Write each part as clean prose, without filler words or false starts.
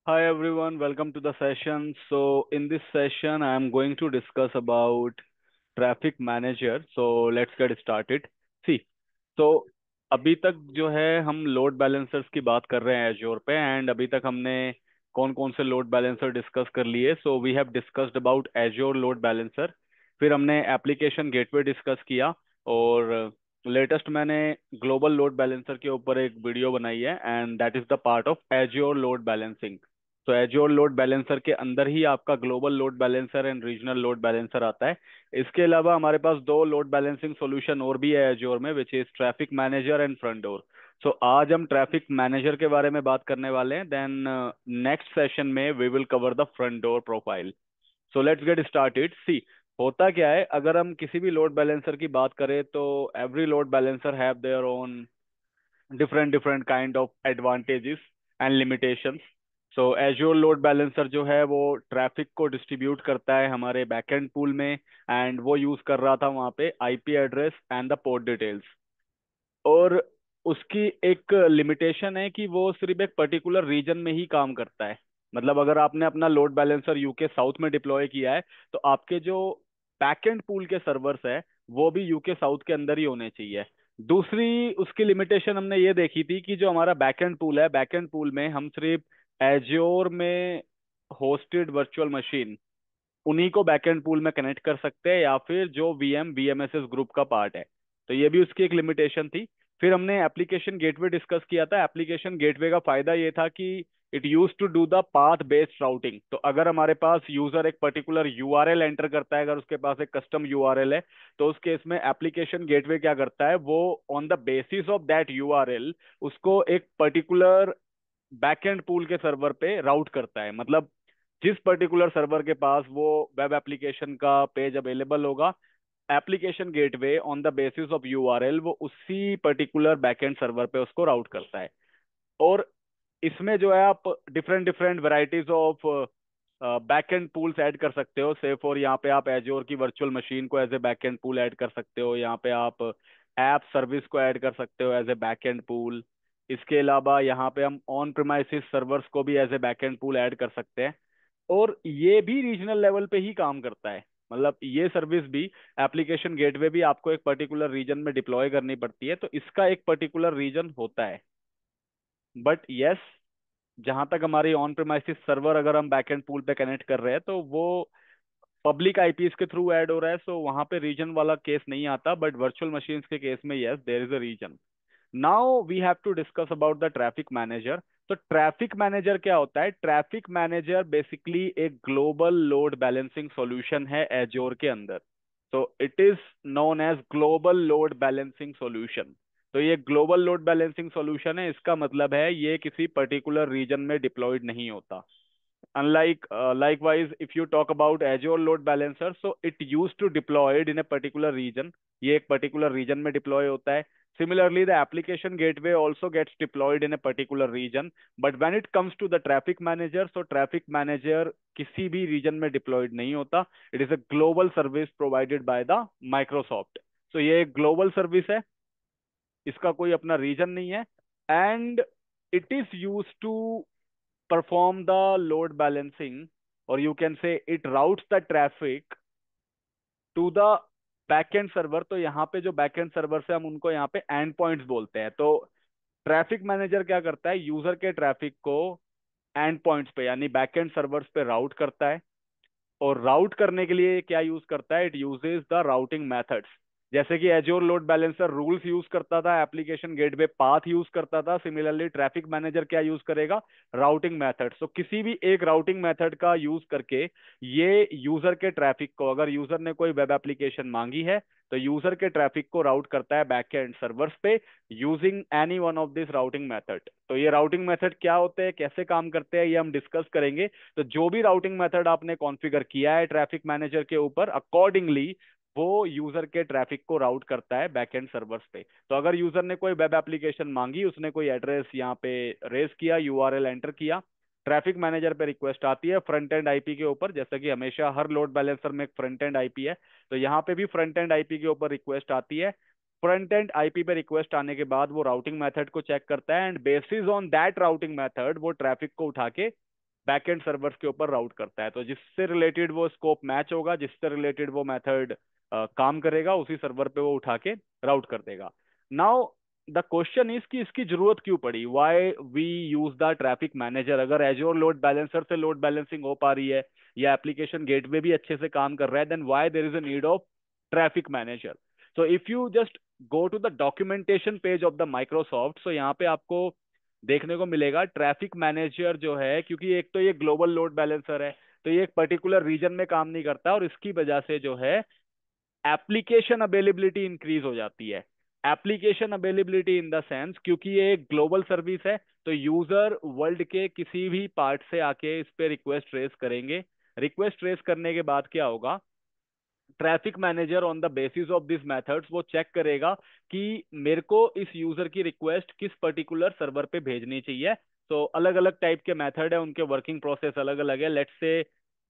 Hi everyone, welcome to the session. So in this session, I am going to discuss about traffic manager. So let's get started. See, तो अभी तक जो है हम load balancers की बात कर रहे हैं एज्योर पे एंड अभी तक हमने कौन कौन से लोड बैलेंसर डिस्कस कर लिए. So we have discussed about Azure load balancer. फिर हमने एप्लीकेशन गेटवे डिस्कस किया और लेटेस्ट मैंने ग्लोबल लोड बैलेंसर के ऊपर एक वीडियो बनाई है and that is the part of azure load balancing. तो एज्योर लोड बैलेंसर के अंदर ही आपका global load balancer and regional load balancer आता है. इसके अलावा हमारे पास दो लोड बैलेंसिंग सॉल्यूशन और भी है एज्योर में which is traffic manager and front door. So आज हम ट्रैफिक मैनेजर के बारे में बात करने वाले हैं. देन नेक्स्ट सेशन में we will cover the front door profile. So let's get started. See, होता क्या है अगर हम किसी भी लोड बैलेंसर की बात करें तो every load balancer have their own different kind of advantages and limitations. So azure load balancer जो है वो ट्रैफिक को डिस्ट्रीब्यूट करता है हमारे बैकएंड पूल में एंड वो यूज कर रहा था वहाँ पे IP address and the port details. और उसकी एक लिमिटेशन है कि वो सिर्फ एक पर्टिकुलर रीजन में ही काम करता है. मतलब अगर आपने अपना लोड बैलेंसर यूके साउथ में डिप्लॉय किया है तो आपके जो बैकएंड पूल के सर्वर्स है वो भी यूके साउथ के अंदर ही होने चाहिए. दूसरी उसकी लिमिटेशन हमने ये देखी थी कि जो हमारा बैकएंड पूल है बैकएंड पूल में हम सिर्फ एज्योर में होस्टेड वर्चुअल मशीन उन्हीं को बैकएंड पूल में कनेक्ट कर सकते हैं या फिर जो वीएम वीएमएसएस ग्रुप का पार्ट है. तो ये भी उसकी एक लिमिटेशन थी. फिर हमने एप्लीकेशन गेटवे डिस्कस किया था. एप्लीकेशन गेटवे का फायदा ये था कि it use to do the path based routing. तो अगर हमारे पास यूजर एक पर्टिकुलर यूआरएल एंटर करता है, अगर उसके पास एक कस्टम यूआरएल है, तो उस केस में एप्लीकेशन गेटवे क्या करता है, वो on the basis of that URL उसको एक पर्टिकुलर बैकएंड पूल के सर्वर पे राउट करता है. मतलब जिस पर्टिकुलर सर्वर के पास वो वेब एप्लीकेशन का पेज अवेलेबल होगा, application gateway on the basis of URL वो उसी पर्टिकुलर बैकएंड सर्वर पे उसको राउट करता है. और इसमें जो है आप different different varieties of backend pools add कर सकते हो. से फॉर यहाँ पे आप एज्योर की वर्चुअल मशीन को as a backend pool add कर सकते हो. यहाँ पे आप ऐप सर्विस को ऐड कर सकते हो एज ए बैकएंड पूल. इसके अलावा यहाँ पे हम ऑन प्रिमाइसिस सर्वर्स को भी as a backend pool add कर सकते हैं. और ये भी रीजनल लेवल पे ही काम करता है. मतलब ये सर्विस भी एप्लीकेशन गेटवे भी आपको एक पर्टिकुलर रीजन में डिप्लॉय करनी पड़ती है, तो इसका एक पर्टिकुलर रीजन होता है. बट यस, जहां तक हमारी ऑन प्रेमाइसिस सर्वर अगर हम बैकएंड पूल पे कनेक्ट कर रहे हैं तो वो पब्लिक आईपीस के थ्रू ऐड हो रहा है, सो वहां पे रीजन वाला केस नहीं आता. बट वर्चुअल मशीन्स के केस में yes there is a reason. Now we have to discuss about the traffic manager. तो ट्रैफिक मैनेजर क्या होता है? ट्रैफिक मैनेजर बेसिकली एक ग्लोबल लोड बैलेंसिंग सॉल्यूशन है एज्योर के अंदर. तो it is known as global load balancing solution. तो ये ग्लोबल लोड बैलेंसिंग सॉल्यूशन है. इसका मतलब है ये किसी पर्टिकुलर रीजन में डिप्लॉयड नहीं होता. Unlike likewise, if you talk about Azure load balancer, so it used to deployed in a particular region. ये एक particular region में deploy होता है. Similarly, the application gateway also gets deployed in a particular region. But when it comes to the traffic manager, so traffic manager किसी भी region में deployed नहीं होता. It is a global service provided by the Microsoft. So ये एक global service है. इसका कोई अपना region नहीं है. And it is used to perform the load balancing, or you can say it routes the traffic to the backend server. तो यहाँ पे जो बैकएंड सर्वर से हम उनको यहाँ पे एंड पॉइंट्स बोलते हैं. तो ट्रैफिक मैनेजर क्या करता है? यूजर के ट्रैफिक को एंड पॉइंट्स पे यानी बैकएंड सर्वर्स पे राउट करता है. और राउट करने के लिए क्या यूज करता है? It uses the routing methods. जैसे कि Azure load balancer rules use करता था, एप्लीकेशन गेटवे पाथ यूज करता था, सिमिलरली ट्रैफिक मैनेजर क्या यूज करेगा? Routing method. सो किसी भी एक राउटिंग मेथड का यूज करके ये यूजर के ट्रैफिक को, अगर यूजर ने कोई वेब एप्लीकेशन मांगी है तो यूजर के ट्रैफिक को राउट करता है बैकएंड सर्वर्स पे using any one of this routing method. तो ये राउटिंग मेथड क्या होते हैं, कैसे काम करते हैं, ये हम डिस्कस करेंगे. तो जो भी राउटिंग मेथड आपने कॉन्फ़िगर किया है ट्रैफिक मैनेजर के ऊपर, अकॉर्डिंगली वो यूजर के ट्रैफिक को राउट करता है बैकएंड सर्वर्स पे. तो अगर यूजर ने कोई वेब एप्लीकेशन मांगी, उसने कोई एड्रेस यहाँ पे रेज किया, यूआरएल एंटर किया, ट्रैफिक मैनेजर पे रिक्वेस्ट आती है फ्रंट एंड आईपी के ऊपर. जैसा कि हमेशा हर लोड बैलेंसर में एक फ्रंट एंड आईपी है, तो यहाँ पे भी फ्रंट एंड आईपी के ऊपर रिक्वेस्ट आती है. फ्रंट एंड आईपी पे रिक्वेस्ट आने के बाद वो राउटिंग मेथड को चेक करता है and bases on that routing method वो ट्रैफिक को उठा के बैकएंड सर्वर्स के ऊपर राउट करता है। तो जिससे रिलेटेड वो स्कोप मैच होगा, जिससे रिलेटेड वो मेथड काम करेगा, उसी सर्वर पे वो उठा के राउट कर देगा। नाउ द क्वेश्चन इज कि इसकी जरूरत क्यों पड़ी, why we use the traffic manager. अगर एजोर लोड बैलेंसर से लोड बैलेंसिंग हो पा रही है या एप्लीकेशन गेटवे भी अच्छे से काम कर रहा है, then why there is a need of traffic manager. So if you just go to the documentation page of the Microsoft, so यहाँ पे आपको देखने को मिलेगा ट्रैफिक मैनेजर जो है, क्योंकि एक तो ये ग्लोबल लोड बैलेंसर है, तो ये एक पर्टिकुलर रीजन में काम नहीं करता, और इसकी वजह से जो है एप्लीकेशन अवेलेबिलिटी इंक्रीज हो जाती है। Application availability in the sense, क्योंकि ये एक ग्लोबल सर्विस है, तो यूजर वर्ल्ड के किसी भी पार्ट से आके इस पे रिक्वेस्ट रेस करेंगे। रिक्वेस्ट रेस करने के बाद क्या होगा, traffic manager on the basis of this methods वो चेक करेगा कि मेरे को इस यूजर की रिक्वेस्ट किस पर्टिकुलर सर्वर पे भेजनी चाहिए। तो अलग अलग टाइप के मेथड है, उनके वर्किंग प्रोसेस अलग अलग है। लेट्स से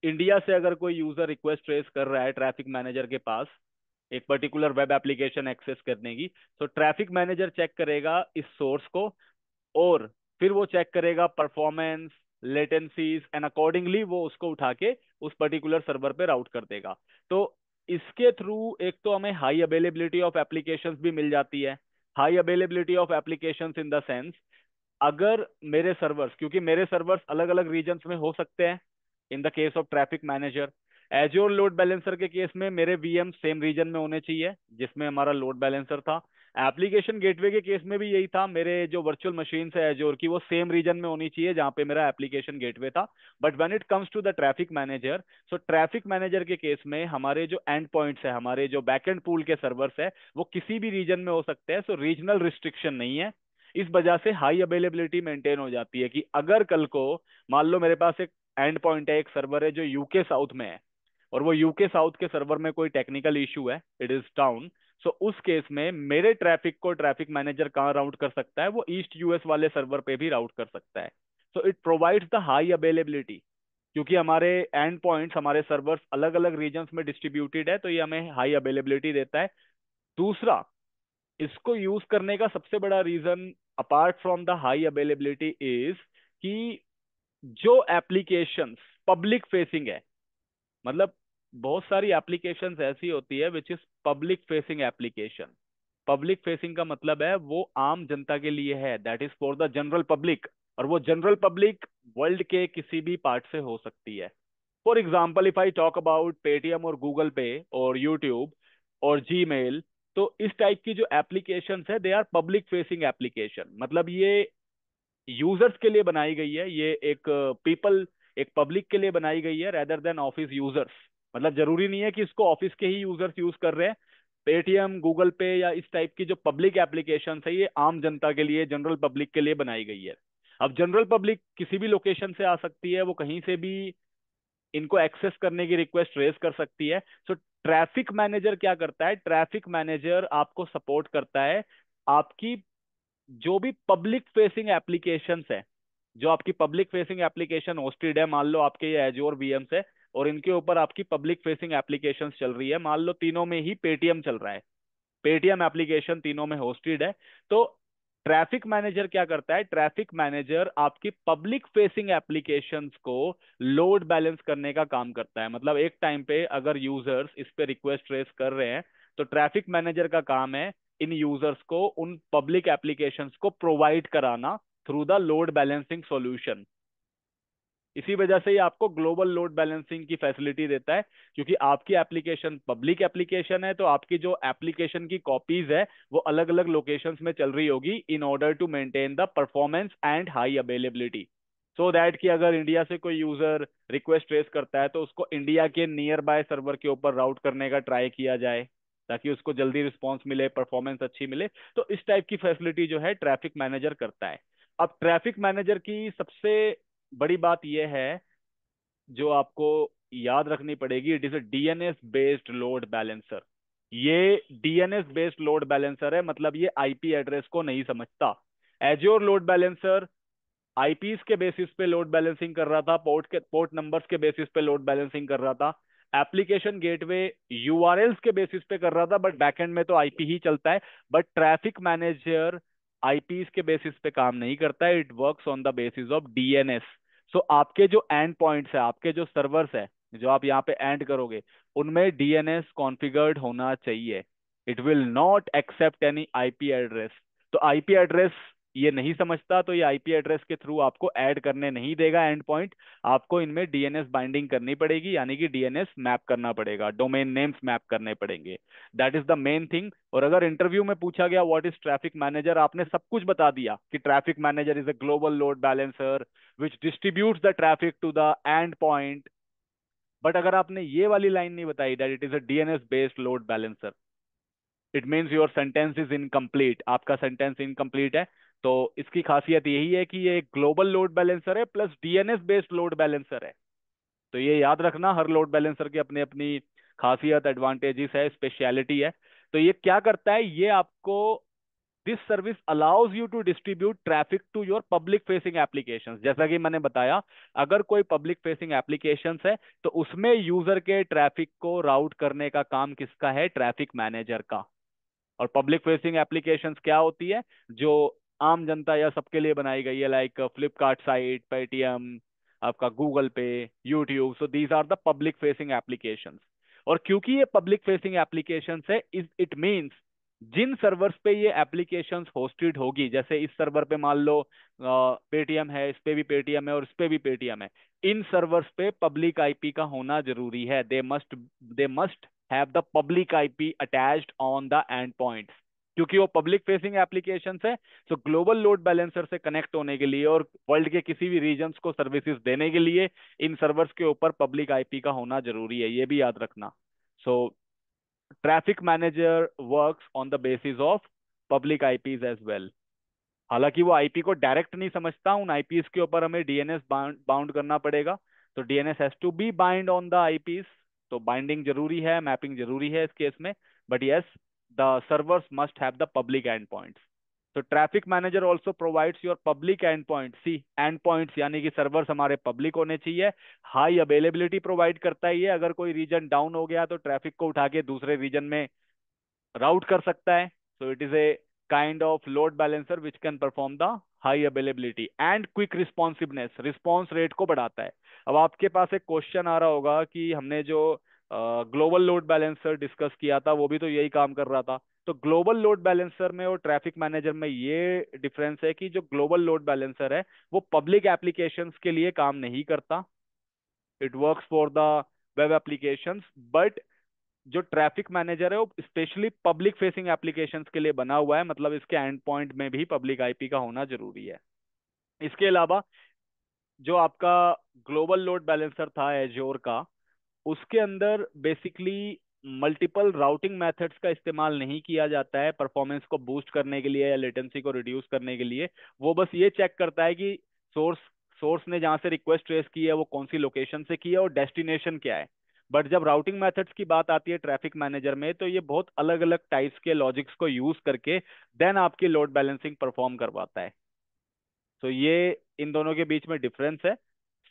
इंडिया से अगर कोई यूजर रिक्वेस्ट रेस कर रहा है ट्रैफिक मैनेजर के पास एक पर्टिकुलर वेब एप्लीकेशन एक्सेस करने की, तो ट्रैफिक मैनेजर चेक करेगा इस सोर्स को, और फिर वो चेक करेगा परफॉर्मेंस, लेटेंसीज, एंड अकॉर्डिंगली वो उसको उठा के उस पर्टिकुलर सर्वर पे राउट कर देगा। तो इसके थ्रू एक तो हमें हाई अवेलेबिलिटी ऑफ एप्लीकेशंस भी मिल जाती है। High availability of applications in the sense, अगर मेरे सर्वर्स, क्योंकि मेरे सर्वर्स अलग अलग रीजन्स में हो सकते हैं in the case of traffic manager. Azure load balancer के केस में मेरे वीएम सेम रीजन में होने चाहिए जिसमें हमारा लोड बैलेंसर था। एप्लीकेशन गेटवे के केस में भी यही था, मेरे जो वर्चुअल मशीन है एज्योर की वो सेम रीजन में होनी चाहिए जहां पे मेरा एप्लीकेशन गेटवे था। But when it comes to the traffic manager, so traffic manager के केस में हमारे जो एंड पॉइंट्स है, हमारे जो बैकएंड पूल के सर्वर्स है, वो किसी भी रीजन में हो सकते हैं। सो रीजनल रिस्ट्रिक्शन नहीं है। इस वजह से हाई अवेलेबिलिटी मेंटेन हो जाती है कि अगर कल को मान लो मेरे पास एक एंड पॉइंट है, एक सर्वर है जो यूके साउथ में है, और वो यूके साउथ के सर्वर में कोई टेक्निकल इशू है, इट इज डाउन। सो उस केस में मेरे ट्रैफिक को ट्रैफिक मैनेजर कहाँ राउट कर सकता है, वो ईस्ट यूएस वाले सर्वर पे भी राउट कर सकता है। So it provides the high availability, क्योंकि हमारे एंड पॉइंट्स, हमारे सर्वर्स अलग अलग रीजन्स में डिस्ट्रीब्यूटेड है, तो ये हमें हाई अवेलेबिलिटी देता है। दूसरा, इसको यूज करने का सबसे बड़ा reason apart from the high availability is कि जो एप्लीकेशंस पब्लिक फेसिंग है, मतलब बहुत सारी एप्लीकेशंस ऐसी होती है which is public facing application. Public facing का मतलब है वो आम जनता के लिए है, that is for the general public, और वो जनरल पब्लिक वर्ल्ड के किसी भी पार्ट से हो सकती है। For example, if I talk about Paytm और गूगल पे और यूट्यूब और जीमेल, तो इस टाइप की जो एप्लीकेशंस है they are public facing application. मतलब ये यूजर्स के लिए बनाई गई है, ये एक पीपल, एक पब्लिक के लिए बनाई गई है रेदर देन ऑफिस यूजर्स। मतलब जरूरी नहीं है कि इसको ऑफिस के ही यूजर्स यूज कर रहे हैं। पेटीएम, गूगल पे या इस टाइप की जो पब्लिक एप्लीकेशन है, ये आम जनता के लिए, जनरल पब्लिक के लिए बनाई गई है। अब जनरल पब्लिक किसी भी लोकेशन से आ सकती है, वो कहीं से भी इनको एक्सेस करने की रिक्वेस्ट रेज कर सकती है। सो ट्रैफिक मैनेजर क्या करता है, ट्रैफिक मैनेजर आपको सपोर्ट करता है आपकी जो भी पब्लिक फेसिंग एप्लीकेशंस है, जो आपकी पब्लिक फेसिंग एप्लीकेशन होस्टेड है, मान लो आपके ये एजोर वीएम्स है और इनके ऊपर आपकी पब्लिक फेसिंग एप्लीकेशंस चल रही है, मान लो तीनों में ही पेटीएम चल रहा है, पेटीएम एप्लीकेशन तीनों में होस्टेड है। तो ट्रैफिक मैनेजर क्या करता है, ट्रैफिक मैनेजर आपकी पब्लिक फेसिंग एप्लीकेशंस को लोड बैलेंस करने का काम करता है। मतलब एक टाइम पे अगर यूजर्स इस पे रिक्वेस्ट रेस कर रहे हैं, तो ट्रैफिक मैनेजर का काम है इन यूजर्स को उन पब्लिक एप्लीकेशंस को प्रोवाइड कराना through the load balancing solution. इसी वजह से ये आपको ग्लोबल लोड बैलेंसिंग की फैसिलिटी देता है, क्योंकि आपकी एप्लीकेशन पब्लिक एप्लीकेशन है, तो आपकी जो एप्लीकेशन की कॉपीज है वो अलग अलग लोकेशंस में चल रही होगी in order to maintain the performance and high availability. So that कि अगर इंडिया से कोई यूजर रिक्वेस्ट रेस करता है, तो उसको इंडिया के नियर बाय सर्वर के ऊपर राउट करने का ट्राई किया जाए, ताकि उसको जल्दी रिस्पॉन्स मिले, परफॉर्मेंस अच्छी मिले। तो इस टाइप की फैसिलिटी जो है ट्रैफिक मैनेजर करता है। अब ट्रैफिक मैनेजर की सबसे बड़ी बात यह है जो आपको याद रखनी पड़ेगी, it is a DNS based load balancer. ये डीएनएस बेस्ड लोड बैलेंसर है, मतलब ये आईपी एड्रेस को नहीं समझता। एज्योर लोड बैलेंसर आईपीस के बेसिस पे लोड बैलेंसिंग कर रहा था, पोर्ट नंबर्स के बेसिस पे लोड बैलेंसिंग कर रहा था। एप्लीकेशन गेटवे यूआरएल्स के बेसिस पे कर रहा था, बट बैकएंड में तो आईपी ही चलता है। बट ट्रैफिक मैनेजर आईपीस के बेसिस पे काम नहीं करता है, it works on the basis of DNS. So आपके जो एंड पॉइंट्स है, आपके जो सर्वर्स है, जो आप यहाँ पे एंड करोगे, उनमें डीएनएस कॉन्फ़िगर्ड होना चाहिए। It will not accept any IP address. तो आईपी एड्रेस ये नहीं समझता, तो ये आईपी एड्रेस के थ्रू आपको ऐड करने नहीं देगा एंड पॉइंट। आपको इनमें डीएनएस बाइंडिंग करनी पड़ेगी, यानी कि डीएनएस मैप करना पड़ेगा, डोमेन नेम्स मैप करने पड़ेंगे। That is the main thing. और अगर इंटरव्यू में पूछा गया व्हाट इज ट्रैफिक मैनेजर, आपने सब कुछ बता दिया कि traffic manager is a global load balancer which distributes the traffic to the end point. But अगर आपने ये वाली लाइन नहीं बताई that it is a DNS based load balancer, it means your sentence is incomplete, आपका sentence incomplete है। तो इसकी खासियत यही है कि ये एक ग्लोबल लोड बैलेंसर है plus DNS based load balancer है। तो ये याद रखना, हर लोड बैलेंसर की अपनी अपनी खासियत, एडवांटेजेस है, स्पेशलिटी है। तो ये क्या करता है, ये आपको this service allows you to distribute traffic to your public facing applications. जैसा कि मैंने बताया, अगर कोई पब्लिक फेसिंग एप्लीकेशंस है तो उसमें यूजर के ट्रैफिक को राउट करने का काम किसका है, ट्रैफिक मैनेजर का। और पब्लिक फेसिंग एप्लीकेशंस क्या होती है, जो आम जनता या सबके लिए बनाई गई है, लाइक फ्लिपकार्ट साइट, पेटीएम, आपका Google Pay, YouTube. So these are the public facing applications. और क्योंकि ये पब्लिक फेसिंग एप्लीकेशंस है, इट मींस जिन सर्वर्स पे ये एप्लीकेशंस होस्टेड होगी, जैसे इस सर्वर पे मान लो पेटीएम है, इस पे भी पेटीएम है और इस पे भी पेटीएम है, इन सर्वर्स पे पब्लिक आईपी का होना जरूरी है। They must have the public IP attached on the endpoints, क्योंकि वो पब्लिक फेसिंग एप्लीकेशन है। तो ग्लोबल लोड बैलेंसर से कनेक्ट होने के लिए और वर्ल्ड के किसी भी रीजन्स को सर्विसेज देने के लिए इन सर्वर्स के ऊपर पब्लिक आईपी का होना जरूरी है, ये भी याद रखना। So traffic manager works on the basis of public IPs as well. हालांकि वो आईपी को डायरेक्ट नहीं समझता, उन आईपीज के ऊपर हमें डीएनएस बाउंड करना पड़ेगा। तो DNS has to be bind on the IPs. तो बाइंडिंग जरूरी है, मैपिंग जरूरी है इस केस में। But yes, the servers must have the public end points. तो traffic manager also provides your public end point. See, end points यानी कि सर्वर्स हमारे पब्लिक होने चाहिए। हाई अवेलेबिलिटी प्रोवाइड करता है ये, अगर कोई रीजन डाउन हो गया तो ट्रैफिक को उठा के दूसरे रीजन में राउट कर सकता है। So it is a kind of load balancer which can perform the high availability and quick responsiveness, response rate को बढ़ाता है। अब आपके पास एक क्वेश्चन आ रहा होगा कि हमने जो ग्लोबल लोड बैलेंसर डिस्कस किया था वो भी तो यही काम कर रहा था। तो ग्लोबल लोड बैलेंसर में और ट्रैफिक मैनेजर में ये डिफरेंस है कि जो ग्लोबल लोड बैलेंसर है वो पब्लिक एप्लीकेशंस के लिए काम नहीं करता, it works for the web applications. But जो ट्रैफिक मैनेजर है वो स्पेशली पब्लिक फेसिंग एप्लीकेशंस के लिए बना हुआ है, मतलब इसके एंड पॉइंट में भी पब्लिक आईपी का होना जरूरी है। इसके अलावा जो आपका ग्लोबल लोड बैलेंसर था एज्योर का, उसके अंदर बेसिकली मल्टीपल राउटिंग मेथड्स का इस्तेमाल नहीं किया जाता है परफॉर्मेंस को बूस्ट करने के लिए या लेटेंसी को रिड्यूस करने के लिए। वो बस ये चेक करता है कि सोर्स सोर्स ने जहां से रिक्वेस्ट ट्रेस की है वो कौन सी लोकेशन से की है और डेस्टिनेशन क्या है। बट जब राउटिंग मेथड्स की बात आती है ट्रैफिक मैनेजर में, तो ये बहुत अलग अलग टाइप्स के लॉजिक्स को यूज करके देन आपकी लोड बैलेंसिंग परफॉर्म करवाता है। तो ये इन दोनों के बीच में डिफरेंस है।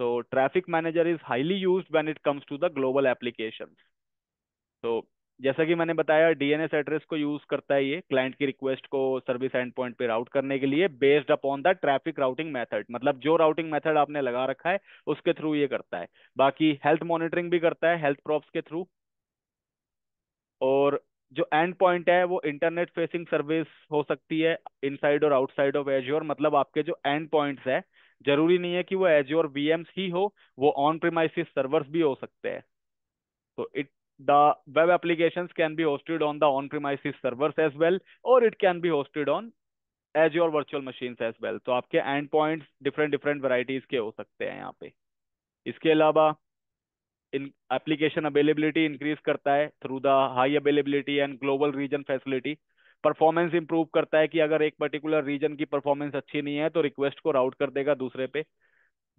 So traffic manager is highly used when it comes to the global applications. तो जैसा कि मैंने बताया, डीएनएस एड्रेस को यूज करता है ये क्लाइंट की रिक्वेस्ट को सर्विस एंड पॉइंट पे राउट करने के लिए based upon the traffic routing method, मतलब जो राउटिंग मेथड आपने लगा रखा है उसके थ्रू ये करता है। बाकी हेल्थ मॉनिटरिंग भी करता है हेल्थ प्रॉप्स के थ्रू। और जो एंड पॉइंट है वो इंटरनेट फेसिंग सर्विस हो सकती है इनसाइड और आउटसाइड ऑफ एज्योर। मतलब आपके जो एंड पॉइंट्स है जरूरी नहीं है कि वो एज्योर वीएम्स ही हो, वो ऑन प्रीमाइसिस सर्वर्स भी हो सकते हैं। So the web applications can be hosted on the on-premises servers as well, or it can be hosted on Azure virtual machines as well. तो आपके and points different different varieties के हो सकते हैं यहाँ पे। इसके अलावा इन एप्लीकेशन अवेलेबिलिटी इंक्रीज करता है through the high availability and global region facility. Performance improve करता है कि अगर एक पर्टिकुलर रीजन की परफॉर्मेंस अच्छी नहीं है तो रिक्वेस्ट को राउट कर देगा दूसरे पे।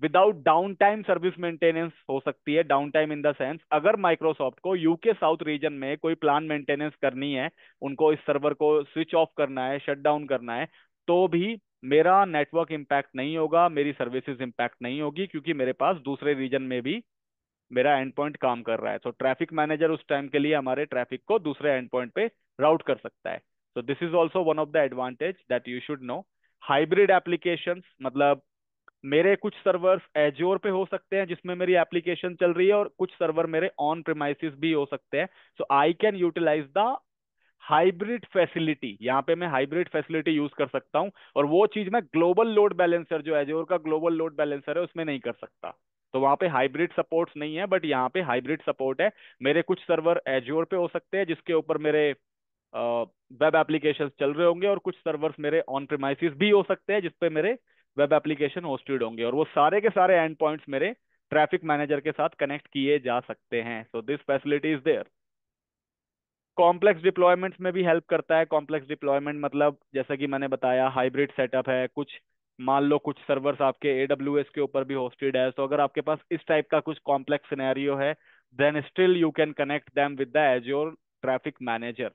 Without down time service maintenance हो सकती है। Down time in the sense, अगर माइक्रोसॉफ्ट को यूके साउथ रीजन में कोई प्लान मेंटेनेंस करनी है, उनको इस सर्वर को स्विच ऑफ करना है, शट डाउन करना है, तो भी मेरा नेटवर्क इम्पैक्ट नहीं होगा, मेरी सर्विसेज इम्पैक्ट नहीं होगी, क्योंकि मेरे पास दूसरे रीजन में भी मेरा एंड पॉइंट काम कर रहा है। तो ट्रैफिक मैनेजर उस टाइम के लिए हमारे ट्रैफिक को दूसरे एंड पॉइंट पे राउट कर सकता है। तो this is also one of the advantage that you should know. Hybrid applications, मतलब मेरे कुछ सर्वर्स एज्योर पे हो सकते हैं जिसमें मेरी एप्लीकेशन चल रही है, और कुछ सर्वर मेरे ऑन प्रिमाइसिस भी हो सकते हैं। So I can utilize the hybrid facility. यहाँ पे मैं हाइब्रिड फैसिलिटी यूज कर सकता हूँ, और वो चीज मैं ग्लोबल लोड बैलेंसर, जो एज्योर का ग्लोबल लोड बैलेंसर है, उसमें नहीं कर सकता। तो वहां पे हाइब्रिड सपोर्ट्स नहीं है, बट यहाँ पे हाइब्रिड सपोर्ट है। मेरे कुछ सर्वर एज्योर पे हो सकते हैं जिसके ऊपर मेरे वेब एप्लीकेशन चल रहे होंगे, और कुछ सर्वर्स मेरे ऑन प्रिमाइसिस भी हो सकते हैं जिसपे मेरे वेब एप्लीकेशन होस्टेड होंगे, और वो सारे के सारे एंड पॉइंट्स मेरे ट्रैफिक मैनेजर के साथ कनेक्ट किए जा सकते हैं। So this facility is there. Complex deployments में भी हेल्प करता है। कॉम्प्लेक्स डिप्लॉयमेंट मतलब जैसा कि मैंने बताया, हाइब्रिड सेटअप है कुछ। मान लो कुछ सर्वर्स आपके एडब्ल्यूएस के ऊपर भी होस्टेड है, तो अगर आपके पास इस टाइप का कुछ कॉम्प्लेक्स सिनेरियो है, then still you can connect them with the Azure traffic manager.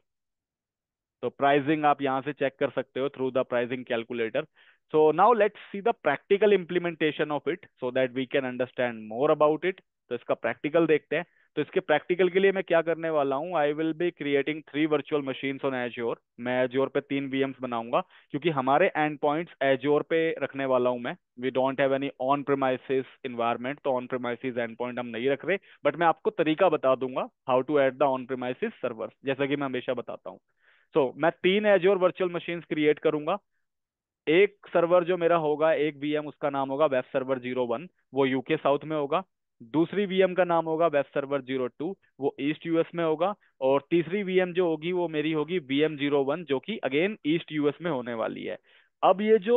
तो प्राइसिंग आप यहाँ से चेक कर सकते हो through the pricing calculator. So now let's see the practical implementation of it so that we can understand more about it. तो इसका practical देखते हैं। तो इसके प्रैक्टिकल के लिए मैं क्या करने वाला हूँ, I will be creating 3 virtual machines on azure. मैं एज्योर पे 3 VMs बनाऊंगा, क्योंकि हमारे एंड पॉइंट्स एज्योर पे रखने वाला हूँ मैं। We don't have any on premises environment, तो ऑन प्रेमाइसिस एंड पॉइंट हम नहीं रख रहे। बट मैं आपको तरीका बता दूंगा how to add the on premises server, जैसा कि मैं हमेशा बताता हूँ। मैं 3 एज्योर वर्चुअल मशीन्स क्रिएट करूंगा। एक सर्वर जो मेरा होगा, एक वीएम, उसका नाम होगा वेब सर्वर 01, वो यूके साउथ में होगा। दूसरी वीएम का नाम होगा वेब सर्वर 02, वो ईस्ट यूएस में होगा। और तीसरी वीएम जो होगी वो मेरी होगी VM 01, जो कि अगेन ईस्ट यूएस में होने वाली है। अब ये जो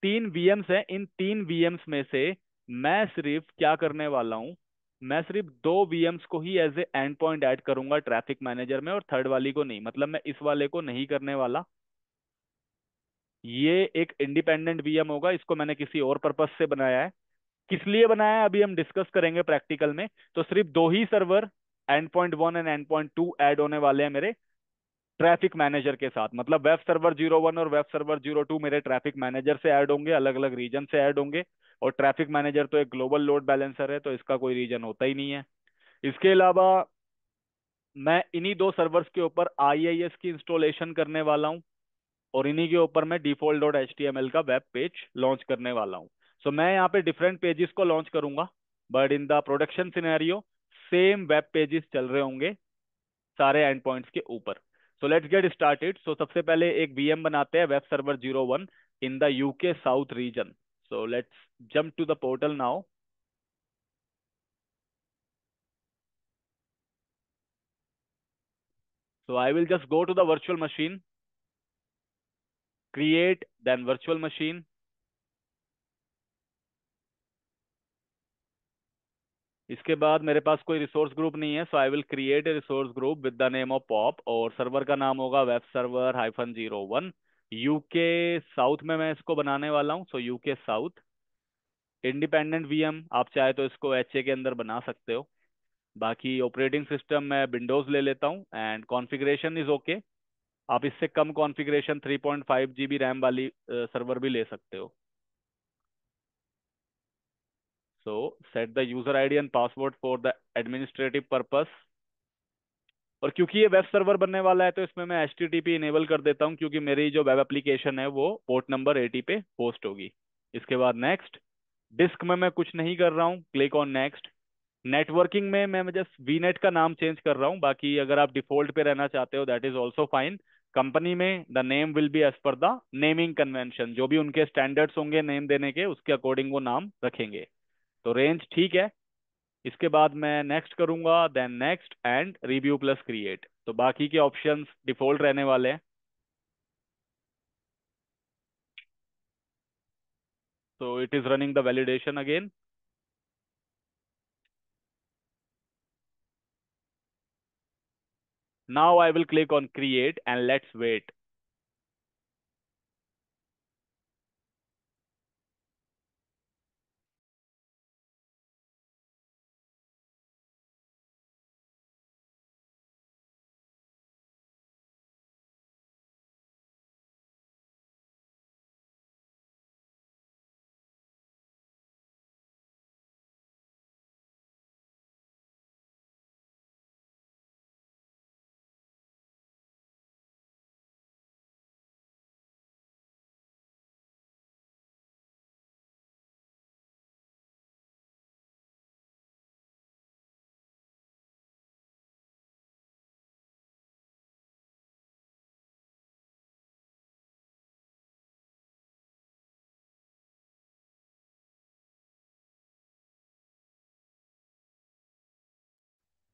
3 VMs हैं, इन 3 VMs में से मैं सिर्फ क्या करने वाला हूँ, मैं सिर्फ 2 VMs को ही as a end point add करूंगा ट्रैफिक मैनेजर में, और थर्ड वाली को नहीं। मतलब मैं इस वाले को नहीं करने वाला। ये एक इंडिपेंडेंट वीएम होगा, इसको मैंने किसी और पर्पस से बनाया है। किस लिए बनाया है अभी हम डिस्कस करेंगे प्रैक्टिकल में। तो सिर्फ 2 ही server, Endpoint 1 and Endpoint 2, add होने वाले हैं मेरे ट्रैफिक मैनेजर के साथ। मतलब वेब सर्वर 01 और वेब सर्वर 02 मेरे ट्रैफिक मैनेजर से ऐड होंगे, अलग अलग रीजन से ऐड होंगे। और ट्रैफिक मैनेजर तो एक ग्लोबल लोड बैलेंसर है, तो इसका कोई रीजन होता ही नहीं है। इसके अलावा मैं इन्हीं 2 सर्वर्स के ऊपर IIS की इंस्टॉलेशन करने वाला हूँ, और इन्हीं के ऊपर मैं default.html का वेब पेज लॉन्च करने वाला हूँ। मैं यहाँ पे डिफरेंट पेजेस को लॉन्च करूंगा, but in the production scenario same web pages चल रहे होंगे सारे एंड पॉइंट्स के ऊपर। Let's get started. सबसे पहले एक VM बनाते हैं, web server 01 in the UK south region. Let's jump to the portal now. I will just go to the virtual machine, create, then virtual machine. इसके बाद मेरे पास कोई रिसोर्स ग्रुप नहीं है, I will create a resource group with the name of pop, और server का नाम होगा वेब सर्वर -01। यूके साउथ में मैं इसको बनाने वाला हूँ, यूके साउथ। इंडिपेंडेंट वीएम, आप चाहे तो इसको HA के अंदर बना सकते हो। बाकी ऑपरेटिंग सिस्टम मैं विंडोज ले लेता हूँ, एंड कॉन्फ़िगरेशन इज ओके। आप इससे कम कॉन्फ़िगरेशन 3.5 GB रैम वाली सर्वर भी ले सकते हो। Set the user ID and password for the administrative purpose. और क्योंकि ये वेब सर्वर बनने वाला है, तो इसमें मैं HTTP इनेबल कर देता हूँ, क्योंकि मेरी जो वेब एप्लीकेशन है वो पोर्ट नंबर 80 पे होस्ट होगी। इसके बाद नेक्स्ट। डिस्क में मैं कुछ नहीं कर रहा हूँ, क्लिक ऑन नेक्स्ट। नेटवर्किंग में मैं जस्ट VNet का नाम चेंज कर रहा हूँ, बाकी अगर आप डिफॉल्ट पे रहना चाहते हो that is also fine. Company में the name will be as per the naming convention, जो भी उनके स्टैंडर्ड्स होंगे नेम देने के, उसके अकॉर्डिंग वो नाम रखेंगे। तो रेंज ठीक है। इसके बाद मैं नेक्स्ट करूंगा, then next and review plus create. तो बाकी के ऑप्शंस डिफॉल्ट रहने वाले हैं। तो it is running the validation again. Now I will click on create and let's wait.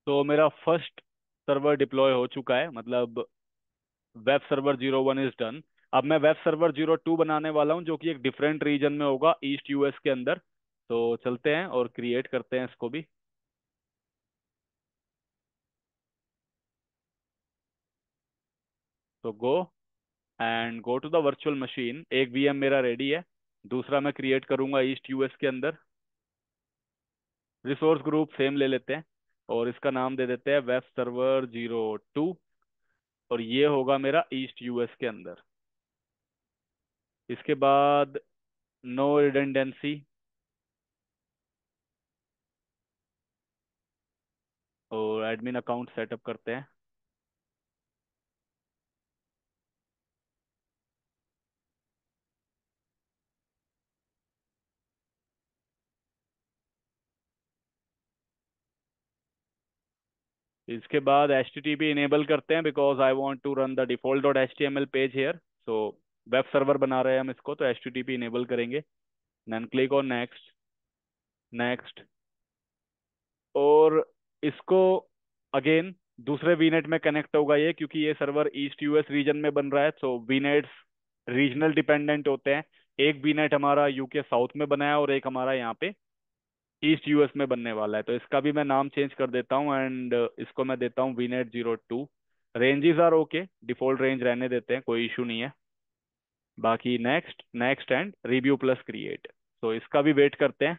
तो मेरा फर्स्ट सर्वर डिप्लॉय हो चुका है, मतलब वेब सर्वर 01 इज डन। अब मैं वेब सर्वर 02 बनाने वाला हूँ, जो कि एक डिफरेंट रीजन में होगा, ईस्ट यूएस के अंदर। तो चलते हैं और क्रिएट करते हैं इसको भी। तो go and go to the virtual machine. एक वीएम मेरा रेडी है, दूसरा मैं क्रिएट करूंगा ईस्ट यूएस के अंदर। रिसोर्स ग्रुप सेम ले लेते हैं और इसका नाम दे देते हैं वेब सर्वर 02। और ये होगा मेरा ईस्ट यूएस के अंदर। इसके बाद नो रिडंडेंसी और एडमिन अकाउंट सेटअप करते हैं। इसके बाद H T T P enable करते हैं, because I want to run the default dot H T M L page here. So web server बना रहे हैं हम इसको, तो H T T P enable करेंगे। Then click on next. Next. और इसको अगेन दूसरे वीनेट में कनेक्ट होगा ये, क्योंकि ये सर्वर ईस्ट यूएस रीजन में बन रहा है। सो वीनेट्स रीजनल डिपेंडेंट होते हैं। एक वीनेट हमारा यूके साउथ में बना है और एक हमारा यहाँ पे ईस्ट यूएस में बनने वाला है। तो इसका भी मैं नाम चेंज कर देता हूँ एंड इसको मैं देता हूँ VNet 02। Ranges are okay, default range रहने देते हैं, कोई इशू नहीं है। बाकी next next and review plus create. तो इसका भी वेट करते हैं।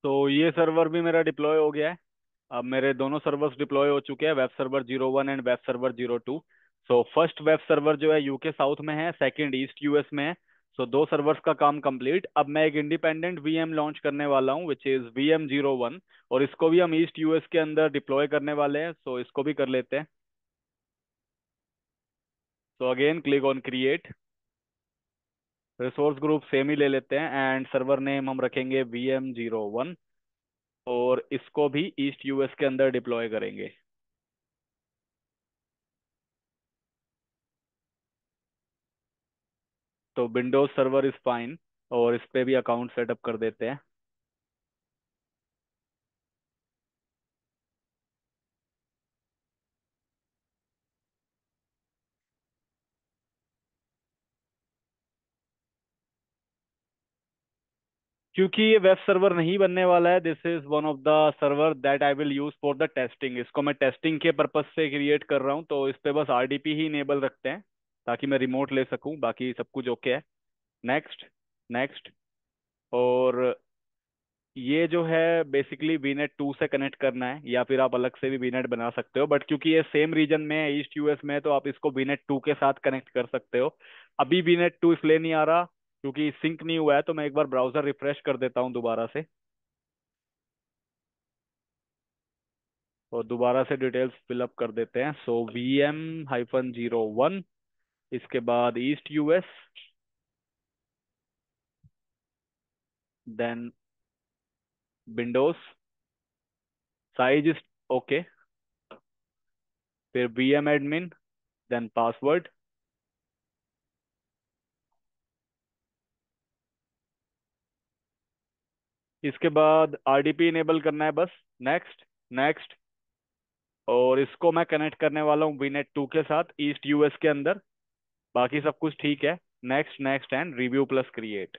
तो ये सर्वर भी मेरा डिप्लॉय हो गया है। अब मेरे दोनों सर्वर्स डिप्लॉय हो चुके हैं, web server 01 and web server 02। So first web server जो है यूके साउथ में है, सेकंड ईस्ट यूएस में है। सो दो सर्वर्स का काम कंप्लीट। अब मैं एक इंडिपेंडेंट वीएम लॉन्च करने वाला हूँ, विच इज VM01। और इसको भी हम ईस्ट यूएस के अंदर डिप्लॉय करने वाले हैं, सो इसको भी कर लेते हैं। So again click on create. Resource group same ही ले लेते हैं एंड सर्वर नेम हम रखेंगे VM01। और इसको भी ईस्ट यूएस के अंदर डिप्लॉय करेंगे। तो विंडोज सर्वर इज फाइन और इस पे भी अकाउंट सेटअप कर देते हैं। क्योंकि ये वेब सर्वर नहीं बनने वाला है, this is one of the server that I will use for the testing. इसको मैं टेस्टिंग के पर्पज से क्रिएट कर रहा हूँ, तो इस पे बस RDP ही इनेबल रखते हैं ताकि मैं रिमोट ले सकूं, बाकी सब कुछ ओके है। नेक्स्ट। नेक्स्ट। और ये जो है बेसिकली वीनेट 2 से कनेक्ट करना है, या फिर आप अलग से भी वीनेट बना सकते हो, बट क्योंकि ये सेम रीजन में है, ईस्ट यूएस में है, तो आप इसको वीनेट 2 के साथ कनेक्ट कर सकते हो। अभी वीनेट 2 इसलिए नहीं आ रहा क्योंकि सिंक नहीं हुआ है, तो मैं एक बार ब्राउजर रिफ्रेश कर देता हूँ दोबारा से। और दोबारा से डिटेल्स फिलअप कर देते हैं। सो VM-01। इसके बाद east US. Then Windows. Size is okay. फिर VM एडमिन। Then password. इसके बाद RDP इनेबल करना है बस। नेक्स्ट। नेक्स्ट। और इसको मैं कनेक्ट करने वाला हूँ वीनेट 2 के साथ ईस्ट यूएस के अंदर। बाकी सब कुछ ठीक है। Next next and review plus create.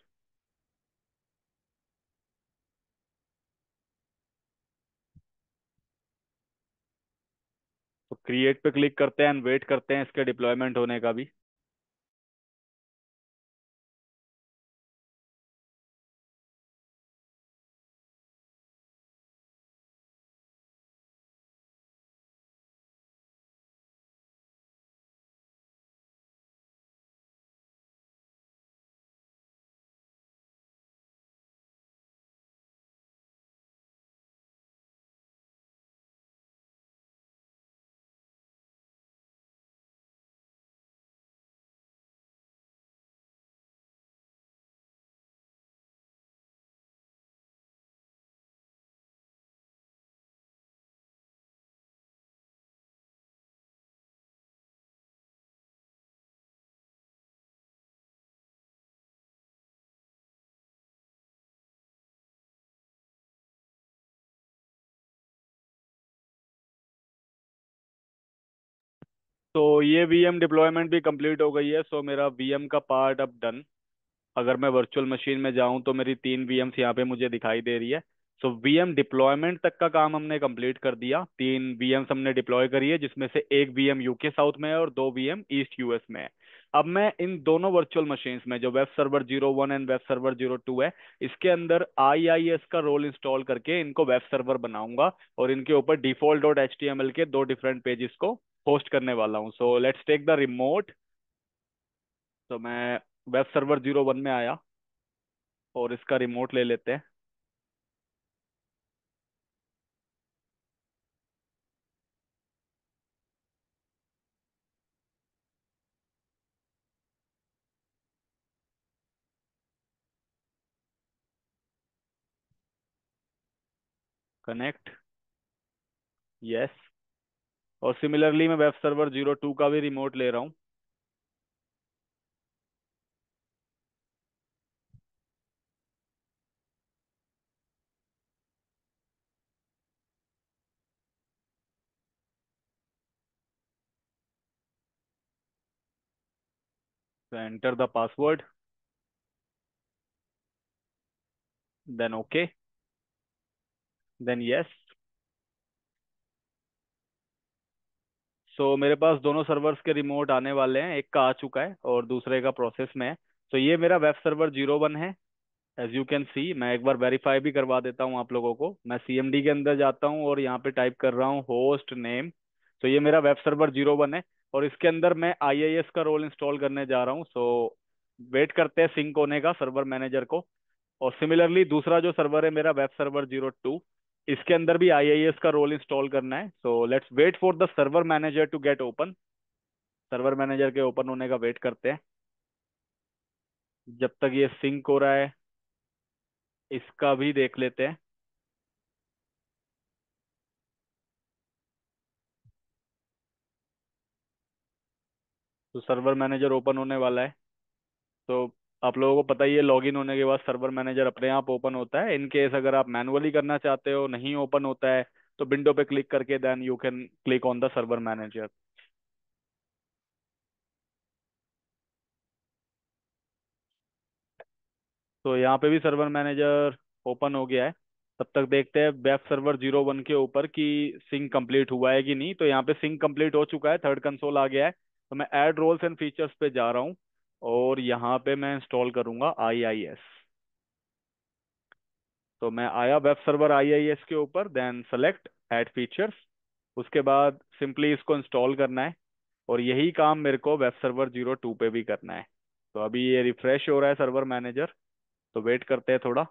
तो क्रिएट पे क्लिक करते हैं एंड वेट करते हैं इसके डिप्लॉयमेंट होने का भी। तो ये वीएम डिप्लॉयमेंट भी कंप्लीट हो गई है। सो मेरा वीएम का पार्ट अब डन। अगर मैं वर्चुअल मशीन में जाऊं तो मेरी 3 वीएम्स यहाँ पे मुझे दिखाई दे रही है। सो वीएम डिप्लॉयमेंट तक का काम हमने कंप्लीट कर दिया। 3 वीएम्स हमने डिप्लॉय करी है जिसमें से एक वीएम यूके साउथ में है और 2 वीएम ईस्ट यूएस में है। अब मैं इन दोनों वर्चुअल मशीन्स में जो web server 01 and web server 02 है, इसके अंदर आईआईएस का रोल इंस्टॉल करके इनको वेब सर्वर बनाऊंगा और इनके ऊपर default dot H T M L के 2 डिफरेंट पेजेस को होस्ट करने वाला हूँ। So let's take the remote. तो मैं वेब सर्वर 01 में आया और इसका रिमोट ले लेते हैं। कनेक्ट। यस। और सिमिलरली मैं वेब सर्वर 02 का भी रिमोट ले रहा हूँ। तो enter the password. Then okay. Then yes. So मेरे पास दोनों सर्वर्स के रिमोट आने वाले हैं। एक का आ चुका है और दूसरे का प्रोसेस में है। तो ये मेरा वेब सर्वर 01 है। एज यू कैन सी, मैं एक बार वेरीफाई भी करवा देता हूँ आप लोगों को। मैं सीएमडी के अंदर जाता हूँ और यहाँ पे टाइप कर रहा हूँ होस्ट नेम। तो ये मेरा वेब सर्वर 01 है और इसके अंदर मैं आईआईएस का रोल इंस्टॉल करने जा रहा हूँ। सो वेट करते हैं सिंक होने का सर्वर मैनेजर को। और सिमिलरली दूसरा जो सर्वर है मेरा वेब सर्वर 02, इसके अंदर भी आईआईएस का रोल इंस्टॉल करना है। So let's wait for the server manager to get open. Server manager के ओपन होने का वेट करते हैं। जब तक ये सिंक हो रहा है इसका भी देख लेते हैं। तो सर्वर मैनेजर ओपन होने वाला है। तो आप लोगों को पता ही है लॉगिन होने के बाद सर्वर मैनेजर अपने आप ओपन होता है। इन केस अगर आप मैनुअली करना चाहते हो नहीं ओपन होता है तो विंडो पे क्लिक करके then you can click on the server manager. तो यहाँ पे भी सर्वर मैनेजर ओपन हो गया है। तब तक देखते हैं वेब सर्वर 01 के ऊपर कि सिंक कंप्लीट हुआ है कि नहीं। तो यहाँ पे सिंक कंप्लीट हो चुका है, थर्ड कंसोल आ गया है। तो मैं ऐड रोल्स एंड फीचर्स पे जा रहा हूँ और यहाँ पे मैं इंस्टॉल करूंगा आईआईएस। तो मैं आया वेब सर्वर आईआईएस के ऊपर, देन सेलेक्ट ऐड फीचर्स। उसके बाद सिंपली इसको इंस्टॉल करना है और यही काम मेरे को वेब सर्वर 02 पे भी करना है। तो अभी ये रिफ्रेश हो रहा है सर्वर मैनेजर। तो वेट करते हैं थोड़ा।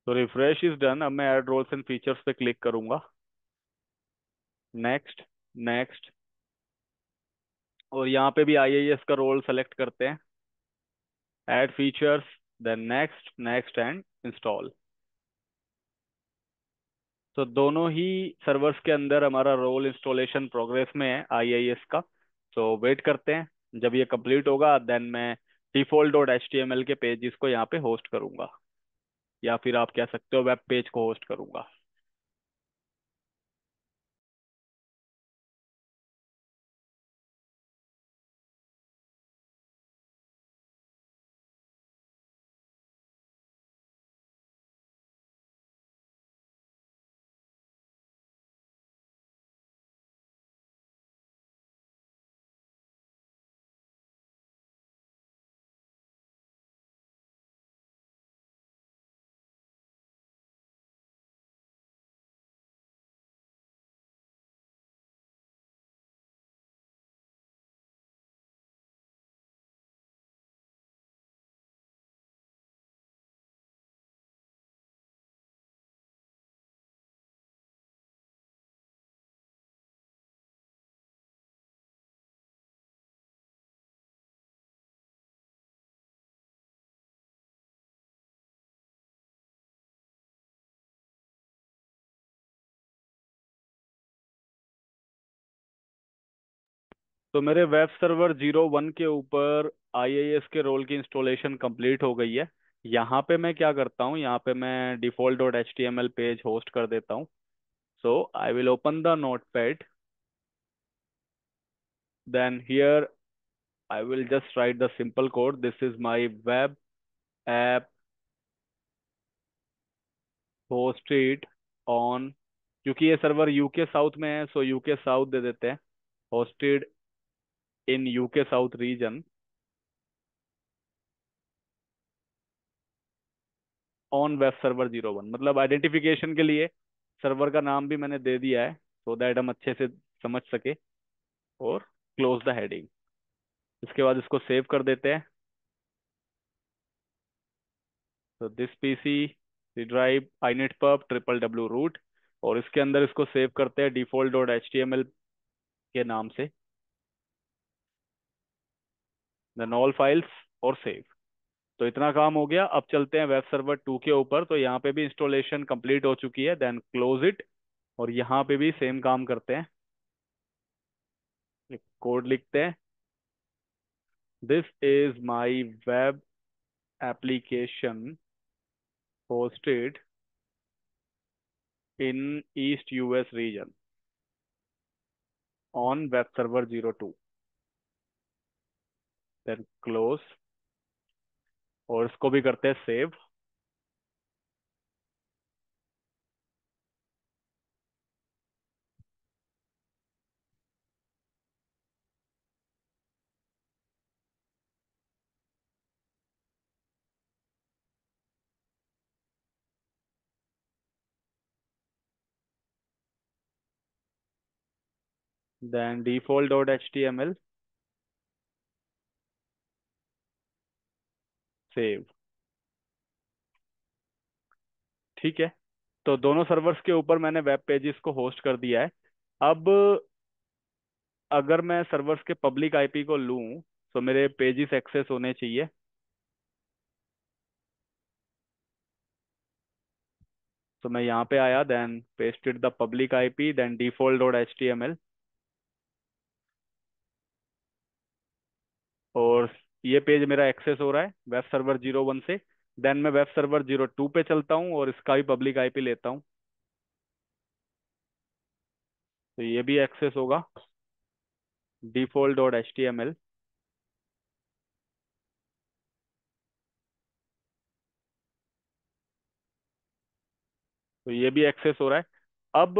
तो रिफ्रेश इज डन। अब मैं ऐड रोल्स एंड फीचर्स पे क्लिक करूंगा। नेक्स्ट। नेक्स्ट। और यहाँ पे भी आईआईएस का रोल सेलेक्ट करते हैं, add features, then next, next and install. तो दोनों ही सर्वर्स के अंदर हमारा रोल इंस्टॉलेशन प्रोग्रेस में है आईआईएस का। तो वेट करते हैं, जब ये कंप्लीट होगा देन मैं default dot H T M L के पेजेस को यहाँ पे होस्ट करूंगा, या फिर आप कह सकते हो वेब पेज को होस्ट करूंगा। तो मेरे वेब सर्वर 01 के ऊपर आईआईएस के रोल की इंस्टॉलेशन कंप्लीट हो गई है। यहाँ पे मैं क्या करता हूँ, यहाँ पे मैं default dot H T M L page host कर देता हूँ। So I will open the notepad, then here I will just write the simple code. This is my web app hosted on, क्योंकि ये server UK south में है, सो UK south दे देते हैं, hosted in UK south reason on web server 01। मतलब identification के लिए server का नाम भी मैंने दे दिया है, सो दैट हम अच्छे से समझ सके। और क्लोज द हेडिंग। इसके बाद इसको सेव कर देते हैं। तो this PC C drive initpub triple W root, और इसके अंदर इसको सेव करते हैं default dot H T M L के नाम से, देन ऑल फाइल्स, और सेव। तो इतना काम हो गया। अब चलते हैं वेब सर्वर 2 के ऊपर। तो यहाँ पे भी इंस्टॉलेशन कंप्लीट हो चुकी है, देन क्लोज इट। और यहाँ पे भी सेम काम करते हैं, एक कोड लिखते हैं, this is my web application hosted in east US region on web server 02, then close, और इसको भी करते हैं save. Then default dot H T M L, save. ठीक है। तो दोनों सर्वर्स के ऊपर मैंने वेब पेजेस को होस्ट कर दिया है। अब अगर मैं सर्वर्स के पब्लिक आईपी को लूं, तो मेरे पेजेस एक्सेस होने चाहिए। तो मैं यहाँ पे आया, then pasted the public IP, then default dot H T M L, और ये पेज मेरा एक्सेस हो रहा है वेब सर्वर 01 से। देन मैं वेब सर्वर 02 पे चलता हूँ और इसका भी पब्लिक आईपी लेता हूँ, तो ये भी एक्सेस होगा default dot H T M L. तो ये भी एक्सेस हो रहा है। अब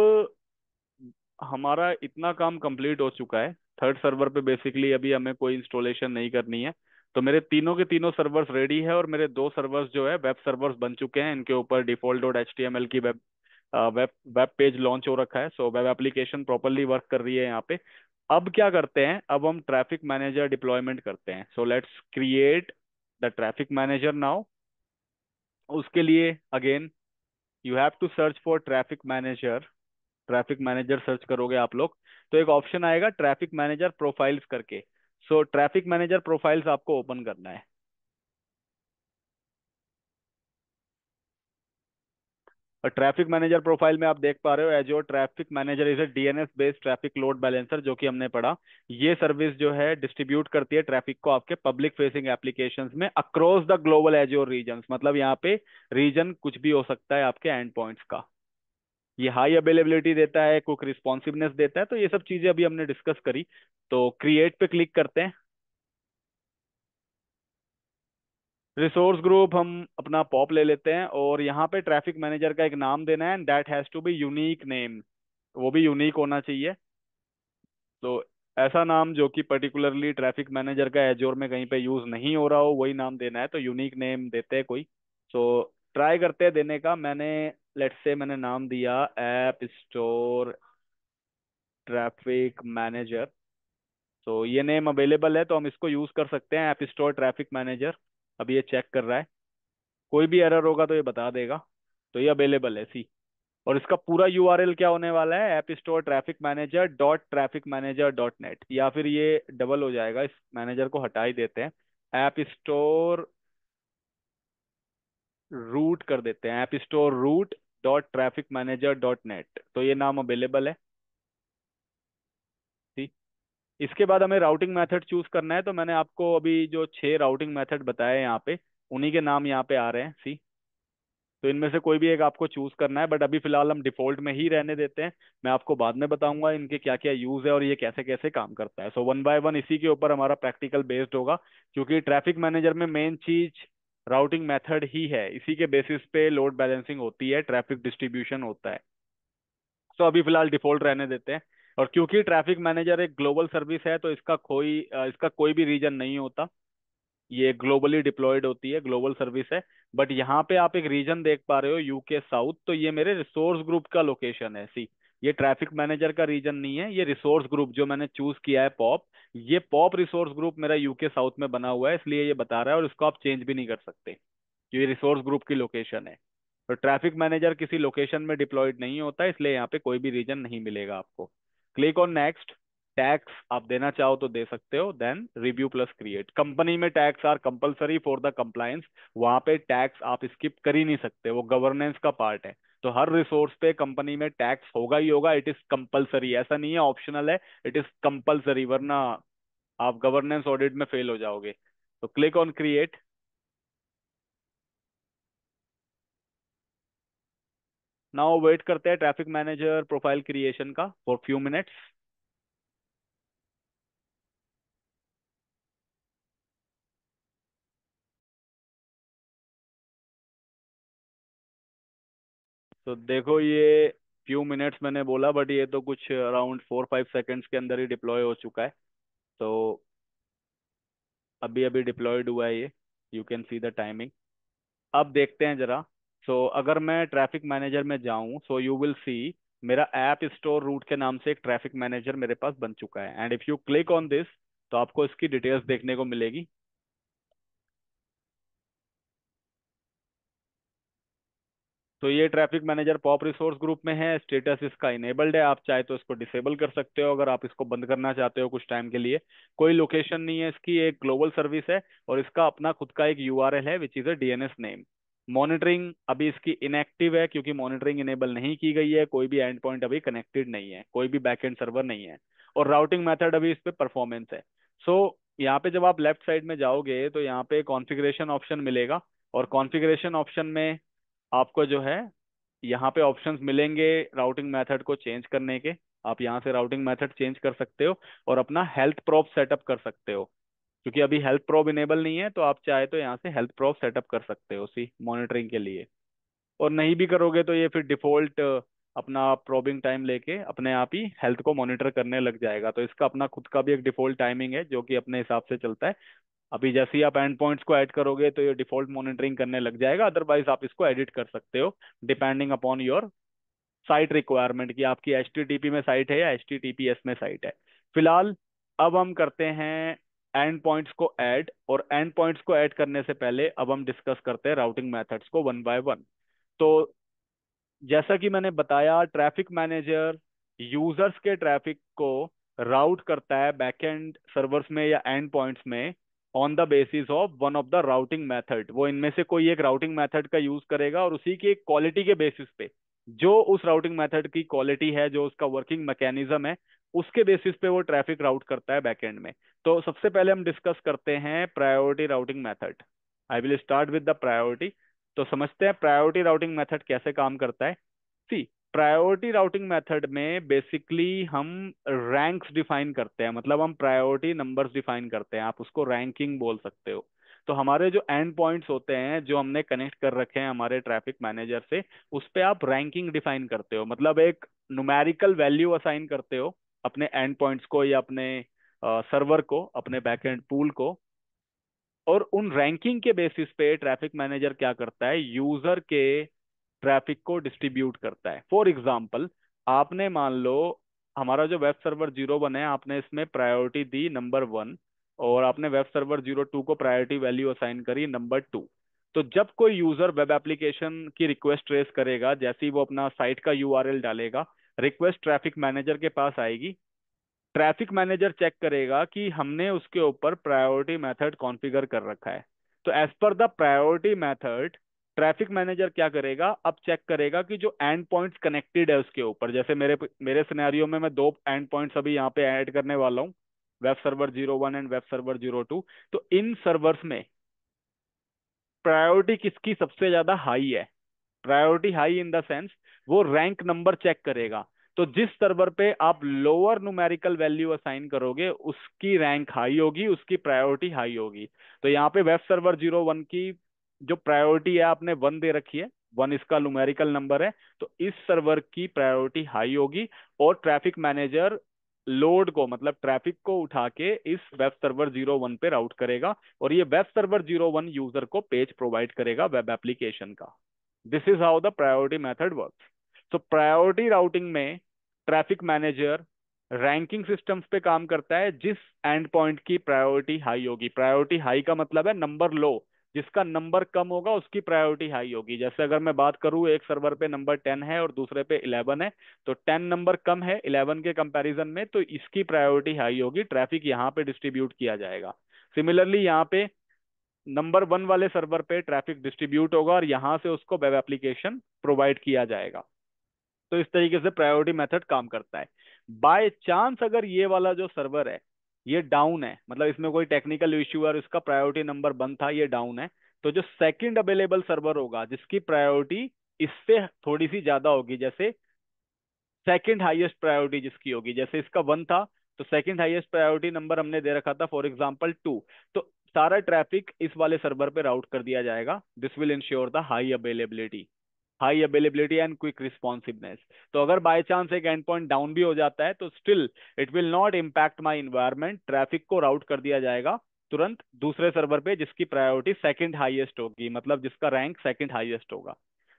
हमारा इतना काम कंप्लीट हो चुका है। थर्ड सर्वर पे बेसिकली अभी हमें कोई इंस्टॉलेशन नहीं करनी है। तो मेरे तीनों के तीनों सर्वर्स रेडी है, और मेरे दो सर्वर्स जो है वेब सर्वर्स बन चुके हैं। इनके ऊपर default dot H T M L की वेब वेब पेज लॉन्च हो रखा है। So web application properly work कर रही है यहाँ पे। अब क्या करते हैं, अब हम ट्रैफिक मैनेजर डिप्लॉयमेंट करते हैं। So let's create the traffic manager now. उसके लिए again you have to search for traffic manager. Traffic manager search करोगे आप लोग, तो एक ऑप्शन आएगा ट्रैफिक मैनेजर प्रोफाइल्स करके। सो ट्रैफिक मैनेजर प्रोफाइल्स आपको ओपन करना है। और ट्रैफिक मैनेजर प्रोफाइल में आप देख पा रहे हो, एजोर traffic manager is a DNS based traffic load balancer, जो कि हमने पढ़ा। ये सर्विस जो है डिस्ट्रीब्यूट करती है ट्रैफिक को आपके पब्लिक फेसिंग एप्लीकेशंस में across the global Azure regions. मतलब यहाँ पे रीजन कुछ भी हो सकता है आपके एंड पॉइंट्स का। ये हाई अवेलेबिलिटी देता है, क्विक रिस्पॉन्सिवनेस देता है। तो ये सब चीजें अभी हमने डिस्कस करी। तो क्रिएट पे क्लिक करते हैं। रिसोर्स ग्रुप हम अपना पॉप ले लेते हैं, और यहाँ पे ट्रैफिक मैनेजर का एक नाम देना है, and that has to be unique name. वो भी यूनिक होना चाहिए। तो ऐसा नाम जो कि पर्टिकुलरली ट्रैफिक मैनेजर का एजोर में कहीं पे यूज नहीं हो रहा हो, वही नाम देना है। तो यूनिक नेम देते हैं कोई। सो ट्राई करते हैं देने का। मैंने, लेट्स से मैंने नाम दिया ऐप स्टोर ट्रैफिक मैनेजर। तो ये नेम अवेलेबल है, तो हम इसको यूज कर सकते हैं, ऐप स्टोर ट्रैफिक मैनेजर। अब ये चेक कर रहा है, कोई भी एरर होगा तो ये बता देगा। तो ये अवेलेबल है, सी। और इसका पूरा यूआरएल क्या होने वाला है, app store traffic manager dot traffic manager dot net, या फिर ये डबल हो जाएगा, इस मैनेजर को हटा ही देते हैं। ऐप स्टोर रूट कर देते हैं, app store route dot traffic manager dot net. तो ये नाम अवेलेबल है, सी। इसके बाद हमें राउटिंग मेथड चूज करना है। तो मैंने आपको अभी जो 6 राउटिंग मेथड बताए यहाँ पे, उन्हीं के नाम यहाँ पे आ रहे हैं, सी। तो इनमें से कोई भी एक आपको चूज करना है, बट अभी फिलहाल हम डिफॉल्ट में ही रहने देते हैं। मैं आपको बाद में बताऊंगा इनके क्या क्या यूज है और ये कैसे कैसे काम करता है। सो वन बाय वन इसी के ऊपर हमारा प्रैक्टिकल बेस्ड होगा, क्योंकि ट्रैफिक मैनेजर में मेन चीज राउटिंग मेथड ही है। इसी के बेसिस पे लोड बैलेंसिंग होती है, ट्रैफिक डिस्ट्रीब्यूशन होता है। तो अभी फिलहाल डिफॉल्ट रहने देते हैं। और क्योंकि ट्रैफिक मैनेजर एक ग्लोबल सर्विस है, तो इसका कोई भी रीजन नहीं होता। ये ग्लोबली डिप्लॉयड होती है, ग्लोबल सर्विस है। बट यहाँ पे आप एक रीजन देख पा रहे हो, यूके साउथ। तो ये मेरे रिसोर्स ग्रुप का लोकेशन है, सी। ये ट्रैफिक मैनेजर का रीजन नहीं है, ये रिसोर्स ग्रुप जो मैंने चूज किया है, पॉप। ये पॉप रिसोर्स ग्रुप मेरा यूके साउथ में बना हुआ है, इसलिए ये बता रहा है, और इसको आप चेंज भी नहीं कर सकते। ये रिसोर्स ग्रुप की लोकेशन है। तो ट्रैफिक मैनेजर किसी लोकेशन में डिप्लॉयड नहीं होता, इसलिए यहाँ पे कोई भी रीजन नहीं मिलेगा आपको। Click on next. टैक्स आप देना चाहो तो दे सकते हो, then review plus create. Company में tax are compulsory for the compliance. वहां पे टैक्स आप स्किप कर ही नहीं सकते, वो गवर्नेंस का पार्ट है। तो हर रिसोर्स पे कंपनी में टैक्स होगा ही होगा, इट इज कंपलसरी। ऐसा नहीं है ऑप्शनल है, इट इज कंपलसरी, वरना आप गवर्नेंस ऑडिट में फेल हो जाओगे। तो click on create. Now wait करते हैं ट्रैफिक मैनेजर प्रोफाइल क्रिएशन का फॉर फ्यू मिनट्स। तो देखो, ये फ्यू मिनट्स मैंने बोला, बट ये तो कुछ अराउंड 4-5 सेकेंड्स के अंदर ही डिप्लॉय हो चुका है। तो अभी अभी डिप्लॉयड हुआ है ये, you can see the timing. अब देखते हैं जरा। सो अगर मैं ट्रैफिक मैनेजर में जाऊं, सो यू विल सी मेरा ऐप स्टोर रूट के नाम से एक ट्रैफिक मैनेजर मेरे पास बन चुका है, and if you click on this, तो आपको इसकी डिटेल्स देखने को मिलेगी। तो ये traffic manager pop resource group में है, स्टेटस इसका इनेबल्ड है। आप चाहे तो इसको डिसेबल कर सकते हो, अगर आप इसको बंद करना चाहते हो कुछ टाइम के लिए। कोई लोकेशन नहीं है इसकी, एक ग्लोबल सर्विस है, और इसका अपना खुद का एक यूआरएल है, which is a DNS name. Monitoring अभी इसकी इनएक्टिव है, क्योंकि मॉनिटरिंग इनेबल नहीं की गई है। कोई भी एंड पॉइंट अभी कनेक्टेड नहीं है, कोई भी बैकएंड सर्वर नहीं है। और राउटिंग मेथड अभी इस पे परफॉर्मेंस है। सो यहाँ पे जब आप लेफ्ट साइड में जाओगे, तो यहाँ पे कॉन्फ़िगरेशन ऑप्शन मिलेगा। और कॉन्फ़िगरेशन ऑप्शन में आपको जो है, यहाँ पे ऑप्शंस मिलेंगे राउटिंग मेथड को चेंज करने के। आप यहाँ से राउटिंग मेथड चेंज कर सकते हो, और अपना हेल्थ प्रोब सेटअप कर सकते हो। क्योंकि अभी हेल्थ प्रोब इनेबल नहीं है, तो आप चाहे तो यहाँ से हेल्थ प्रोब सेटअप कर सकते हो, सी, मॉनिटरिंग के लिए। और नहीं भी करोगे तो ये फिर डिफॉल्ट अपना प्रोबिंग टाइम लेके अपने आप ही हेल्थ को मॉनिटर करने लग जाएगा। तो इसका अपना खुद का भी एक डिफॉल्ट टाइमिंग है, जो कि अपने हिसाब से चलता है। अभी जैसे ही आप एंड पॉइंट्स को ऐड करोगे, तो ये डिफॉल्ट मॉनिटरिंग करने लग जाएगा। अदरवाइज आप इसको एडिट कर सकते हो, depending upon your site requirement, की आपकी एच में साइट है या एच में साइट है। फिलहाल अब हम करते हैं एंड पॉइंट्स को ऐड। और एंड पॉइंट्स को ऐड करने से पहले अब हम डिस्कस करते हैं राउटिंग मेथड्स को वन बाय वन। तो जैसा कि मैंने बताया, ट्रैफिक मैनेजर यूजर्स के ट्रैफिक को राउट करता है बैकएंड सर्वर्स में या एंड पॉइंट्स में on the basis of one of the routing method. वो इनमें से कोई एक राउटिंग मेथड का यूज करेगा और उसी की क्वालिटी के बेसिस पे, जो उस राउटिंग मेथड की क्वालिटी है, जो उसका वर्किंग मैकेनिज्म है, उसके बेसिस पे वो ट्रैफिक राउट करता है बैकएंड में। तो सबसे पहले हम डिस्कस करते हैं priority routing method. I will start with the priority. तो समझते हैं प्रायोरिटी राउटिंग मेथड कैसे काम करता है। सी, प्रायोरिटी राउटिंग मेथड में बेसिकली हम रैंक्स डिफाइन करते हैं, मतलब हम प्रायोरिटी नंबर्स डिफाइन करते हैं, आप उसको रैंकिंग बोल सकते हो। तो हमारे जो एंड पॉइंट्स होते हैं जो हमने कनेक्ट कर रखे हैं हमारे ट्रैफिक मैनेजर से, उस पे आप रैंकिंग डिफाइन करते हो, मतलब एक न्यूमेरिकल वैल्यू असाइन करते हो अपने एंड पॉइंट्स को या अपने सर्वर को, अपने बैकएंड पूल को। और उन रैंकिंग के बेसिस पे ट्रैफिक मैनेजर क्या करता है, यूजर के ट्रैफिक को डिस्ट्रीब्यूट करता है। फॉर एग्जाम्पल, आपने मान लो हमारा जो वेब सर्वर 01 है, आपने इसमें प्रायोरिटी दी नंबर 1, और आपने वेब सर्वर 02 को प्रायोरिटी वैल्यू असाइन करी नंबर 2। तो जब कोई यूजर वेब एप्लीकेशन की रिक्वेस्ट ट्रेस करेगा, जैसे ही वो अपना साइट का यूआरएल डालेगा, रिक्वेस्ट ट्रैफिक मैनेजर के पास आएगी। ट्रैफिक मैनेजर चेक करेगा कि हमने उसके ऊपर प्रायोरिटी मेथड कॉन्फ़िगर कर रखा है। तो as per the priority method, traffic manager क्या करेगा, अब चेक करेगा कि जो एंड पॉइंट्स कनेक्टेड है उसके ऊपर, जैसे मेरे मेरे सिनेरियो में मैं दो एंड पॉइंट्स अभी यहाँ पे ऐड करने वाला हूँ, web server 01 and web server 02। तो इन सर्वर्स में प्रायोरिटी किसकी सबसे ज्यादा हाई है, priority high in the sense वो रैंक नंबर चेक करेगा। तो जिस सर्वर पे आप लोअर न्यूमेरिकल वैल्यू असाइन करोगे उसकी रैंक हाई होगी, उसकी प्रायोरिटी हाई होगी। तो यहाँ पे वेब सर्वर 01 की जो प्रायोरिटी है आपने 1 दे रखी है, 1 इसका न्यूमेरिकल नंबर है, तो इस सर्वर की प्रायोरिटी हाई होगी। और ट्रैफिक मैनेजर लोड को, मतलब ट्रैफिक को उठा के इस वेब सर्वर 01 पे राउट करेगा, और ये वेब सर्वर 01 यूजर को पेज प्रोवाइड करेगा वेब एप्लीकेशन का। This is how the priority method works. तो प्रायोरिटी राउटिंग में ट्रैफिक मैनेजर रैंकिंग सिस्टम्स पे काम करता है जिस एंड पॉइंट की प्रायोरिटी हाई होगी। प्रायोरिटी हाई का मतलब है नंबर लो, जिसका नंबर कम होगा उसकी प्रायोरिटी हाई होगी। जैसे अगर मैं बात करूँ, एक सर्वर पे नंबर 10 है और दूसरे पे 11 है, तो 10 नंबर कम है 11 के कंपैरिजन में, तो इसकी प्रायोरिटी हाई होगी, ट्रैफिक यहाँ पे डिस्ट्रीब्यूट किया जाएगा। सिमिलरली यहाँ पे नंबर 1 वाले सर्वर पे ट्रैफिक डिस्ट्रीब्यूट होगा और यहाँ से उसको वेब एप्लीकेशन प्रोवाइड किया जाएगा। तो इस तरीके से प्रायोरिटी मेथड काम करता है। बाय चांस अगर ये वाला जो सर्वर है ये डाउन है, मतलब इसमें कोई टेक्निकल इश्यू है और इसका प्रायोरिटी नंबर 1 था, ये डाउन है, तो जो सेकंड अवेलेबल सर्वर होगा जिसकी प्रायोरिटी इससे थोड़ी सी ज्यादा होगी, जैसे सेकंड हाईएस्ट प्रायोरिटी जिसकी होगी, जैसे इसका 1 था, तो सेकंड हाईएस्ट प्रायोरिटी नंबर हमने दे रखा था फॉर एग्जांपल 2, तो सारा ट्रैफिक इस वाले सर्वर पे राउट कर दिया जाएगा। This will ensure the high availability and quick responsiveness. तो अगर बाय चांस एक एंड पॉइंट डाउन भी हो जाता है तो still it will not impact my environment, traffic को राउट कर दिया जाएगा तुरंत दूसरे सर्वर पे जिसकी प्रायोरिटी सेकंड हाईएस्ट होगी, मतलब जिसका रैंक सेकंड हाईएस्ट होगा।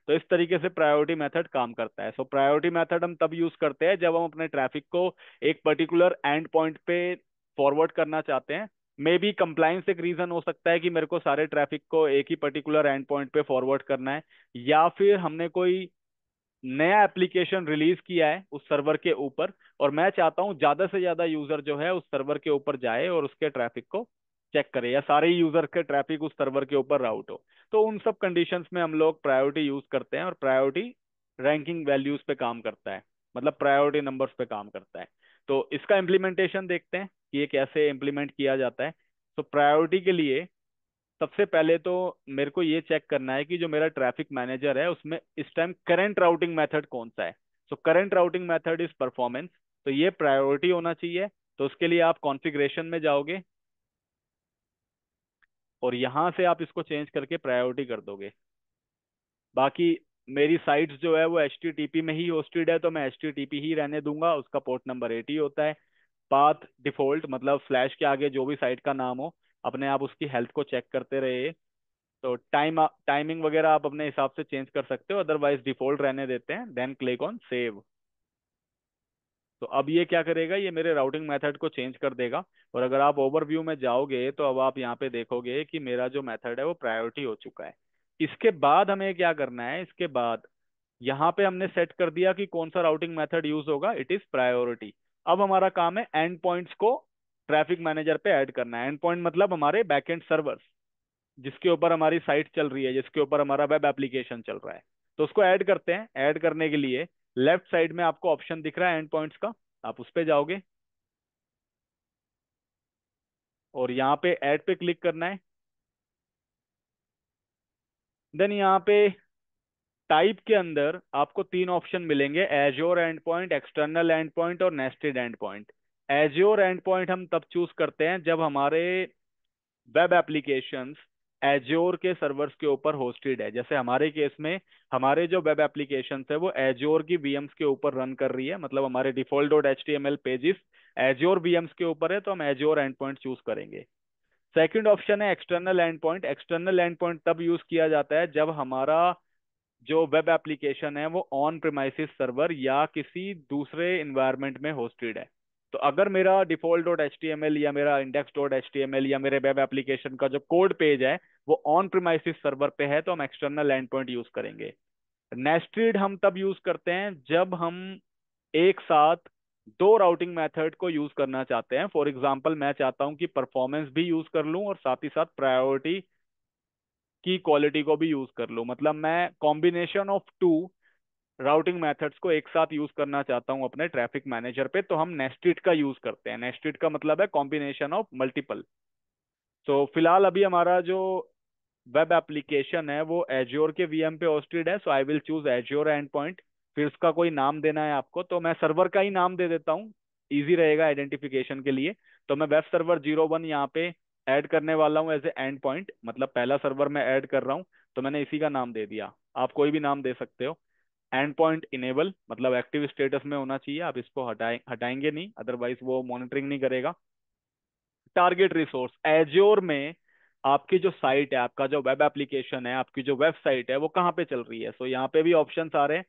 तो इस तरीके से प्रायोरिटी मेथड काम करता है। सो प्रायोरिटी मेथड हम तब यूज करते हैं जब हम अपने ट्रैफिक को एक पर्टिकुलर एंड पॉइंट पे फॉरवर्ड करना चाहते हैं। मे बी कंप्लाइंस एक रीजन हो सकता है कि मेरे को सारे ट्रैफिक को एक ही पर्टिकुलर एंड पॉइंट पे फॉरवर्ड करना है, या फिर हमने कोई नया एप्लीकेशन रिलीज किया है उस सर्वर के ऊपर और मैं चाहता हूं ज्यादा से ज्यादा यूजर जो है उस सर्वर के ऊपर जाए और उसके ट्रैफिक को चेक करे, या सारे यूजर के ट्रैफिक उस सर्वर के ऊपर राउट हो। तो उन सब कंडीशंस में हम लोग प्रायोरिटी यूज करते हैं, और प्रायोरिटी रैंकिंग वैल्यूज पे काम करता है, मतलब प्रायोरिटी नंबर्स पे काम करता है। तो इसका इम्प्लीमेंटेशन देखते हैं कि ये कैसे इम्प्लीमेंट किया जाता है। तो प्रायोरिटी के लिए सबसे पहले तो मेरे को ये चेक करना है कि जो मेरा ट्रैफिक मैनेजर है उसमें इस टाइम करंट राउटिंग मेथड कौन सा है। So current routing method is performance, तो ये प्रायोरिटी होना चाहिए। तो उसके लिए आप कॉन्फ़िगरेशन में जाओगे और यहाँ से आप इसको चेंज करके प्रायोरिटी कर दोगे। बाकी मेरी साइट्स जो है वो HTTP में ही होस्टेड है, तो मैं HTTP ही रहने दूंगा, उसका पोर्ट नंबर 80 होता है। पाथ डिफॉल्ट, मतलब फ्लैश के आगे जो भी साइट का नाम हो, अपने आप उसकी हेल्थ को चेक करते रहिए। तो टाइमिंग वगैरह आप अपने हिसाब से चेंज कर सकते हो, अदरवाइज डिफॉल्ट रहने देते हैं, देन क्लिक ऑन सेव। तो अब ये क्या करेगा, ये मेरे राउटिंग मेथड को चेंज कर देगा। और अगर आप ओवरव्यू में जाओगे तो अब आप यहाँ पे देखोगे कि मेरा जो मेथड है वो प्रायोरिटी हो चुका है। इसके बाद हमें क्या करना है, इसके बाद यहाँ पे हमने सेट कर दिया कि कौन सा राउटिंग मेथड यूज होगा, इट इज प्रायोरिटी। अब हमारा काम है एंड पॉइंट्स को ट्रैफिक मैनेजर पे ऐड करना है। एंड पॉइंट मतलब हमारे बैकएंड सर्वर्स, जिसके ऊपर हमारी साइट चल रही है, जिसके ऊपर हमारा वेब एप्लीकेशन चल रहा है। तो उसको ऐड करते हैं। ऐड करने के लिए लेफ्ट साइड में आपको ऑप्शन दिख रहा है एंड पॉइंट्स का, आप उस पे जाओगे और यहाँ पे ऐड पे क्लिक करना है। देन यहाँ पे टाइप के अंदर आपको तीन ऑप्शन मिलेंगे, Azure end point, external end point और nested end point. Azure end point हम तब चूज करते हैं जब हमारे वेब एप्लीकेशंस एज्योर के सर्वर्स के ऊपर होस्टेड है। जैसे हमारे केस में हमारे जो वेब एप्लीकेशंस है वो एज्योर की वीएम्स के ऊपर रन कर रही है, मतलब हमारे default dot H T M L pages Azure VMs के ऊपर है, तो हम एज्योर एंड पॉइंट चूज करेंगे। सेकंड ऑप्शन है external end point. External end point तब यूज किया जाता है जब हमारा जो वेब एप्लीकेशन है वो ऑन प्रिमाइसिस सर्वर या किसी दूसरे इन्वायरमेंट में होस्टेड है। तो अगर मेरा default dot H T M L या मेरा index dot H T M L या मेरे वेब एप्लीकेशन का जो कोड पेज है वो ऑन प्रिमाइसिस सर्वर पे है, तो हम एक्सटर्नल एंड पॉइंट यूज करेंगे। नेस्टेड हम तब यूज करते हैं जब हम एक साथ दो राउटिंग मेथड को यूज करना चाहते हैं। फॉर एग्जांपल मैं चाहता हूं कि परफॉर्मेंस भी यूज कर लूं और साथ ही साथ प्रायोरिटी की क्वालिटी को भी यूज कर लूं, मतलब मैं combination of two routing methods को एक साथ यूज करना चाहता हूं अपने ट्रैफिक मैनेजर पे, तो हम नेस्टेड का यूज करते हैं। नेस्टेड का मतलब है कॉम्बिनेशन ऑफ मल्टीपल। तो फिलहाल अभी हमारा जो वेब एप्लीकेशन है वो एज्योर के वीएम पे होस्टेड है, so I will choose Azure end point. फिर उसका कोई नाम देना है आपको, तो मैं सर्वर का ही नाम दे देता हूँ, इजी रहेगा आइडेंटिफिकेशन के लिए। तो मैं वेब सर्वर 01 यहाँ पे ऐड करने वाला हूँ एज ए एंड पॉइंट, मतलब पहला सर्वर मैं ऐड कर रहा हूँ, तो मैंने इसी का नाम दे दिया। आप कोई भी नाम दे सकते हो। एंड पॉइंट इनेबल मतलब एक्टिव स्टेटस में होना चाहिए, आप इसको हटाएंगे नहीं, अदरवाइज वो मॉनिटरिंग नहीं करेगा। टारगेट रिसोर्स एज्योर में आपकी जो साइट है, आपका जो वेब एप्लीकेशन है, आपकी जो वेबसाइट है वो कहाँ पे चल रही है। सो यहाँ पे भी ऑप्शंस आ रहे हैं।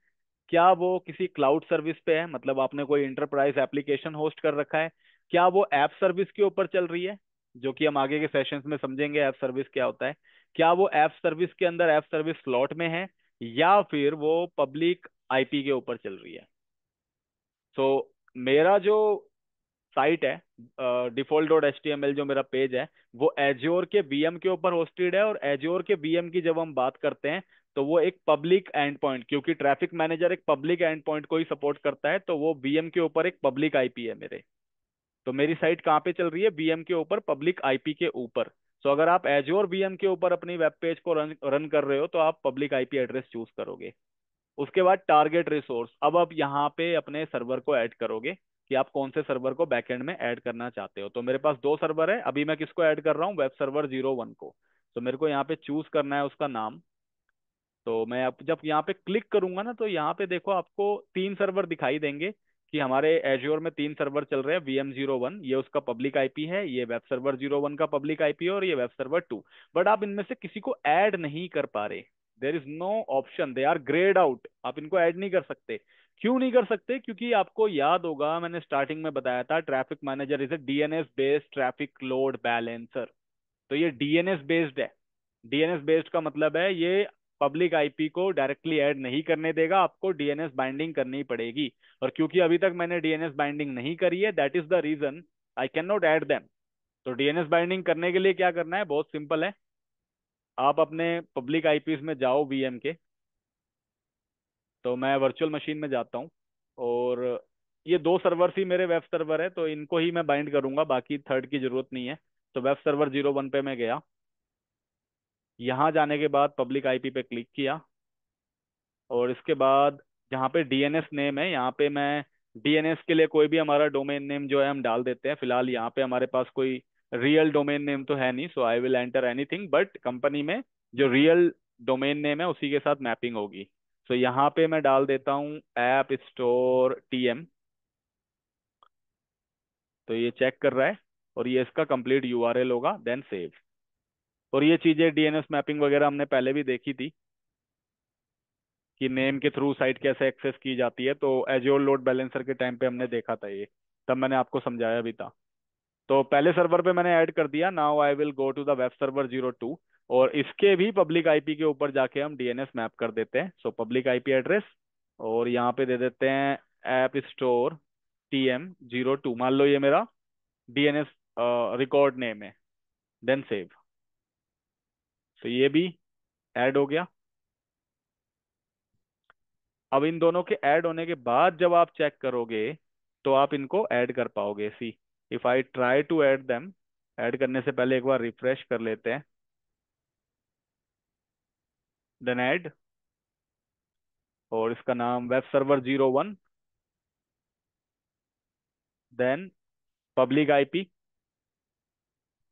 क्या वो किसी क्लाउड सर्विस पे है, मतलब आपने कोई इंटरप्राइज एप्लीकेशन होस्ट कर रखा है। क्या वो ऐप सर्विस के ऊपर चल रही है, जो कि हम आगे के सेशंस में समझेंगे ऐप सर्विस क्या होता है। क्या वो ऐप सर्विस के अंदर ऐप सर्विस स्लॉट में है, या फिर वो पब्लिक आईपी के ऊपर चल रही है। सो मेरा जो साइट है default dot H T M L जो मेरा पेज है वो एज्योर के वीएम के ऊपर होस्टेड है। और एज्योर के वीएम की जब हम बात करते हैं तो वो एक पब्लिक एंड पॉइंट, क्योंकि ट्रैफिक मैनेजर एक पब्लिक एंड पॉइंट को ही सपोर्ट करता है, तो वो वीएम के ऊपर एक पब्लिक आईपी है मेरे। तो मेरी साइट कहाँ पे चल रही है, वीएम के ऊपर, पब्लिक आईपी के ऊपर। सो अगर आप एज्योर वीएम के ऊपर अपनी वेब पेज को रन रन कर रहे हो तो आप पब्लिक आईपी एड्रेस चूज करोगे। उसके बाद टारगेट रिसोर्स, अब आप यहाँ पे अपने सर्वर को ऐड करोगे कि आप कौन से सर्वर को बैकएंड में ऐड करना चाहते हो। तो मेरे पास दो सर्वर है, अभी मैं किसको ऐड कर रहा हूँ, वेब सर्वर 01 को। तो मेरे को यहाँ पे चूज करना है उसका नाम। तो मैं अब जब यहाँ पे क्लिक करूंगा ना, तो यहाँ पे देखो आपको तीन सर्वर दिखाई देंगे कि हमारे एज्योर में तीन सर्वर चल रहे हैं। VM01 ये उसका पब्लिक आईपी है, ये वेब सर्वर 01 का पब्लिक आईपी है, और ये वेब सर्वर 2। बट आप इनमें से किसी को ऐड नहीं कर पा रहे। There is no option, they are greyed out, आप इनको ऐड नहीं कर सकते। क्यों नहीं कर सकते, क्योंकि आपको याद होगा मैंने स्टार्टिंग में बताया था traffic manager is a DNS based traffic load balancer. तो ये डीएनएस बेस्ड है। डीएनएस बेस्ड का मतलब है ये पब्लिक आईपी को डायरेक्टली ऐड नहीं करने देगा, आपको डीएनएस बाइंडिंग करनी पड़ेगी। और क्योंकि अभी तक मैंने डीएनएस बाइंडिंग नहीं करी है, that is the reason I can not add them. तो डीएनएस बाइंडिंग करने के लिए क्या करना है, बहुत सिंपल है। आप अपने पब्लिक आईपीज में जाओ वीएम के। तो मैं वर्चुअल मशीन में जाता हूँ, और ये दो सर्वर ही मेरे वेब सर्वर है, तो इनको ही मैं बाइंड करूंगा, बाकी थर्ड की जरूरत नहीं है। तो वेब सर्वर 01 पे मैं गया। यहाँ जाने के बाद पब्लिक आईपी पे क्लिक किया, और इसके बाद जहाँ पे डीएनएस नेम है यहाँ पे मैं डीएनएस के लिए कोई भी हमारा डोमेन नेम जो है हम डाल देते हैं। फिलहाल यहाँ पे हमारे पास कोई रियल डोमेन नेम तो है नहीं, so I will enter anything, but company में जो रियल डोमेन नेम है उसी के साथ मैपिंग होगी। सो यहाँ पे मैं डाल देता हूँ ऐप स्टोर TM। तो ये चेक कर रहा है, और ये इसका कंप्लीट यूआरएल होगा, देन सेव। और ये चीजें डीएनएस मैपिंग वगैरह हमने पहले भी देखी थी कि नेम के थ्रू साइट कैसे एक्सेस की जाती है, तो एज्योर लोड बैलेंसर के टाइम पे हमने देखा था ये, तब मैंने आपको समझाया भी था। तो पहले सर्वर पे मैंने ऐड कर दिया। Now I will go to the web server 02, और इसके भी पब्लिक आईपी के ऊपर जाके हम डीएनएस मैप कर देते हैं। सो पब्लिक आईपी एड्रेस, और यहाँ पे दे देते हैं ऐप स्टोर TM02, मान लो ये मेरा DNS रिकॉर्ड नेम है। Then save. तो ये भी ऐड हो गया। अब इन दोनों के ऐड होने के बाद जब आप चेक करोगे तो आप इनको ऐड कर पाओगे। See, if I try to add them, add करने से पहले एक बार रिफ्रेश कर लेते हैं। देन ऐड, और इसका नाम web server 01, then public IP.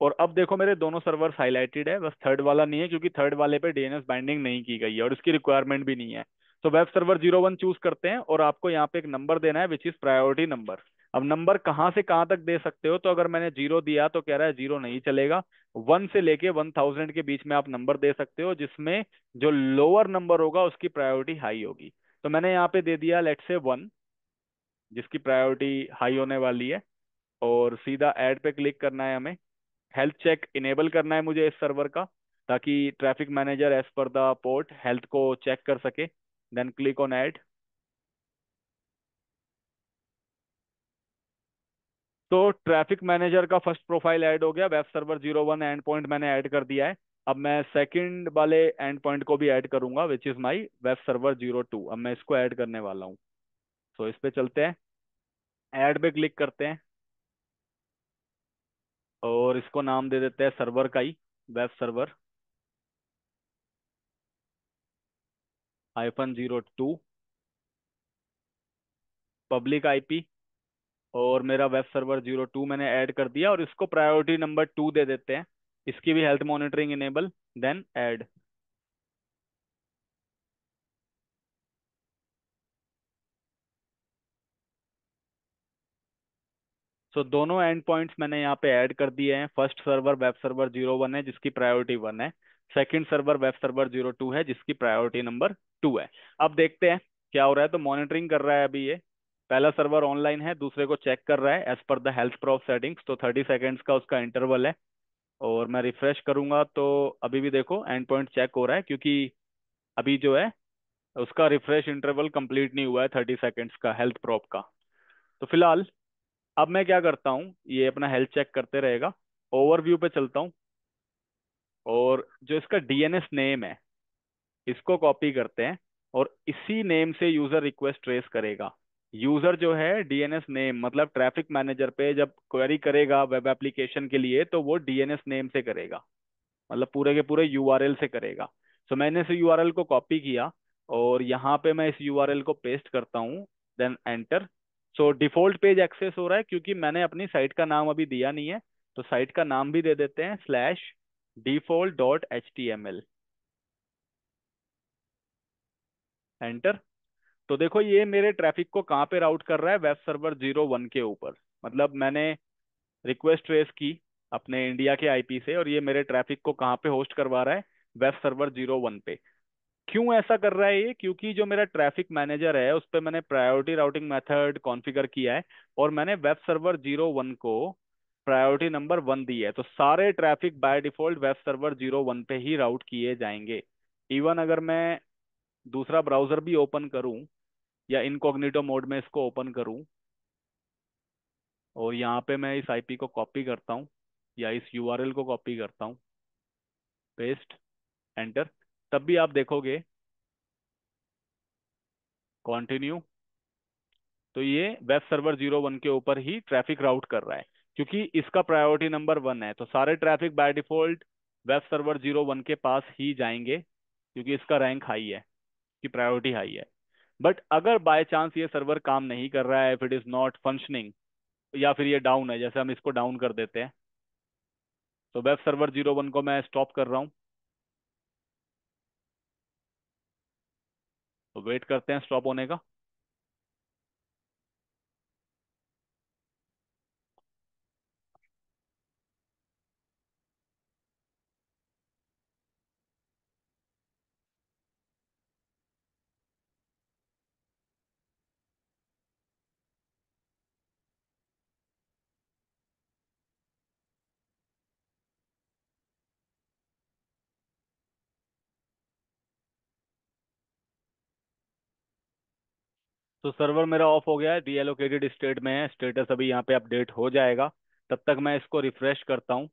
और अब देखो मेरे दोनों सर्वर्स हाईलाइटेड है, बस थर्ड वाला नहीं है क्योंकि थर्ड वाले पे डीएनएस बाइंडिंग नहीं की गई है और इसकी रिक्वायरमेंट भी नहीं है। तो वेब सर्वर 01 चूज करते हैं और आपको यहाँ पे एक नंबर देना है विच इज प्रायोरिटी नंबर। अब नंबर कहाँ से कहाँ तक दे सकते हो, तो अगर मैंने 0 दिया तो कह रहा है 0 नहीं चलेगा। 1 से लेके 1000 के बीच में आप नंबर दे सकते हो, जिसमें जो लोअर नंबर होगा उसकी प्रायोरिटी हाई होगी। तो मैंने यहाँ पे दे दिया लेट से 1, जिसकी प्रायोरिटी हाई होने वाली है। और सीधा ऐड पे क्लिक करना है हमें। हेल्थ चेक इनेबल करना है मुझे इस सर्वर का, ताकि traffic manager as per the port health को चेक कर सके। Then click on add. तो ट्रैफिक मैनेजर का फर्स्ट प्रोफाइल ऐड हो गया, वेब सर्वर 01 एंड पॉइंट मैंने ऐड कर दिया है। अब मैं सेकंड वाले एंड पॉइंट को भी ऐड करूंगा which is my web server 02। अब मैं इसको ऐड करने वाला हूँ। तो इस पे चलते हैं, ऐड पे क्लिक करते हैं और इसको नाम दे देते हैं सर्वर का ही, वेब सर्वर -02, पब्लिक आईपी। और मेरा वेब सर्वर 02 मैंने ऐड कर दिया और इसको प्रायोरिटी नंबर 2 दे देते हैं। इसकी भी health monitoring enable, then add. So दोनों एंड पॉइंट्स मैंने यहाँ पे ऐड कर दिए हैं। फर्स्ट सर्वर वेब सर्वर 01 है जिसकी प्रायोरिटी 1 है। सेकंड सर्वर वेब सर्वर 02 है जिसकी प्रायोरिटी नंबर 2 है। अब देखते हैं क्या हो रहा है। तो मॉनिटरिंग कर रहा है अभी ये। पहला सर्वर ऑनलाइन है, दूसरे को चेक कर रहा है as per the health prof settings. तो 30 सेकेंड्स का उसका इंटरवल है। और मैं रिफ्रेश करूंगा तो अभी भी देखो एंड पॉइंट चेक हो रहा है, क्योंकि अभी जो है उसका रिफ्रेश इंटरवल कंप्लीट नहीं हुआ है 30 सेकेंड्स का हेल्थ प्रॉप का। तो फिलहाल अब मैं क्या करता हूँ, ये अपना हेल्थ चेक करते रहेगा। ओवरव्यू पे चलता हूँ और जो इसका डीएनएस नेम है इसको कॉपी करते हैं और इसी नेम से यूजर रिक्वेस्ट ट्रेस करेगा। यूजर जो है डीएनएस नेम, मतलब ट्रैफिक मैनेजर पे जब क्वेरी करेगा वेब एप्लीकेशन के लिए तो वो डीएनएस नेम से करेगा, मतलब पूरे के पूरे यूआरएल से करेगा। सो मैंने इस यूआरएल को कॉपी किया और यहाँ पे मैं इस यूआरएल को पेस्ट करता हूँ। Then enter. So default page access हो रहा है क्योंकि मैंने अपनी साइट का नाम अभी दिया नहीं है। तो साइट का नाम भी दे देते हैं /default.html। एंटर। तो देखो ये मेरे ट्रैफिक को कहाँ पे राउट कर रहा है, वेब सर्वर 01 के ऊपर। मतलब मैंने रिक्वेस्ट ट्रेस की अपने इंडिया के आईपी से और ये मेरे ट्रैफिक को कहाँ पे होस्ट करवा रहा है, वेब सर्वर 01 पे। क्यों ऐसा कर रहा है ये, क्योंकि जो मेरा ट्रैफिक मैनेजर है उस पर मैंने प्रायोरिटी राउटिंग मेथड कॉन्फ़िगर किया है और मैंने वेब सर्वर 01 को प्रायोरिटी नंबर 1 दी है। तो सारे traffic by default web server 01 पे ही राउट किए जाएंगे। इवन अगर मैं दूसरा ब्राउजर भी ओपन करूं या इनकॉग्निटो मोड में इसको ओपन करूं और यहाँ पे मैं इस आईपी को कॉपी करता हूँ या इस यूआरएल को कॉपी करता हूँ, पेस्ट, एंटर, तब भी आप देखोगे कंटिन्यू तो ये वेब सर्वर 01 के ऊपर ही ट्रैफिक राउट कर रहा है क्योंकि इसका प्रायोरिटी नंबर 1 है। तो सारे traffic by default web server 01 के पास ही जाएंगे क्योंकि इसका रैंक हाई है, की प्रायोरिटी हाई है। बट अगर बाय चांस ये सर्वर काम नहीं कर रहा है, if it is not functioning, या फिर ये डाउन है, जैसे हम इसको डाउन कर देते हैं, तो वेब सर्वर 01 को मैं स्टॉप कर रहा हूँ। तो वेट करते हैं स्टॉप होने का। तो सर्वर मेरा ऑफ हो गया है, डीएलोकेटेड स्टेट में है, स्टेटस अभी यहाँ पे अपडेट हो जाएगा। तब तक मैं इसको रिफ्रेश करता हूँ।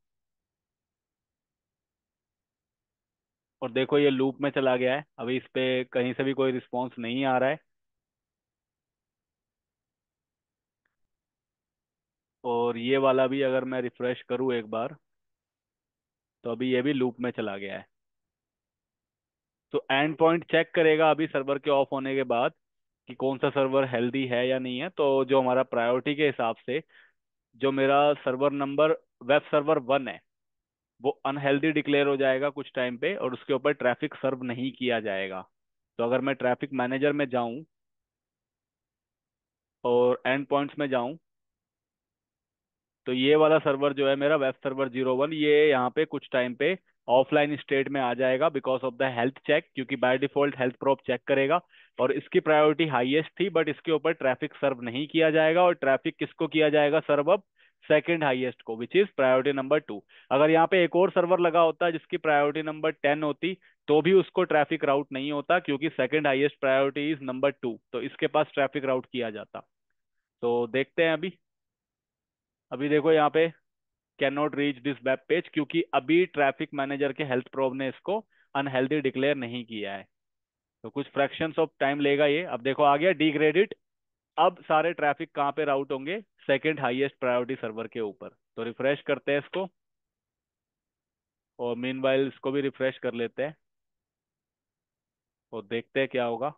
और देखो ये लूप में चला गया है, अभी इस पे कहीं से भी कोई रिस्पॉन्स नहीं आ रहा है। और ये वाला भी अगर मैं रिफ्रेश करूँ एक बार, तो अभी ये भी लूप में चला गया है। तो एंड पॉइंट चेक करेगा अभी सर्वर के ऑफ होने के बाद कि कौन सा सर्वर हेल्दी है या नहीं है। तो जो हमारा प्रायोरिटी के हिसाब से जो मेरा सर्वर नंबर वेब सर्वर 1 है, वो अनहेल्दी डिक्लेयर हो जाएगा कुछ टाइम पे, और उसके ऊपर ट्रैफिक सर्व नहीं किया जाएगा। तो अगर मैं ट्रैफिक मैनेजर में जाऊं और एंड पॉइंट्स में जाऊं, तो ये वाला सर्वर जो है मेरा वेब सर्वर 01, ये यहाँ पे कुछ टाइम पे ऑफलाइन स्टेट में आ जाएगा because of the health check, क्योंकि by default health probe check करेगा। और इसकी प्रायोरिटी हाईएस्ट थी, बट इसके ऊपर ट्रैफिक सर्व नहीं किया जाएगा। और ट्रैफिक किसको किया जाएगा सर्व अब? सेकंड हाईएस्ट को, विच इज प्रायोरिटी नंबर 2। अगर यहाँ पे एक और सर्वर लगा होता जिसकी प्रायोरिटी नंबर 10 होती, तो भी उसको ट्रैफिक राउट नहीं होता, क्योंकि second highest priority is number 2, तो इसके पास ट्रैफिक राउट किया जाता। तो देखते हैं अभी। अभी देखो यहाँ पे can not reach this web page, क्योंकि अभी ट्रैफिक मैनेजर के हेल्थ प्रोब ने इसको अनहेल्दी डिक्लेयर नहीं किया है। तो कुछ फ्रैक्शंस ऑफ टाइम लेगा ये। अब देखो आ गया डिग्रेडेड। अब सारे ट्रैफिक कहाँ पे राउट होंगे? सेकंड हाईएस्ट प्रायोरिटी सर्वर के ऊपर। तो रिफ्रेश करते हैं इसको, और मीनवाइल इसको भी रिफ्रेश कर लेते हैं, और देखते हैं क्या होगा।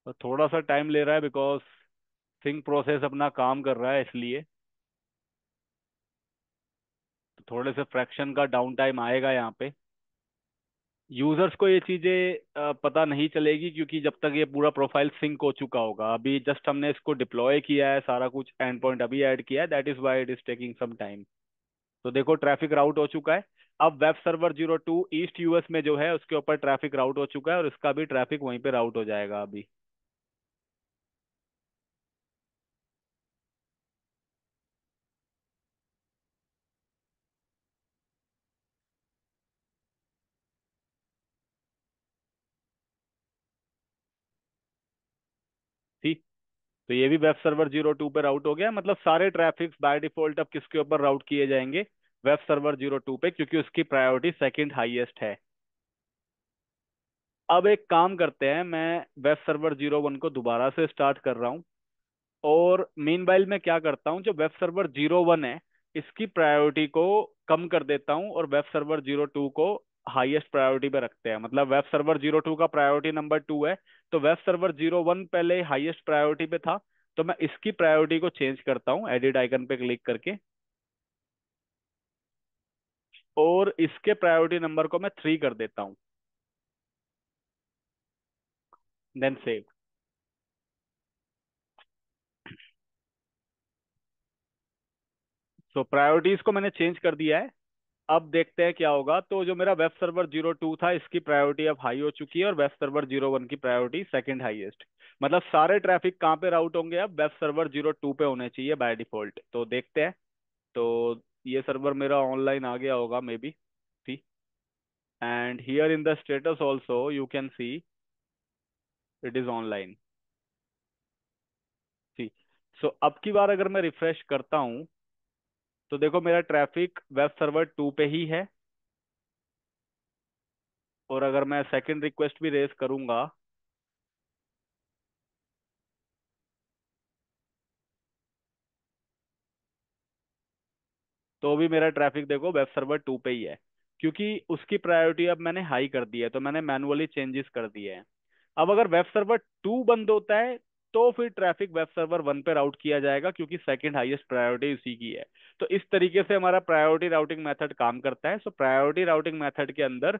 तो थोड़ा सा टाइम ले रहा है बिकॉज सिंक प्रोसेस अपना काम कर रहा है, इसलिए तो थोड़े से फ्रैक्शन का डाउन टाइम आएगा यहाँ पे। यूजर्स को ये चीजें पता नहीं चलेगी, क्योंकि जब तक ये पूरा प्रोफाइल सिंक हो चुका होगा। अभी जस्ट हमने इसको डिप्लॉय किया है, सारा कुछ एंड पॉइंट अभी ऐड किया है, that is why it is taking some time. तो देखो ट्रैफिक राउट हो चुका है। अब वेब सर्वर 02 ईस्ट यूएस में जो है उसके ऊपर ट्रैफिक राउट हो चुका है, और इसका भी ट्रैफिक वहीं पे राउट हो जाएगा अभी। ठीक। तो ये भी वेब सर्वर 02 पे राउट हो गया, मतलब सारे ट्रैफिक बाय डिफॉल्ट अब किसके ऊपर राउट किए जाएंगे? वेब सर्वर 02 पे, क्योंकि उसकी प्रायोरिटी सेकंड हाईएस्ट है। अब एक काम करते हैं, मैं वेब सर्वर 01 को दोबारा से स्टार्ट कर रहा हूँ। और मीनवाइल मैं क्या करता हूँ, जो वेब सर्वर 01 है इसकी प्रायोरिटी को कम कर देता हूँ, और वेब सर्वर 02 को हाईएस्ट प्रायोरिटी पे रखते हैं। मतलब वेब सर्वर 02 का प्रायोरिटी नंबर 2 है, तो वेब सर्वर 01 पहले हाईएस्ट प्रायोरिटी पे था, तो मैं इसकी प्रायोरिटी को चेंज करता हूँ एडिट आइकन पे क्लिक करके, और इसके प्रायोरिटी नंबर को मैं 3 कर देता हूँ। Then save. सो प्रायोरिटीज को मैंने चेंज कर दिया है। अब देखते हैं क्या होगा। तो जो मेरा वेब सर्वर 02 था इसकी प्रायोरिटी अब हाई हो चुकी है, और वेब सर्वर 01 की प्रायोरिटी सेकंड हाईएस्ट। मतलब सारे ट्रैफिक कहाँ पे राउट होंगे? अब वेब सर्वर 02 पे होने चाहिए बाय डिफॉल्ट। तो देखते हैं। तो ये सर्वर मेरा ऑनलाइन आ गया होगा maybe. See, and here in the status also you can see it is online. See. So अब की बार अगर मैं रिफ्रेश करता हूँ, तो देखो मेरा ट्रैफिक वेब सर्वर 2 पे ही है। और अगर मैं सेकंड रिक्वेस्ट भी रेज करूंगा, तो भी मेरा ट्रैफिक देखो वेब सर्वर 2 पे ही है, क्योंकि उसकी प्रायोरिटी अब मैंने हाई कर दी है, तो मैंने मैनुअली चेंजेस कर दिए हैं। अब अगर वेब सर्वर 2 बंद होता है, तो फिर ट्रैफिक वेब सर्वर 1 पे राउट किया जाएगा, क्योंकि सेकंड हाईएस्ट प्रायोरिटी उसी की है। तो इस तरीके से हमारा प्रायोरिटी राउटिंग मेथड काम करता है। सो प्रायोरिटी राउटिंग मेथड के अंदर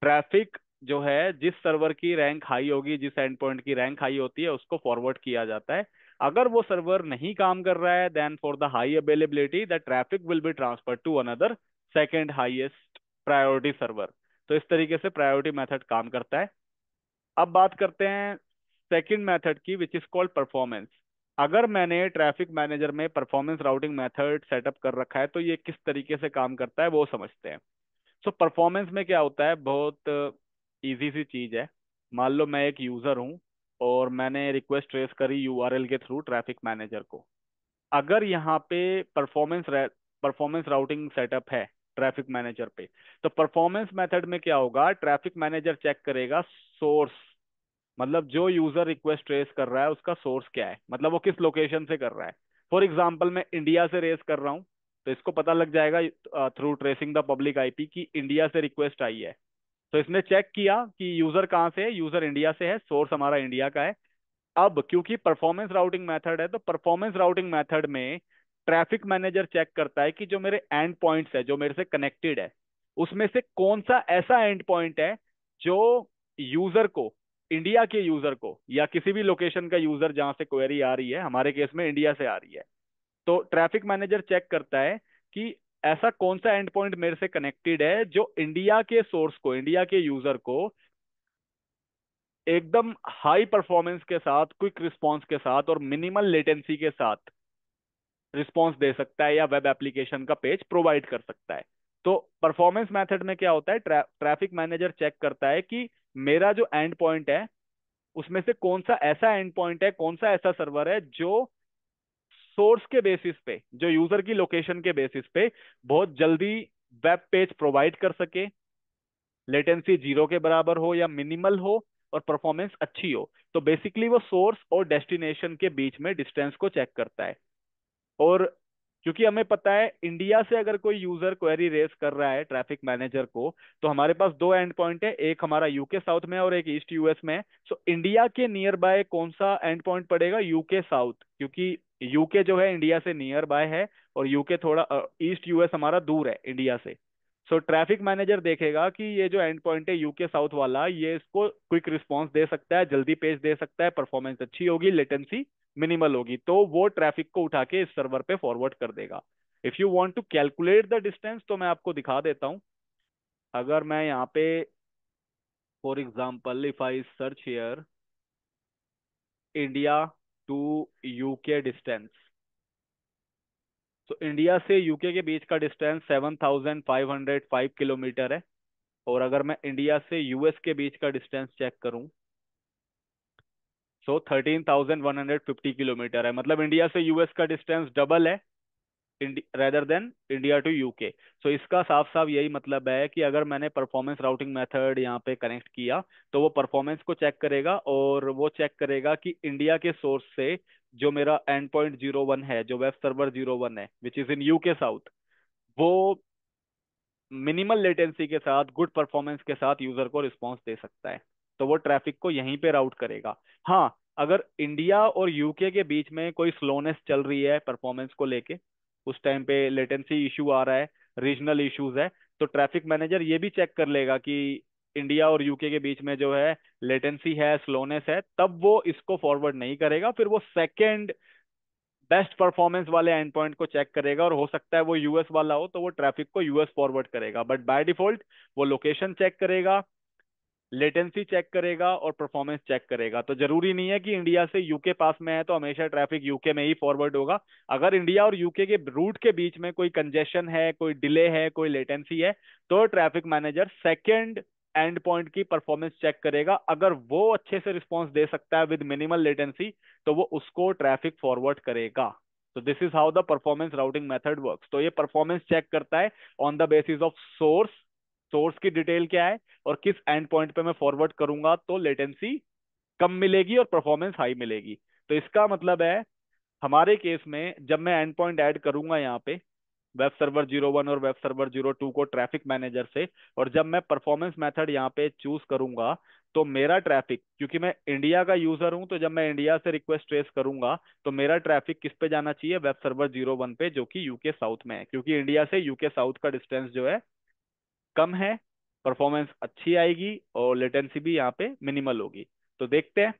ट्रैफिक जो है जिस सर्वर की रैंक हाई होगी, जिस एंड पॉइंट की रैंक हाई होती है, उसको फॉरवर्ड किया जाता है। अगर वो सर्वर नहीं काम कर रहा है, then for the high availability the traffic will be transfer to another second highest priority server. तो इस तरीके से प्रायोरिटी मेथड काम करता है। अब बात करते हैं सेकंड मेथड की, विच इज कॉल्ड परफॉर्मेंस। अगर मैंने ट्रैफिक मैनेजर में परफॉर्मेंस राउटिंग मेथड सेटअप कर रखा है तो ये किस तरीके से काम करता है वो समझते हैं। सो परफॉर्मेंस में क्या होता है, बहुत इजी सी चीज है। मान लो मैं एक यूजर हूँ और मैंने रिक्वेस्ट ट्रेस करी यूआरएल के थ्रू ट्रैफिक मैनेजर को। अगर यहाँ पे परफॉर्मेंस परफॉर्मेंस राउटिंग सेटअप है ट्रैफिक मैनेजर पे, तो परफॉर्मेंस मेथड में क्या होगा, ट्रैफिक मैनेजर चेक करेगा सोर्स, मतलब जो यूजर रिक्वेस्ट ट्रेस कर रहा है उसका सोर्स क्या है, मतलब वो किस लोकेशन से कर रहा है। फॉर एग्जाम्पल मैं इंडिया से रेस कर रहा हूँ, तो इसको पता लग जाएगा through tracing the public IP की इंडिया से रिक्वेस्ट आई है। तो इसने चेक किया कि यूजर कहाँ से है, यूजर इंडिया से है, सोर्स हमारा इंडिया का है। अब क्योंकि परफॉर्मेंस राउटिंग मेथड है, तो परफॉर्मेंस राउटिंग मेथड में ट्रैफिक मैनेजर चेक करता है कि जो मेरे एंड पॉइंट्स है, जो मेरे से कनेक्टेड है, उसमें से कौन सा ऐसा एंड पॉइंट है जो यूजर को, इंडिया के यूजर को या किसी भी लोकेशन का यूजर जहां से क्वेरी आ रही है, हमारे केस में इंडिया से आ रही है, तो ट्रैफिक मैनेजर चेक करता है कि ऐसा कौन सा एंड पॉइंट मेरे से कनेक्टेड है जो इंडिया के सोर्स को, इंडिया के यूजर को एकदम हाई परफॉर्मेंस के साथ, क्विक रिस्पॉन्स के साथ और मिनिमल लेटेंसी के साथ रिस्पॉन्स दे सकता है या वेब एप्लीकेशन का पेज प्रोवाइड कर सकता है। तो परफॉर्मेंस मेथड में क्या होता है, ट्रैफिक मैनेजर चेक करता है कि मेरा जो एंड पॉइंट है उसमें से कौन सा ऐसा एंड पॉइंट है, कौन सा ऐसा सर्वर है जो सोर्स के बेसिस पे, जो यूजर की लोकेशन के बेसिस पे बहुत जल्दी वेब पेज प्रोवाइड कर सके, लेटेंसी जीरो के बराबर हो या मिनिमल हो और परफॉर्मेंस अच्छी हो। तो बेसिकली वो सोर्स और डेस्टिनेशन के बीच में डिस्टेंस को चेक करता है। और क्योंकि हमें पता है इंडिया से अगर कोई यूजर क्वेरी रेस कर रहा है ट्रैफिक मैनेजर को, तो हमारे पास दो एंड पॉइंट है, एक हमारा यूके साउथ में है और एक ईस्ट यूएस में है। सो इंडिया के नियर बाय कौन सा एंड पॉइंट पड़ेगा, यूके साउथ, क्योंकि यूके जो है इंडिया से नियर बाय है और यूके थोड़ा ईस्ट यूएस हमारा दूर है इंडिया से। सो ट्रैफिक मैनेजर देखेगा कि ये जो एंड पॉइंट है यूके साउथ वाला, ये इसको क्विक रिस्पॉन्स दे सकता है, जल्दी पेज दे सकता है, परफॉर्मेंस अच्छी होगी, लेटेंसी मिनिमल होगी, तो वो ट्रैफिक को उठा के इस सर्वर पे फॉरवर्ड कर देगा। If you want to calculate the distance तो मैं आपको दिखा देता हूं। अगर मैं यहाँ पे for example if I search here India to UK distance, तो इंडिया से यूके के बीच का डिस्टेंस 7505 किलोमीटर है। और अगर मैं इंडिया से यूएस के बीच का डिस्टेंस चेक करूं, सो 13,150 किलोमीटर है, मतलब इंडिया से यूएस का डिस्टेंस डबल है rather than India to UK. So इसका साफ साफ यही मतलब है कि अगर मैंने परफॉर्मेंस राउटिंग मेथड यहाँ पे कनेक्ट किया, तो वो परफॉर्मेंस को चेक करेगा और वो चेक करेगा कि इंडिया के सोर्स से जो मेरा एंड पॉइंट 01 है, जो वेब सर्वर 01 है which is in UK south, वो मिनिमल लेटेंसी के साथ, गुड परफॉर्मेंस के साथ यूजर को रिस्पॉन्स दे सकता है। तो वो ट्रैफिक को यहीं पे राउट करेगा। हाँ, अगर इंडिया और यूके के बीच में कोई स्लोनेस चल रही है परफॉर्मेंस को लेके, उस टाइम पे लेटेंसी इशू आ रहा है, रीजनल इश्यूज है, तो ट्रैफिक मैनेजर ये भी चेक कर लेगा कि इंडिया और यूके के बीच में जो है लेटेंसी है, स्लोनेस है, तब वो इसको फॉरवर्ड नहीं करेगा, फिर वो सेकेंड बेस्ट परफॉर्मेंस वाले एंड पॉइंट को चेक करेगा, और हो सकता है वो यूएस वाला हो तो वो ट्रैफिक को यूएस फॉरवर्ड करेगा, बट बाय डिफॉल्ट वो लोकेशन चेक करेगा, लेटेंसी चेक करेगा और परफॉर्मेंस चेक करेगा। तो जरूरी नहीं है कि इंडिया से यूके पास में है तो हमेशा ट्रैफिक यूके में ही फॉरवर्ड होगा। अगर इंडिया और यूके के रूट के बीच में कोई कंजेशन है, कोई डिले है, कोई लेटेंसी है, तो traffic manager second and point की परफॉर्मेंस चेक करेगा। अगर वो अच्छे से रिस्पॉन्स दे सकता है विद मिनिमल लेटेंसी, तो वो उसको ट्रैफिक फॉरवर्ड करेगा। तो this is how the performance routing method works. तो ये परफॉर्मेंस चेक करता है on the basis of source, source की डिटेल क्या है और किस एंड पॉइंट पे मैं फॉरवर्ड करूंगा तो लेटेंसी कम मिलेगी और परफॉर्मेंस हाई मिलेगी। तो इसका मतलब है हमारे केस में जब मैं एंड पॉइंट ऐड करूंगा यहाँ पे वेब सर्वर 01 और वेब सर्वर 02 को ट्रैफिक मैनेजर से, और जब मैं परफॉर्मेंस मेथड यहाँ पे चूज करूंगा, तो मेरा ट्रैफिक, क्योंकि मैं इंडिया का यूजर हूं, तो जब मैं इंडिया से रिक्वेस्ट ट्रेस करूंगा तो मेरा ट्रैफिक किस पे जाना चाहिए, वेब सर्वर 01 पे, जो कि यूके साउथ में है, क्योंकि इंडिया से यूके साउथ का डिस्टेंस जो है कम है, परफॉर्मेंस अच्छी आएगी और लेटेंसी भी यहाँ पे मिनिमल होगी। तो देखते हैं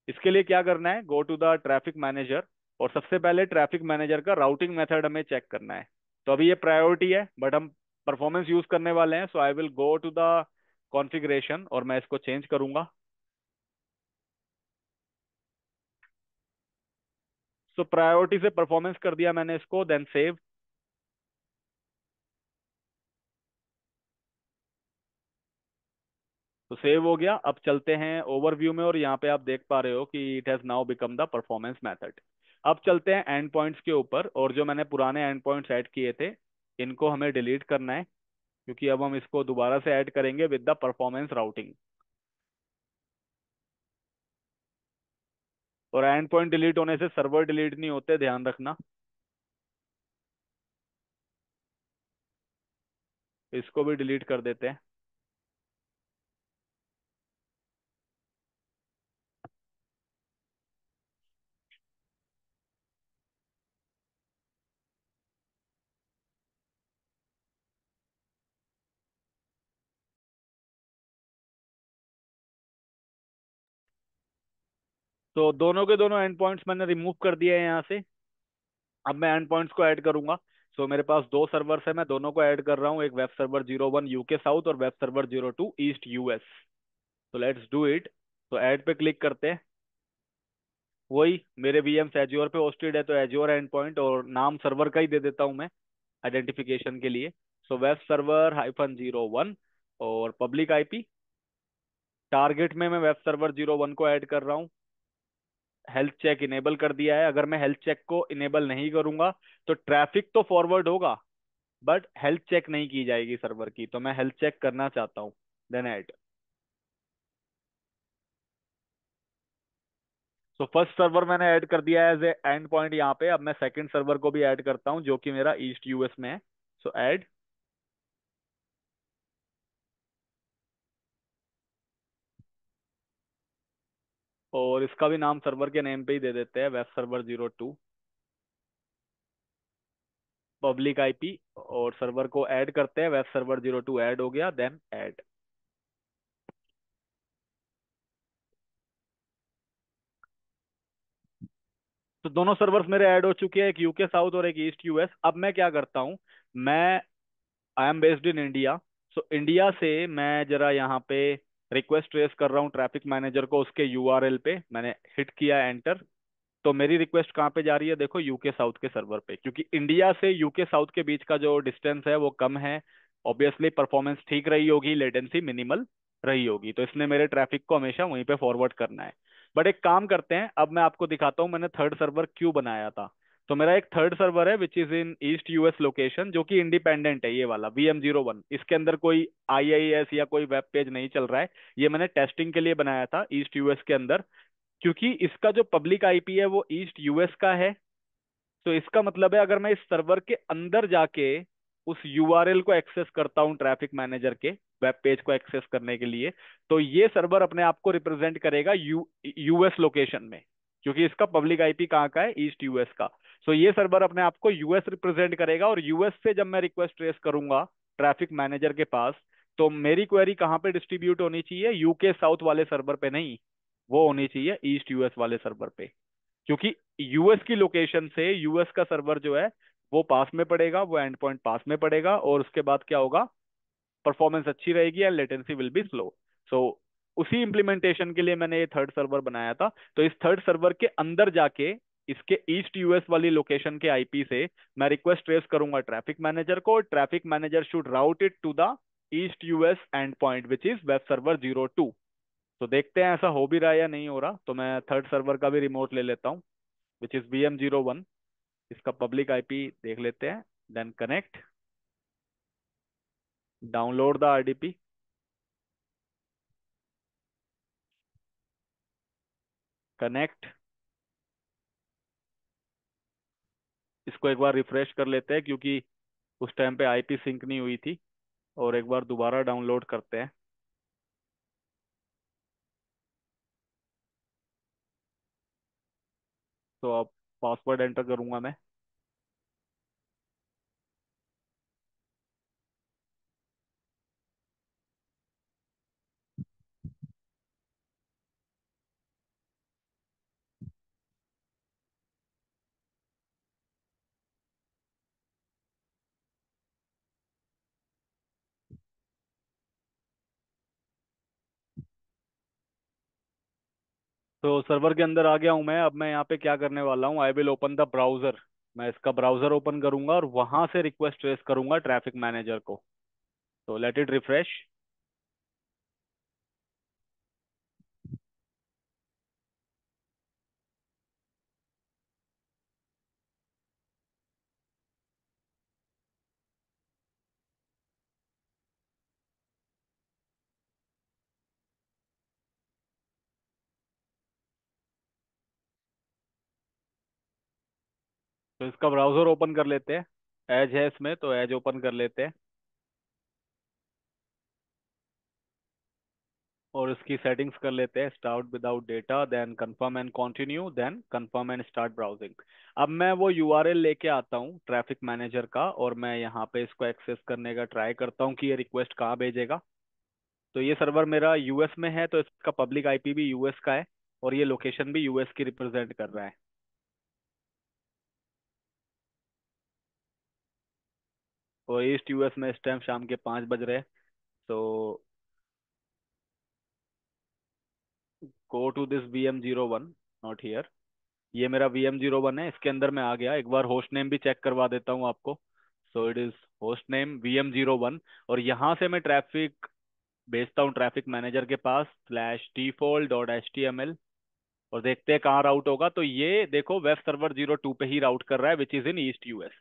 इसके लिए क्या करना है। Go to the traffic manager और सबसे पहले ट्रैफिक मैनेजर का राउटिंग मेथड हमें चेक करना है। तो अभी ये प्रायोरिटी है, बट हम परफॉर्मेंस यूज करने वाले हैं, so I will go to the configuration और मैं इसको चेंज करूंगा। सो प्रायोरिटी से परफॉर्मेंस कर दिया मैंने इसको, देन सेव। तो सेव हो गया। अब चलते हैं ओवरव्यू में, और यहाँ पे आप देख पा रहे हो कि it has now become the performance method. अब चलते हैं एंड पॉइंट्स के ऊपर, और जो मैंने पुराने एंड पॉइंट्स ऐड किए थे इनको हमें डिलीट करना है, क्योंकि अब हम इसको दोबारा से ऐड करेंगे विद द परफॉर्मेंस राउटिंग। और एंड पॉइंट डिलीट होने से सर्वर डिलीट नहीं होते, ध्यान रखना। इसको भी डिलीट कर देते हैं। तो दोनों के दोनों एंड पॉइंट्स मैंने रिमूव कर दिए हैं यहाँ से। अब मैं एंड पॉइंट्स को ऐड करूंगा। सो मेरे पास दो सर्वर्स है, मैं दोनों को ऐड कर रहा हूँ, एक वेब सर्वर 01 यूके साउथ और वेब सर्वर 02 ईस्ट यूएस। तो लेट्स डू इट। तो ऐड पे क्लिक करते हैं। वही मेरे वीएम्स एज्योर पे होस्टेड है, तो एज्योर एंड पॉइंट, और नाम सर्वर का ही दे देता हूँ मैं आइडेंटिफिकेशन के लिए। सो वेब सर्वर -01 और पब्लिक आईपी। टारगेट में मैं वेब सर्वर 01 को ऐड कर रहा हूँ। हेल्थ चेक इनेबल कर दिया है। अगर मैं हेल्थ चेक को इनेबल नहीं करूंगा तो ट्रैफिक तो फॉरवर्ड होगा, बट हेल्थ चेक नहीं की जाएगी सर्वर की, तो मैं हेल्थ चेक करना चाहता हूँ। Then add. So first server मैंने ऐड कर दिया है एज ए एंड पॉइंट यहाँ पे। अब मैं सेकंड सर्वर को भी ऐड करता हूँ जो कि मेरा ईस्ट यूएस में है। सो ऐड। और इसका भी नाम सर्वर के नेम पे ही दे देते हैं, वेब सर्वर 02 पब्लिक आईपी। और सर्वर को ऐड करते हैं, वेब सर्वर 02 ऐड हो गया, देन ऐड। तो दोनों सर्वर्स मेरे ऐड हो चुके हैं, एक यूके साउथ और एक ईस्ट यूएस। अब मैं क्या करता हूँ, मैं I am based in India. So India से मैं जरा यहाँ पे रिक्वेस्ट रेस कर रहा हूँ ट्रैफिक मैनेजर को, उसके यूआरएल पे मैंने हिट किया एंटर। तो मेरी रिक्वेस्ट कहाँ पे जा रही है, देखो यूके साउथ के सर्वर पे, क्योंकि इंडिया से यूके साउथ के बीच का जो डिस्टेंस है वो कम है। ऑब्वियसली परफॉर्मेंस ठीक रही होगी, लेटेंसी मिनिमल रही होगी, तो इसने मेरे ट्रैफिक को हमेशा वहीं पे फॉरवर्ड करना है। बट एक काम करते हैं, अब मैं आपको दिखाता हूँ मैंने थर्ड सर्वर क्यों बनाया था। तो मेरा एक थर्ड सर्वर है which is in east US location, जो कि इंडिपेंडेंट है, ये वाला VM01। इसके अंदर कोई IIS या कोई वेब पेज नहीं चल रहा है। ये मैंने टेस्टिंग के लिए बनाया था ईस्ट यूएस के अंदर, क्योंकि इसका जो पब्लिक आईपी है वो ईस्ट यूएस का है। तो इसका मतलब है अगर मैं इस सर्वर के अंदर जाके उस यूआरएल को एक्सेस करता हूं ट्रैफिक मैनेजर के वेब पेज को एक्सेस करने के लिए, तो ये सर्वर अपने आप को रिप्रेजेंट करेगा यूएस लोकेशन में, क्योंकि इसका पब्लिक आईपी कहाँ का है, ईस्ट यूएस का। सो ये सर्वर अपने आप को यूएस रिप्रेजेंट करेगा, और यूएस से जब मैं रिक्वेस्ट ट्रेस करूंगा ट्रैफिक मैनेजर के पास, तो मेरी क्वेरी कहाँ पे डिस्ट्रीब्यूट होनी चाहिए, यूके साउथ वाले सर्वर पे नहीं, वो होनी चाहिए ईस्ट यूएस वाले सर्वर पे। क्योंकि यूएस की लोकेशन से यूएस का सर्वर जो है वो पास में पड़ेगा, वो एंड पॉइंट पास में पड़ेगा, और उसके बाद क्या होगा, परफॉर्मेंस अच्छी रहेगी and latency will be slow. So उसी इम्प्लीमेंटेशन के लिए मैंने ये थर्ड सर्वर बनाया था। तो इस थर्ड सर्वर के अंदर जाके इसके ईस्ट यूएस वाली लोकेशन के आईपी से मैं रिक्वेस्ट ट्रेस करूंगा ट्रैफिक मैनेजर को। Traffic manager should route it to the east US end point which is web server 02। तो देखते हैं ऐसा हो भी रहा है या नहीं हो रहा। तो मैं थर्ड सर्वर का भी रिमोट ले लेता हूँ विच इज VM01। इसका पब्लिक आईपी देख लेते हैं। Then connect, download the RDP, connect. इसको एक बार रिफ्रेश कर लेते हैं, क्योंकि उस टाइम पे आईपी सिंक नहीं हुई थी। और एक बार दोबारा डाउनलोड करते हैं। तो अब पासवर्ड एंटर करूंगा मैं। तो सर्वर के अंदर आ गया हूं मैं। अब मैं यहाँ पे क्या करने वाला हूँ, आई विल ओपन द ब्राउजर। मैं इसका ब्राउजर ओपन करूंगा और वहां से रिक्वेस्ट ट्रेस करूंगा ट्रैफिक मैनेजर को। तो लेट इट रिफ्रेश। तो इसका ब्राउजर ओपन कर लेते हैं। एज है इसमें, तो एज ओपन कर लेते हैं और इसकी सेटिंग्स कर लेते हैं। Start without data, then confirm and continue, then confirm and start browsing. अब मैं वो यूआरएल लेके आता हूँ ट्रैफिक मैनेजर का, और मैं यहाँ पे इसको एक्सेस करने का ट्राई करता हूँ कि ये रिक्वेस्ट कहाँ भेजेगा। तो ये सर्वर मेरा यूएस में है, तो इसका पब्लिक आईपी भी यूएस का है और ये लोकेशन भी यूएस की रिप्रेजेंट कर रहा है। और ईस्ट यूएस में इस टाइम शाम के 5 बज रहे हैं। तो go to this VM01, not here. ये मेरा VM01 है, इसके अंदर मैं आ गया। एक बार होस्ट नेम भी चेक करवा देता हूँ आपको। So it is host name VM01। और यहाँ से मैं ट्रैफिक भेजता हूँ ट्रैफिक मैनेजर के पास /default.html। और देखते हैं कहाँ राउट होगा। तो ये देखो, वेब सर्वर 02 पे ही राउट कर रहा है, which is in east US.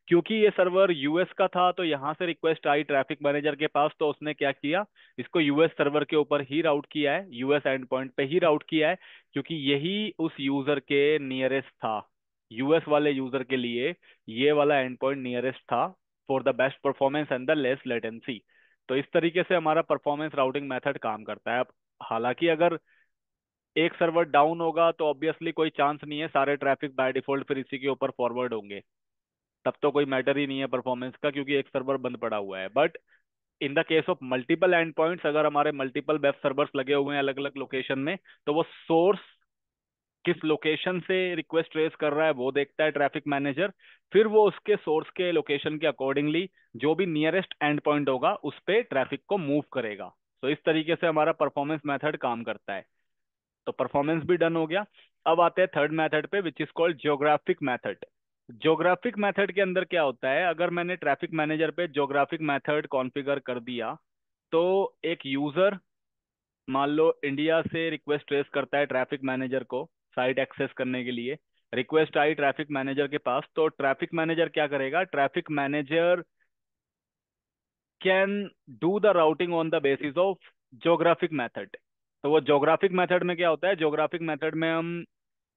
क्योंकि ये सर्वर यूएस का था, तो यहाँ से रिक्वेस्ट आई ट्रैफिक मैनेजर के पास, तो उसने क्या किया, इसको यूएस सर्वर के ऊपर ही राउट किया है, यूएस एंड पॉइंट पे ही राउट किया है। क्योंकि यही उस यूजर के नियरेस्ट था। यूएस वाले यूजर के लिए ये वाला एंड पॉइंट नियरेस्ट था for the best performance and the less latency. तो इस तरीके से हमारा परफॉर्मेंस राउटिंग मेथड काम करता है। अब हालांकि अगर एक सर्वर डाउन होगा तो ऑब्वियसली कोई चांस नहीं है, सारे ट्रैफिक बाय डिफॉल्ट फिर इसी के ऊपर फॉरवर्ड होंगे। तब तो कोई मैटर ही नहीं है परफॉर्मेंस का, क्योंकि एक सर्वर बंद पड़ा हुआ है। But in the case of multiple and points, अगर हमारे मल्टीपल वेब सर्वर्स लगे हुए हैं अलग अलग लोकेशन में, तो वो सोर्स किस लोकेशन से रिक्वेस्ट ट्रेस कर रहा है वो देखता है ट्रैफिक मैनेजर। फिर वो उसके सोर्स के लोकेशन के अकॉर्डिंगली जो भी नियरेस्ट एंड पॉइंट होगा उस पे ट्रैफिक को मूव करेगा। तो इस तरीके से हमारा परफॉर्मेंस मेथड काम करता है। तो परफॉर्मेंस भी डन हो गया। अब आते हैं थर्ड मेथड पे, which is called geographic method. Geographic method के अंदर क्या होता है, अगर मैंने ट्रैफिक मैनेजर पे ज्योग्राफिक मेथड कॉन्फ़िगर कर दिया, तो एक यूजर मान लो इंडिया से रिक्वेस्ट ट्रेस करता है ट्रैफिक मैनेजर को साइट एक्सेस करने के लिए। रिक्वेस्ट आई ट्रैफिक मैनेजर के पास, तो ट्रैफिक मैनेजर क्या करेगा, traffic manager can do the routing on the basis of geographic method. तो वो ज्योग्राफिक मेथड में क्या होता है, ज्योग्राफिक मेथड में हम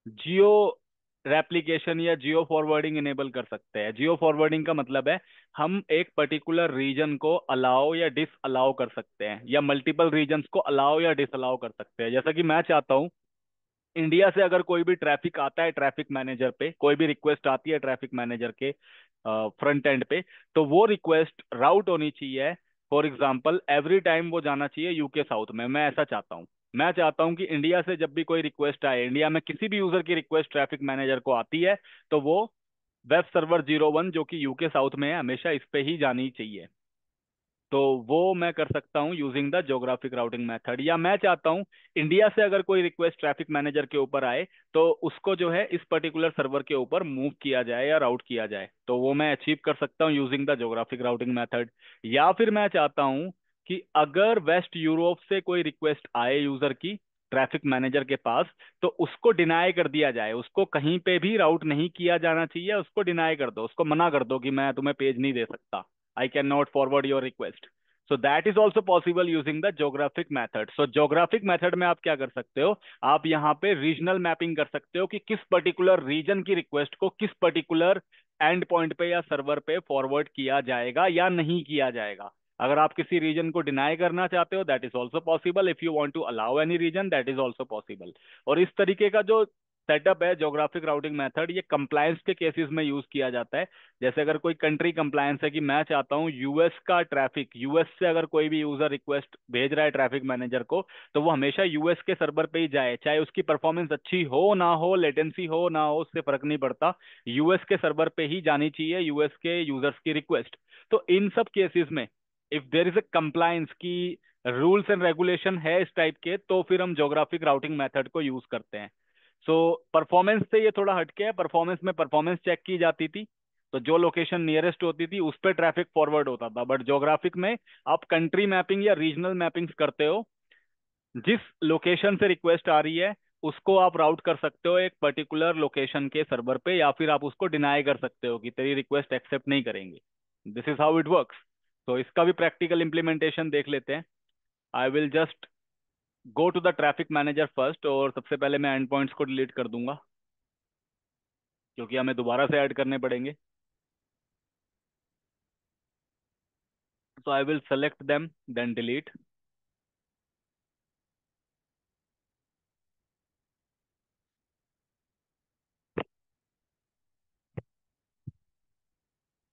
जियो रेप्लिकेशन या जियो फॉरवर्डिंग इनेबल कर सकते हैं। जियो फॉरवर्डिंग का मतलब है हम एक पर्टिकुलर रीजन को अलाउ या डिस अलाउ कर सकते हैं, या मल्टीपल रीजन्स को अलाउ या डिस अलाउ कर सकते हैं। जैसा कि मैं चाहता हूँ इंडिया से अगर कोई भी ट्रैफिक आता है ट्रैफिक मैनेजर पे, कोई भी रिक्वेस्ट आती है ट्रैफिक मैनेजर के फ्रंट एंड पे, तो वो रिक्वेस्ट राउट होनी चाहिए। फॉर एग्जांपल एवरी टाइम वो जाना चाहिए यूके साउथ में। मैं ऐसा चाहता हूँ। मैं चाहता हूँ कि इंडिया से जब भी कोई रिक्वेस्ट आए, इंडिया में किसी भी यूजर की रिक्वेस्ट ट्रैफिक मैनेजर को आती है, तो वो वेब सर्वर 01 जो कि यूके साउथ में है, हमेशा इस पे ही जानी चाहिए। तो वो मैं कर सकता हूँ using the geographic routing method. या मैं चाहता हूँ इंडिया से अगर कोई रिक्वेस्ट ट्रैफिक मैनेजर के ऊपर आए, तो उसको जो है इस पर्टिकुलर सर्वर के ऊपर मूव किया जाए या राउट किया जाए, तो वो मैं अचीव कर सकता हूँ using the geographic routing method. या फिर मैं चाहता हूँ कि अगर वेस्ट यूरोप से कोई रिक्वेस्ट आए यूजर की ट्रैफिक मैनेजर के पास, तो उसको डिनाई कर दिया जाए, उसको कहीं पे भी राउट नहीं किया जाना चाहिए, उसको डिनाई कर दो, उसको मना कर दो कि मैं तुम्हें पेज नहीं दे सकता, I cannot forward your request. So that is also possible using the geographic method. So geographic method में आप क्या कर सकते हो, आप यहाँ पे रीजनल मैपिंग कर सकते हो कि किस पर्टिकुलर रीजन की रिक्वेस्ट को किस पर्टिकुलर एंड पॉइंट पे या सर्वर पे फॉरवर्ड किया जाएगा या नहीं किया जाएगा। अगर आप किसी रीजन को डिनाई करना चाहते हो, that is also possible. If you want to allow any region, that is also possible. और इस तरीके का जो सेटअप है ज्योग्राफिक राउटिंग मेथड, ये कंप्लायंस के केसेस में यूज किया जाता है। जैसे अगर कोई कंट्री कंप्लायंस है कि मैं चाहता हूँ यूएस का ट्रैफिक, यूएस से अगर कोई भी यूजर रिक्वेस्ट भेज रहा है ट्रैफिक मैनेजर को, तो वो हमेशा यूएस के सर्वर पे ही जाए, चाहे उसकी परफॉर्मेंस अच्छी हो ना हो, लेटेंसी हो ना हो, उससे फर्क नहीं पड़ता, यूएस के सर्वर पे ही जानी चाहिए यूएस के यूजर्स की रिक्वेस्ट। तो इन सब केसेस में if there is a compliance की रूल्स एंड रेगुलेशन है इस टाइप के, तो फिर हम ज्योग्राफिक राउटिंग मेथड को यूज करते हैं। सो परफॉर्मेंस से ये थोड़ा हटके है। परफॉर्मेंस में परफॉर्मेंस चेक की जाती थी, तो जो लोकेशन नियरेस्ट होती थी उस पर ट्रैफिक फॉरवर्ड होता था। बट ज्योग्राफिक में आप कंट्री मैपिंग या रीजनल मैपिंग्स करते हो, जिस लोकेशन से रिक्वेस्ट आ रही है उसको आप राउट कर सकते हो एक पर्टिकुलर लोकेशन के सर्वर पे, या फिर आप उसको डिनाई कर सकते हो कि तेरी रिक्वेस्ट एक्सेप्ट नहीं करेंगे। This is how it works. तो इसका भी प्रैक्टिकल इम्प्लीमेंटेशन देख लेते हैं। I will just go to the traffic manager first, और सबसे पहले मैं एंड पॉइंट्स को डिलीट कर दूंगा क्योंकि हमें दोबारा से ऐड करने पड़ेंगे। तो I will select them then delete.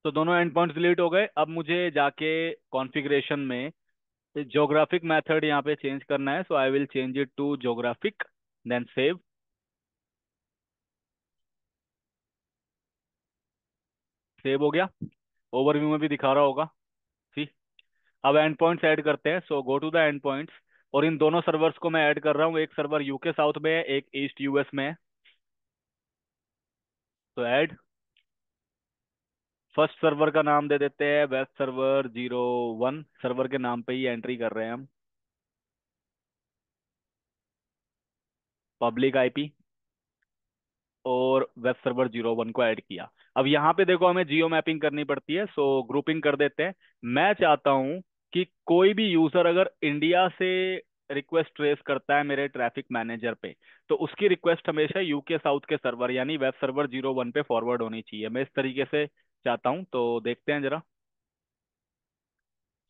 तो दोनों एंड पॉइंट्स डिलीट हो गए। अब मुझे जाके कॉन्फ़िगरेशन में ज्योग्राफिक मेथड यहाँ पे चेंज करना है। So I will change it to geographic, then save. Save हो गया। ओवरव्यू में भी दिखा रहा होगा। सी, अब एंड पॉइंट्स ऐड करते हैं। So go to the end points, और इन दोनों सर्वर्स को मैं ऐड कर रहा हूँ। एक सर्वर यूके साउथ में है, एक ईस्ट यूएस में है। तो ऐड। फर्स्ट सर्वर का नाम दे देते हैं वेब सर्वर 01। सर्वर के नाम पे ही एंट्री कर रहे हैं हम। पब्लिक आईपी, और वेब सर्वर 01 को ऐड किया। अब यहाँ पे देखो हमें जियो मैपिंग करनी पड़ती है, सो ग्रुपिंग कर देते हैं। मैं चाहता हूँ कि कोई भी यूजर अगर इंडिया से रिक्वेस्ट ट्रेस करता है मेरे ट्रैफिक मैनेजर पे, तो उसकी रिक्वेस्ट हमेशा यूके साउथ के सर्वर यानी वेब सर्वर 01 पे फॉरवर्ड होनी चाहिए। मैं इस तरीके से चाहता हूँ, तो देखते हैं जरा।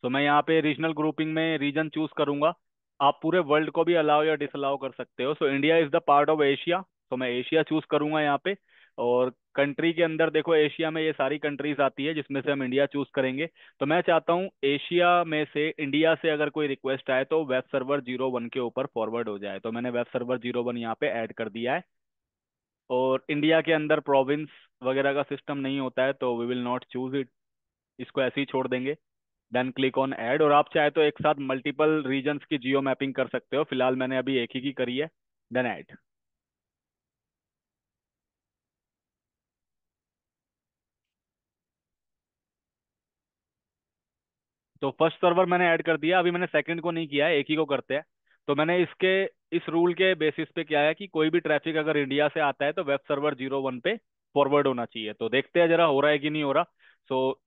तो मैं यहाँ पे रीजनल ग्रुपिंग में रीजन चूज करूंगा। आप पूरे वर्ल्ड को भी अलाउ या डिसअलाउ कर सकते हो। So India is the part of Asia, तो मैं एशिया चूज करूंगा यहाँ पे। और कंट्री के अंदर देखो एशिया में ये सारी कंट्रीज आती है जिसमें से हम इंडिया चूज करेंगे। तो मैं चाहता हूँ एशिया में से इंडिया से अगर कोई रिक्वेस्ट आए तो वेब सर्वर 01 के ऊपर फॉरवर्ड हो जाए। तो मैंने वेब सर्वर 01 यहाँ पे ऐड कर दिया है। और इंडिया के अंदर प्रोविंस वगैरह का सिस्टम नहीं होता है, तो we will not choose it. इसको ऐसे ही छोड़ देंगे। देन क्लिक ऑन ऐड, और आप चाहे तो एक साथ मल्टीपल रीजन्स की जियो मैपिंग कर सकते हो। फिलहाल मैंने अभी एक ही की करी है। Then add. तो फर्स्ट सर्वर मैंने ऐड कर दिया। अभी मैंने सेकंड को नहीं किया है, एक ही को करते हैं। तो मैंने इसके इस रूल के बेसिस पे क्या है कि कोई भी ट्रैफिक अगर इंडिया से आता है तो वेब सर्वर 01 पे फॉरवर्ड होना चाहिए। तो देखते हैं जरा हो रहा है कि नहीं हो रहा। So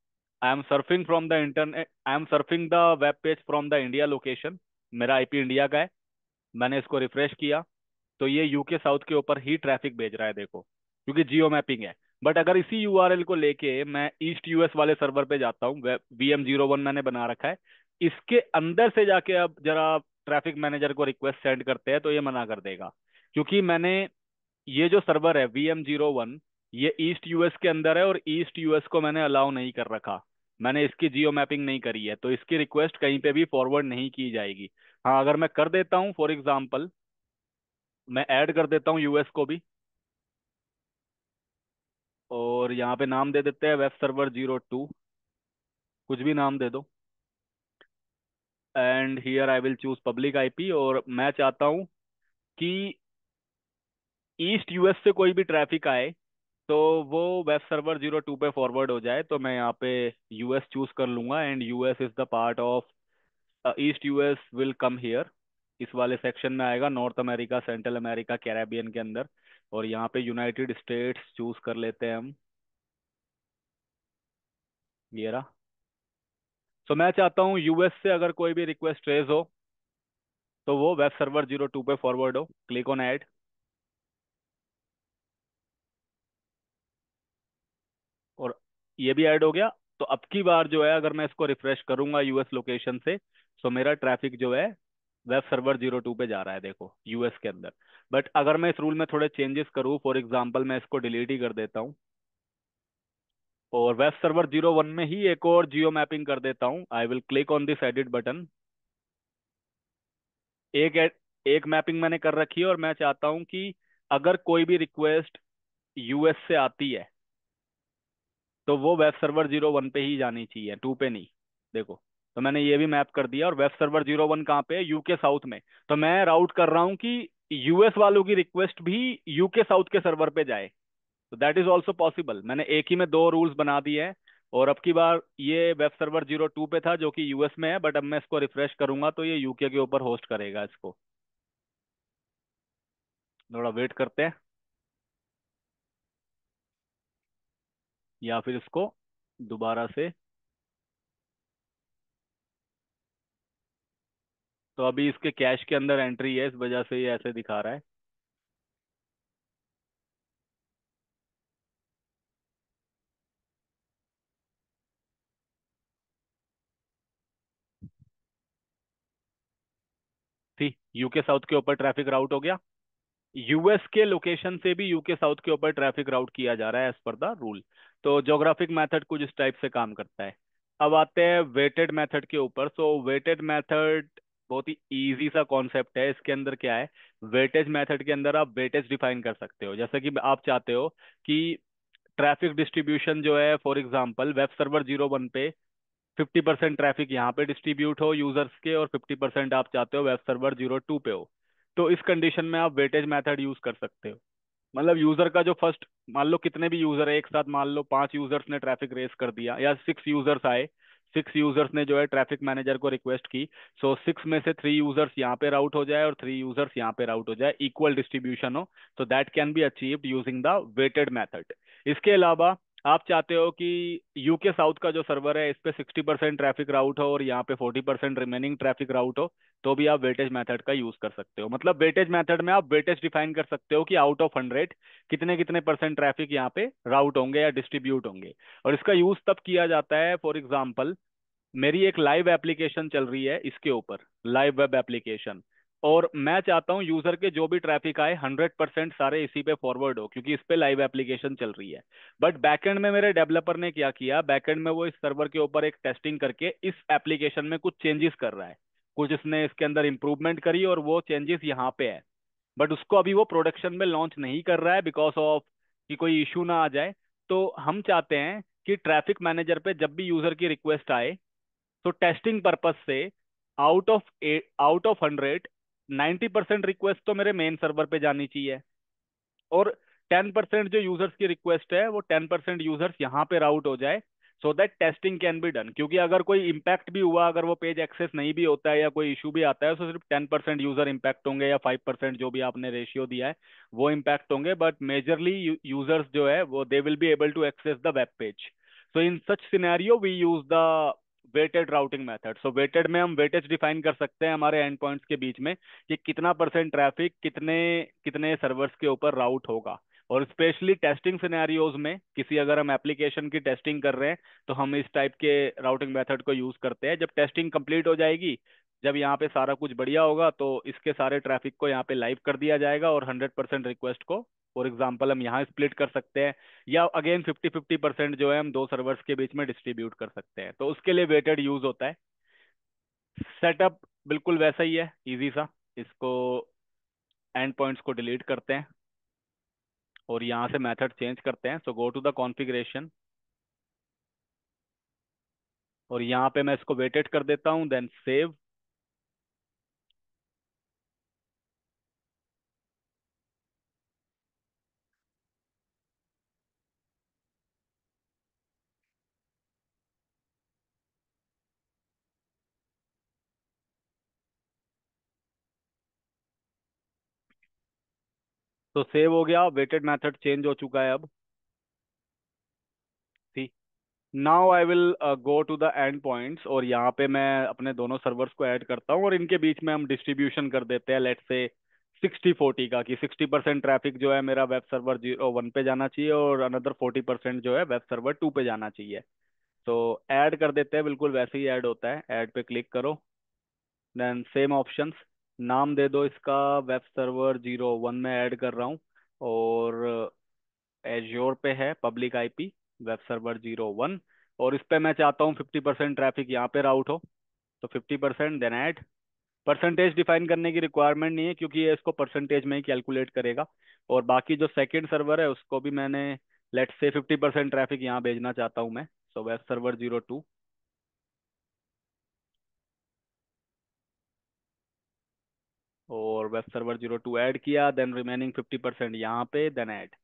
I am surfing from the internet, I am surfing the web page from the India location. मेरा आईपी इंडिया का है। मैंने इसको रिफ्रेश किया, तो ये यूके साउथ के ऊपर ही ट्रैफिक भेज रहा है देखो, क्योंकि जियो मैपिंग है। बट अगर इसी यूआरएल को लेके मैं ईस्ट यूएस वाले सर्वर पे जाता हूँ, VM01 मैंने बना रखा है, इसके अंदर से जाके अब जरा ट्रैफिक मैनेजर को रिक्वेस्ट सेंड करते हैं तो ये मना कर देगा। क्योंकि मैंने ये जो सर्वर है VM01, ये ईस्ट यूएस के अंदर है, और ईस्ट यूएस को मैंने अलाउ नहीं कर रखा। मैंने इसकी जियो मैपिंग नहीं करी है, तो इसकी रिक्वेस्ट कहीं पे भी फॉरवर्ड नहीं की जाएगी। हाँ, अगर मैं कर देता हूँ फॉर एग्जाम्पल, मैं ऐड कर देता हूँ यूएस को भी, और यहाँ पे नाम दे देते हैं वेब सर्वर 02। कुछ भी नाम दे दो। And here I will choose public IP, और मैं चाहता हूँ कि ईस्ट यूएस से कोई भी ट्रैफिक आए तो वो वेब सर्वर 02 पे फॉरवर्ड हो जाए। तो मैं यहाँ पे यूएस चूज कर लूंगा, and US is the part of east US will come here. इस वाले सेक्शन में आएगा, north America, central America, Caribbean के अंदर। और यहाँ पे यूनाइटेड स्टेट्स चूज कर लेते हैं हम। ये रहा। तो मैं चाहता हूँ यूएस से अगर कोई भी रिक्वेस्ट रेज हो तो वो वेब सर्वर 02 पे फॉरवर्ड हो। क्लिक ऑन ऐड, और ये भी ऐड हो गया। तो अब की बार जो है अगर मैं इसको रिफ्रेश करूंगा यूएस लोकेशन से, तो मेरा ट्रैफिक जो है वेब सर्वर 02 पे जा रहा है देखो यूएस के अंदर। बट अगर मैं इस रूल में थोड़े चेंजेस करूँ, फॉर एग्जांपल मैं इसको डिलीट ही कर देता हूँ, और वेब सर्वर 01 में ही एक और जियो मैपिंग कर देता हूँ। आई will click on this edit button. एक मैपिंग मैंने कर रखी है, और मैं चाहता हूँ कि अगर कोई भी रिक्वेस्ट यूएस से आती है तो वो वेब सर्वर 01 पे ही जानी चाहिए, 2 पे नहीं। देखो, तो मैंने ये भी मैप कर दिया। और वेब सर्वर 01 कहाँ पे है? यूके साउथ में। तो मैं राउट कर रहा हूँ कि यूएस वालों की रिक्वेस्ट भी यूके साउथ के सर्वर पे जाए। तो दैट इज ऑल्सो पॉसिबल। मैंने एक ही में दो रूल्स बना दिए हैं। और अब की बार ये वेब सर्वर 02 पे था जो कि यूएस में है, बट अब मैं इसको रिफ्रेश करूंगा तो ये यूके के ऊपर होस्ट करेगा इसको। थोड़ा वेट करते हैं, या फिर इसको दोबारा से। तो अभी इसके कैश के अंदर एंट्री है, इस वजह से ये ऐसे दिखा रहा है। सी, यूके साउथ के ऊपर ट्रैफिक राउट हो गया। यूएस के लोकेशन से भी यूके साउथ के ऊपर ट्रैफिक राउट किया जा रहा है एज पर द रूल। तो ज्योग्राफिक मेथड कुछ इस टाइप से काम करता है। अब आते हैं वेटेड मेथड के ऊपर। सो वेटेड मेथड बहुत ही इजी सा कॉन्सेप्ट है। इसके अंदर क्या है? वेटेज मेथड के अंदर आप वेटेज डिफाइन कर सकते हो। जैसे कि आप चाहते हो कि ट्रैफिक डिस्ट्रीब्यूशन जो है, फॉर एग्जांपल वेब सर्वर 01 पे 50% ट्रैफिक यहाँ पे डिस्ट्रीब्यूट हो यूजर्स के, और 50% आप चाहते हो वेब सर्वर 02 पे हो। तो इस कंडीशन में आप वेटेज मेथड यूज कर सकते हो। मतलब यूजर का जो फर्स्ट, मान लो कितने भी यूजर है एक साथ, मान लो 5 यूजर्स ने ट्रैफिक रेस कर दिया या 6 यूजर्स आए, 6 यूजर्स ने जो है ट्रैफिक मैनेजर को रिक्वेस्ट की। सो 6 में से 3 यूजर्स यहाँ पे राउट हो जाए और 3 यूजर्स यहाँ पे राउट हो जाए, इक्वल डिस्ट्रीब्यूशन हो। तो that can be achieved using the weighted method. इसके अलावा आप चाहते हो कि यूके साउथ का जो सर्वर है इस पे 60% ट्रैफिक राउट हो और यहाँ पे 40% रिमेनिंग ट्रैफिक राउट हो, तो भी आप वेटेज मेथड का यूज कर सकते हो। मतलब वेटेज मेथड में आप वेटेज डिफाइन कर सकते हो कि आउट ऑफ 100 कितने कितने परसेंट ट्रैफिक यहाँ पे राउट होंगे या डिस्ट्रीब्यूट होंगे। और इसका यूज तब किया जाता है, फॉर एग्जांपल मेरी एक लाइव एप्लीकेशन चल रही है इसके ऊपर, लाइव वेब एप्लीकेशन, और मैं चाहता हूँ यूजर के जो भी ट्रैफिक आए 100% सारे इसी पे फॉरवर्ड हो, क्योंकि इस पे लाइव एप्लीकेशन चल रही है। बट बैकएंड में मेरे डेवलपर ने क्या किया, बैकएंड में वो इस सर्वर के ऊपर एक टेस्टिंग करके इस एप्लीकेशन में कुछ चेंजेस कर रहा है। कुछ इसने इसके अंदर इंप्रूवमेंट करी और वो चेंजेस यहाँ पे है। बट उसको अभी वो प्रोडक्शन में लॉन्च नहीं कर रहा है बिकॉज ऑफ कि कोई इशू ना आ जाए। तो हम चाहते हैं कि ट्रैफिक मैनेजर पे जब भी यूजर की रिक्वेस्ट आए, तो टेस्टिंग पर्पस से आउट ऑफ 100 90% रिक्वेस्ट तो मेरे मेन सर्वर पे जानी चाहिए, और 10% जो यूजर्स की रिक्वेस्ट है वो 10% यूजर्स यहाँ पे राउट हो जाए, so that testing can be done. क्योंकि अगर कोई इम्पैक्ट भी हुआ, अगर वो पेज एक्सेस नहीं भी होता है या कोई इशू भी आता है, तो सिर्फ 10% यूजर इम्पैक्ट होंगे या 5% जो भी आपने रेशियो दिया है वो इम्पैक्ट होंगे। बट मेजरली यूजर्स जो है वो they will be able to access the web page. So in such scenario we use the weighted routing method. So weighted में हम वेटेज डिफाइन कर सकते हैं हमारे एंड पॉइंट्स के बीच में कि कितना परसेंट ट्रैफिक कितने कितने सर्वर्स के ऊपर राउट होगा। और स्पेशली टेस्टिंग सिनेरियोज में, किसी अगर हम एप्लीकेशन की टेस्टिंग कर रहे हैं, तो हम इस टाइप के राउटिंग मेथड को यूज करते हैं। जब टेस्टिंग कंप्लीट हो जाएगी, जब यहाँ पे सारा कुछ बढ़िया होगा, तो इसके सारे ट्रैफिक को यहाँ पे लाइव कर दिया जाएगा और 100% रिक्वेस्ट को, फॉर एग्जाम्पल, हम यहाँ स्प्लिट कर सकते हैं, या अगेन 50-50% जो है हम दो सर्वर्स के बीच में डिस्ट्रीब्यूट कर सकते हैं। तो उसके लिए वेटेड यूज होता है। सेटअप बिल्कुल वैसा ही है, इजी सा। इसको एंड पॉइंट्स को डिलीट करते हैं और यहाँ से मेथड चेंज करते हैं। So go to the configuration, और यहाँ पे मैं इसको वेटेड कर देता हूँ, देन सेव। तो सेव हो गया, वेटेड मेथड चेंज हो चुका है अब। See, now I will go to the end points, और यहाँ पे मैं अपने दोनों सर्वर्स को ऐड करता हूँ और इनके बीच में हम डिस्ट्रीब्यूशन कर देते हैं, लेट्स से 60-40 का, कि 60% ट्रैफिक जो है मेरा वेब सर्वर 01 पे जाना चाहिए और अनदर 40% जो है वेब सर्वर 2 पे जाना चाहिए। तो ऐड कर देते हैं, बिल्कुल वैसे ही ऐड होता है। ऐड पे क्लिक करो, देन सेम ऑप्शंस, नाम दे दो इसका, वेब सर्वर 01 में ऐड कर रहा हूँ। और एज्योर पे है पब्लिक आईपी, वेब सर्वर 01, और इस पे मैं चाहता हूँ 50% ट्रैफिक यहाँ पे राउट हो। तो 50%, देन ऐड। परसेंटेज डिफाइन करने की रिक्वायरमेंट नहीं है, क्योंकि ये इसको परसेंटेज में ही कैलकुलेट करेगा। और बाकी जो सेकंड सर्वर है उसको भी मैंने, लेट्स से 50% ट्रैफिक यहाँ भेजना चाहता हूँ मैं। सो वेब सर्वर 02, और वेब सर्वर 02 ऐड किया, देन रिमेनिंग 50% यहाँ पे, देन ऐड।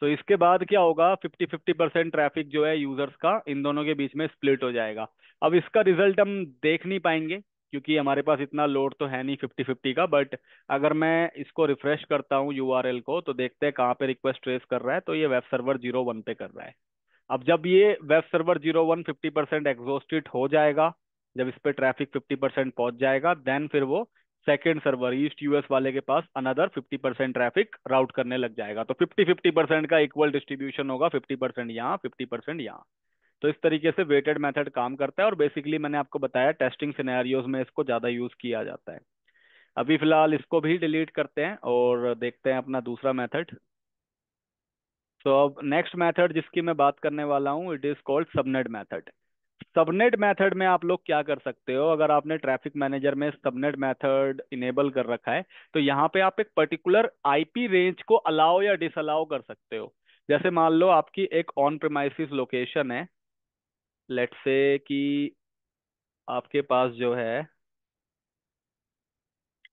तो इसके बाद क्या होगा, 50-50% ट्रैफिक जो है यूजर्स का इन दोनों के बीच में स्प्लिट हो जाएगा। अब इसका रिजल्ट हम देख नहीं पाएंगे क्योंकि हमारे पास इतना लोड तो है नहीं 50-50 का, बट अगर मैं इसको रिफ्रेश करता हूँ यूआरएल को, तो देखते हैं कहाँ पे रिक्वेस्ट ट्रेस कर रहा है, तो ये वेब सर्वर 01 पे कर रहा है। अब जब ये वेब सर्वर 01 50% एग्जॉस्टेड हो जाएगा, जब इस पे ट्रैफिक 50% पहुंच जाएगा, देन फिर वो सेकेंड सर्वर ईस्ट यूएस वाले के पास अनदर 50% ट्रैफिक राउट करने लग जाएगा। तो 50-50% का इक्वल डिस्ट्रीब्यूशन होगा, 50% यहाँ 50% यहाँ। तो इस तरीके से वेटेड मेथड काम करता है, और बेसिकली मैंने आपको बताया टेस्टिंग सिनेरियोज में इसको ज़्यादा यूज किया जाता है। अभी फिलहाल इसको भी डिलीट करते हैं और देखते हैं अपना दूसरा मेथड। तो अब नेक्स्ट मेथड जिसकी मैं बात करने वाला हूँ, it is called subnet method. Subnet method में आप लोग क्या कर सकते हो, अगर आपने ट्रैफिक मैनेजर में सबनेट मेथड इनेबल कर रखा है, तो यहाँ पे आप एक पर्टिकुलर आईपी रेंज को अलाउ या डिसअलाउ कर सकते हो। जैसे मान लो आपकी एक ऑन प्रिमाइसिस लोकेशन है, लेट्स से कि आपके पास जो है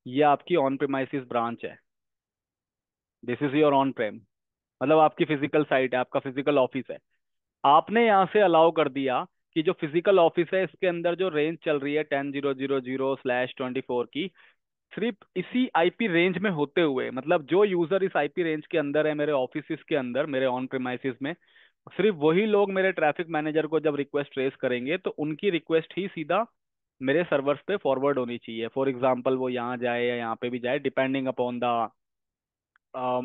ये आपकी ऑन प्रिमाइसिस ब्रांच है, दिस इज योर ऑन प्रेम, मतलब आपकी फिजिकल साइट है, आपका फिजिकल ऑफिस है। आपने यहाँ से अलाउ कर दिया कि जो फिजिकल ऑफिस है इसके अंदर जो रेंज चल रही है 10.0.0/24 की, सिर्फ इसी आईपी रेंज में होते हुए, मतलब जो यूजर इस आईपी रेंज के अंदर है मेरे ऑफिस के अंदर, मेरे ऑन प्रिमाइसिस में, सिर्फ वही लोग मेरे ट्रैफिक मैनेजर को जब रिक्वेस्ट रेस करेंगे तो उनकी रिक्वेस्ट ही सीधा मेरे सर्वर्स पे फॉरवर्ड होनी चाहिए। फॉर एग्जाम्पल वो यहाँ जाए या यहाँ पे भी जाए, डिपेंडिंग अपॉन द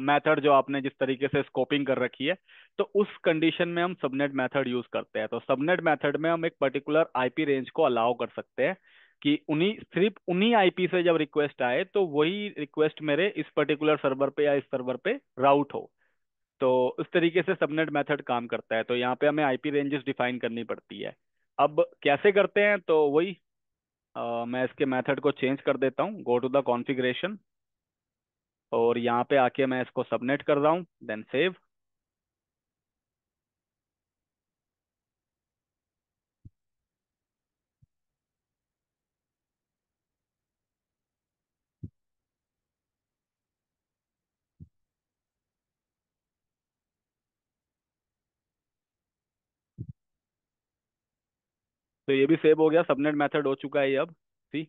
मेथड जो आपने जिस तरीके से स्कोपिंग कर रखी है। तो उस कंडीशन में हम सबनेट मेथड यूज करते हैं। तो सबनेट मेथड में हम एक पर्टिकुलर आईपी रेंज को अलाउ कर सकते हैं कि उन्हीं सिर्फ उन्हीं आईपी से जब रिक्वेस्ट आए तो वही रिक्वेस्ट मेरे इस पर्टिकुलर सर्वर पे या इस सर्वर पे राउट हो। तो उस तरीके से सबनेट मेथड काम करता है। तो यहाँ पे हमें आईपी रेंजेस डिफाइन करनी पड़ती है। अब कैसे करते हैं, तो वही मैं इसके मेथड को चेंज कर देता हूँ, गो टू द कॉन्फ़िगरेशन, और यहाँ पे आके मैं इसको सबनेट कर रहा हूँ, देन सेव। तो ये भी सेव हो गया, सबनेट मेथड हो चुका है ये। अब सी,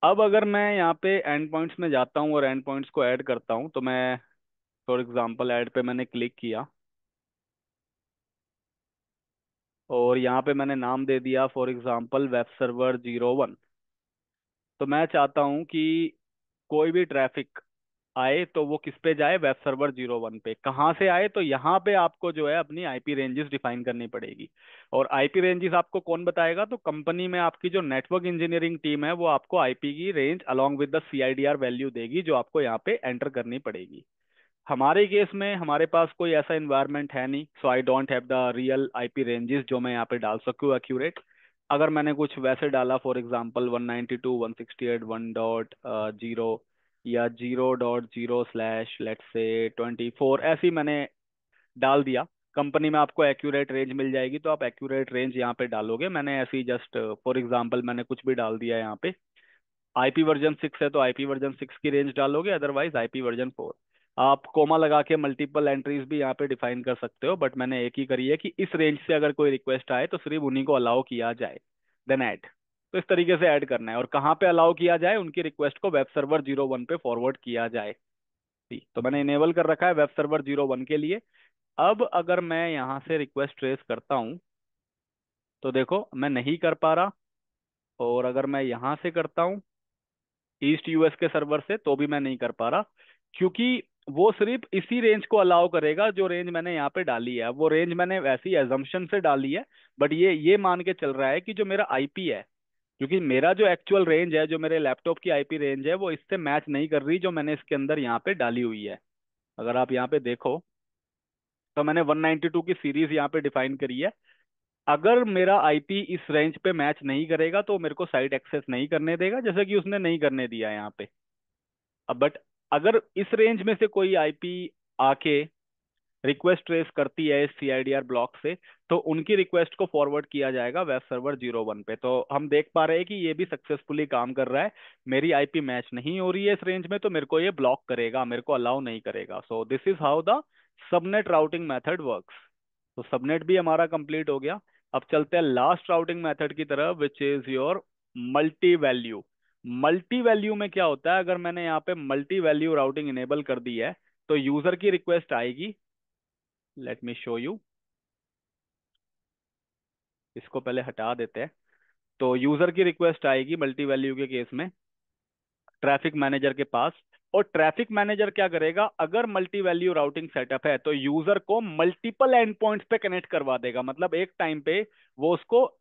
अब अगर मैं यहाँ पे एंड पॉइंट्स में जाता हूँ और एंड पॉइंट्स को ऐड करता हूँ, तो मैं फॉर एग्जांपल ऐड पे मैंने क्लिक किया और यहाँ पे मैंने नाम दे दिया फॉर एग्जांपल वेब सर्वर 01। तो मैं चाहता हूँ कि कोई भी ट्रैफिक आए तो वो किस पे जाए, वेब सर्वर 01 पे। कहाँ से आए, तो यहाँ पे आपको जो है अपनी आईपी रेंजेस डिफाइन करनी पड़ेगी। और आईपी रेंजेस आपको कौन बताएगा, तो कंपनी में आपकी जो नेटवर्क इंजीनियरिंग टीम है वो आपको आईपी की range along with the CIDR value देगी, जो आपको यहाँ पे एंटर करनी पड़ेगी। हमारे केस में हमारे पास कोई ऐसा इन्वायरमेंट है नहीं, so I don't have the real IP ranges जो मैं यहाँ पे डाल सकूँ एक्यूरेट। अगर मैंने कुछ वैसे डाला फॉर एग्जांपल 192.168.1.0 या 0.0/लेट्स से 24, ऐसी मैंने डाल दिया, कंपनी में आपको एक्यूरेट रेंज मिल जाएगी, तो आप एक्यूरेट रेंज यहाँ पे डालोगे। मैंने ऐसे ही जस्ट फॉर एग्जांपल मैंने कुछ भी डाल दिया यहाँ पे। आईपी वर्जन 6 है तो आईपी वर्जन 6 की रेंज डालोगे, अदरवाइज आईपी वर्जन 4। आप कोमा लगा के मल्टीपल एंट्रीज भी यहाँ पे डिफाइन कर सकते हो, बट मैंने एक ही करी है कि इस रेंज से अगर कोई रिक्वेस्ट आए तो सिर्फ उन्हीं को अलाउ किया जाए, देन ऐड। तो इस तरीके से ऐड करना है, और कहाँ पे अलाउ किया जाए, उनकी रिक्वेस्ट को वेब सर्वर 01 पे फॉरवर्ड किया जाए। जी, तो मैंने इनेबल कर रखा है वेब सर्वर 01 के लिए। अब अगर मैं यहाँ से रिक्वेस्ट ट्रेस करता हूँ तो देखो मैं नहीं कर पा रहा, और अगर मैं यहाँ से करता हूँ ईस्ट यूएस के सर्वर से तो भी मैं नहीं कर पा रहा, क्योंकि वो सिर्फ इसी रेंज को अलाउ करेगा जो रेंज मैंने यहाँ पे डाली है। अब वो रेंज मैंने वैसी एजम्पशन से डाली है, बट ये मान के चल रहा है कि जो मेरा आईपी है, क्योंकि मेरा जो एक्चुअल रेंज है, जो मेरे लैपटॉप की आईपी रेंज है, वो इससे मैच नहीं कर रही जो मैंने इसके अंदर यहाँ पे डाली हुई है। अगर आप यहाँ पे देखो तो मैंने 192 की सीरीज यहाँ पे डिफाइन करी है। अगर मेरा आईपी इस रेंज पे मैच नहीं करेगा तो मेरे को साइट एक्सेस नहीं करने देगा, जैसे कि उसने नहीं करने दिया यहाँ पे। अब बट अगर इस रेंज में से कोई आईपी आके रिक्वेस्ट ट्रेस करती है इस सीआईडीआर ब्लॉक से, तो उनकी रिक्वेस्ट को फॉरवर्ड किया जाएगा वेब सर्वर 01 पे। तो हम देख पा रहे हैं कि ये भी सक्सेसफुली काम कर रहा है। मेरी आईपी मैच नहीं हो रही है इस रेंज में, तो मेरे को ये ब्लॉक करेगा, मेरे को अलाउ नहीं करेगा। So this is how the subnet routing method works. तो सबनेट भी हमारा कंप्लीट हो गया। अब चलते हैं लास्ट राउटिंग मेथड की तरफ, which is your multi value. Multi value में क्या होता है, अगर मैंने यहाँ पे मल्टी वैल्यू राउटिंग इनेबल कर दी है, तो यूजर की रिक्वेस्ट आएगी। Let me show you. इसको पहले हटा देते हैं। तो यूजर की रिक्वेस्ट आएगी मल्टी वैल्यू के केस में ट्रैफिक मैनेजर के पास। और ट्रैफिक मैनेजर क्या करेगा, अगर मल्टी वैल्यू राउटिंग सेटअप है तो यूजर को मल्टीपल एंड पॉइंट्स पे कनेक्ट करवा देगा। मतलब एक टाइम पे वो उसको,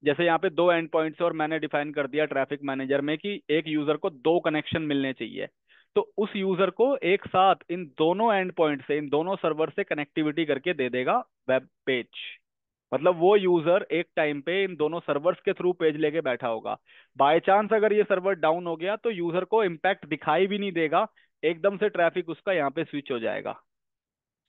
जैसे यहाँ पे दो एंड पॉइंट्स और मैंने डिफाइन कर दिया ट्रैफिक मैनेजर में कि एक यूजर को दो कनेक्शन मिलने चाहिए, तो उस यूजर को एक साथ इन दोनों एंड पॉइंट से, इन दोनों सर्वर से कनेक्टिविटी करके दे देगा वेब पेज। मतलब वो यूजर एक टाइम पे इन दोनों सर्वर्स के थ्रू पेज लेके बैठा होगा। बाय चांस अगर ये सर्वर डाउन हो गया तो यूजर को इम्पैक्ट दिखाई भी नहीं देगा, एकदम से ट्रैफिक उसका यहाँ पे स्विच हो जाएगा।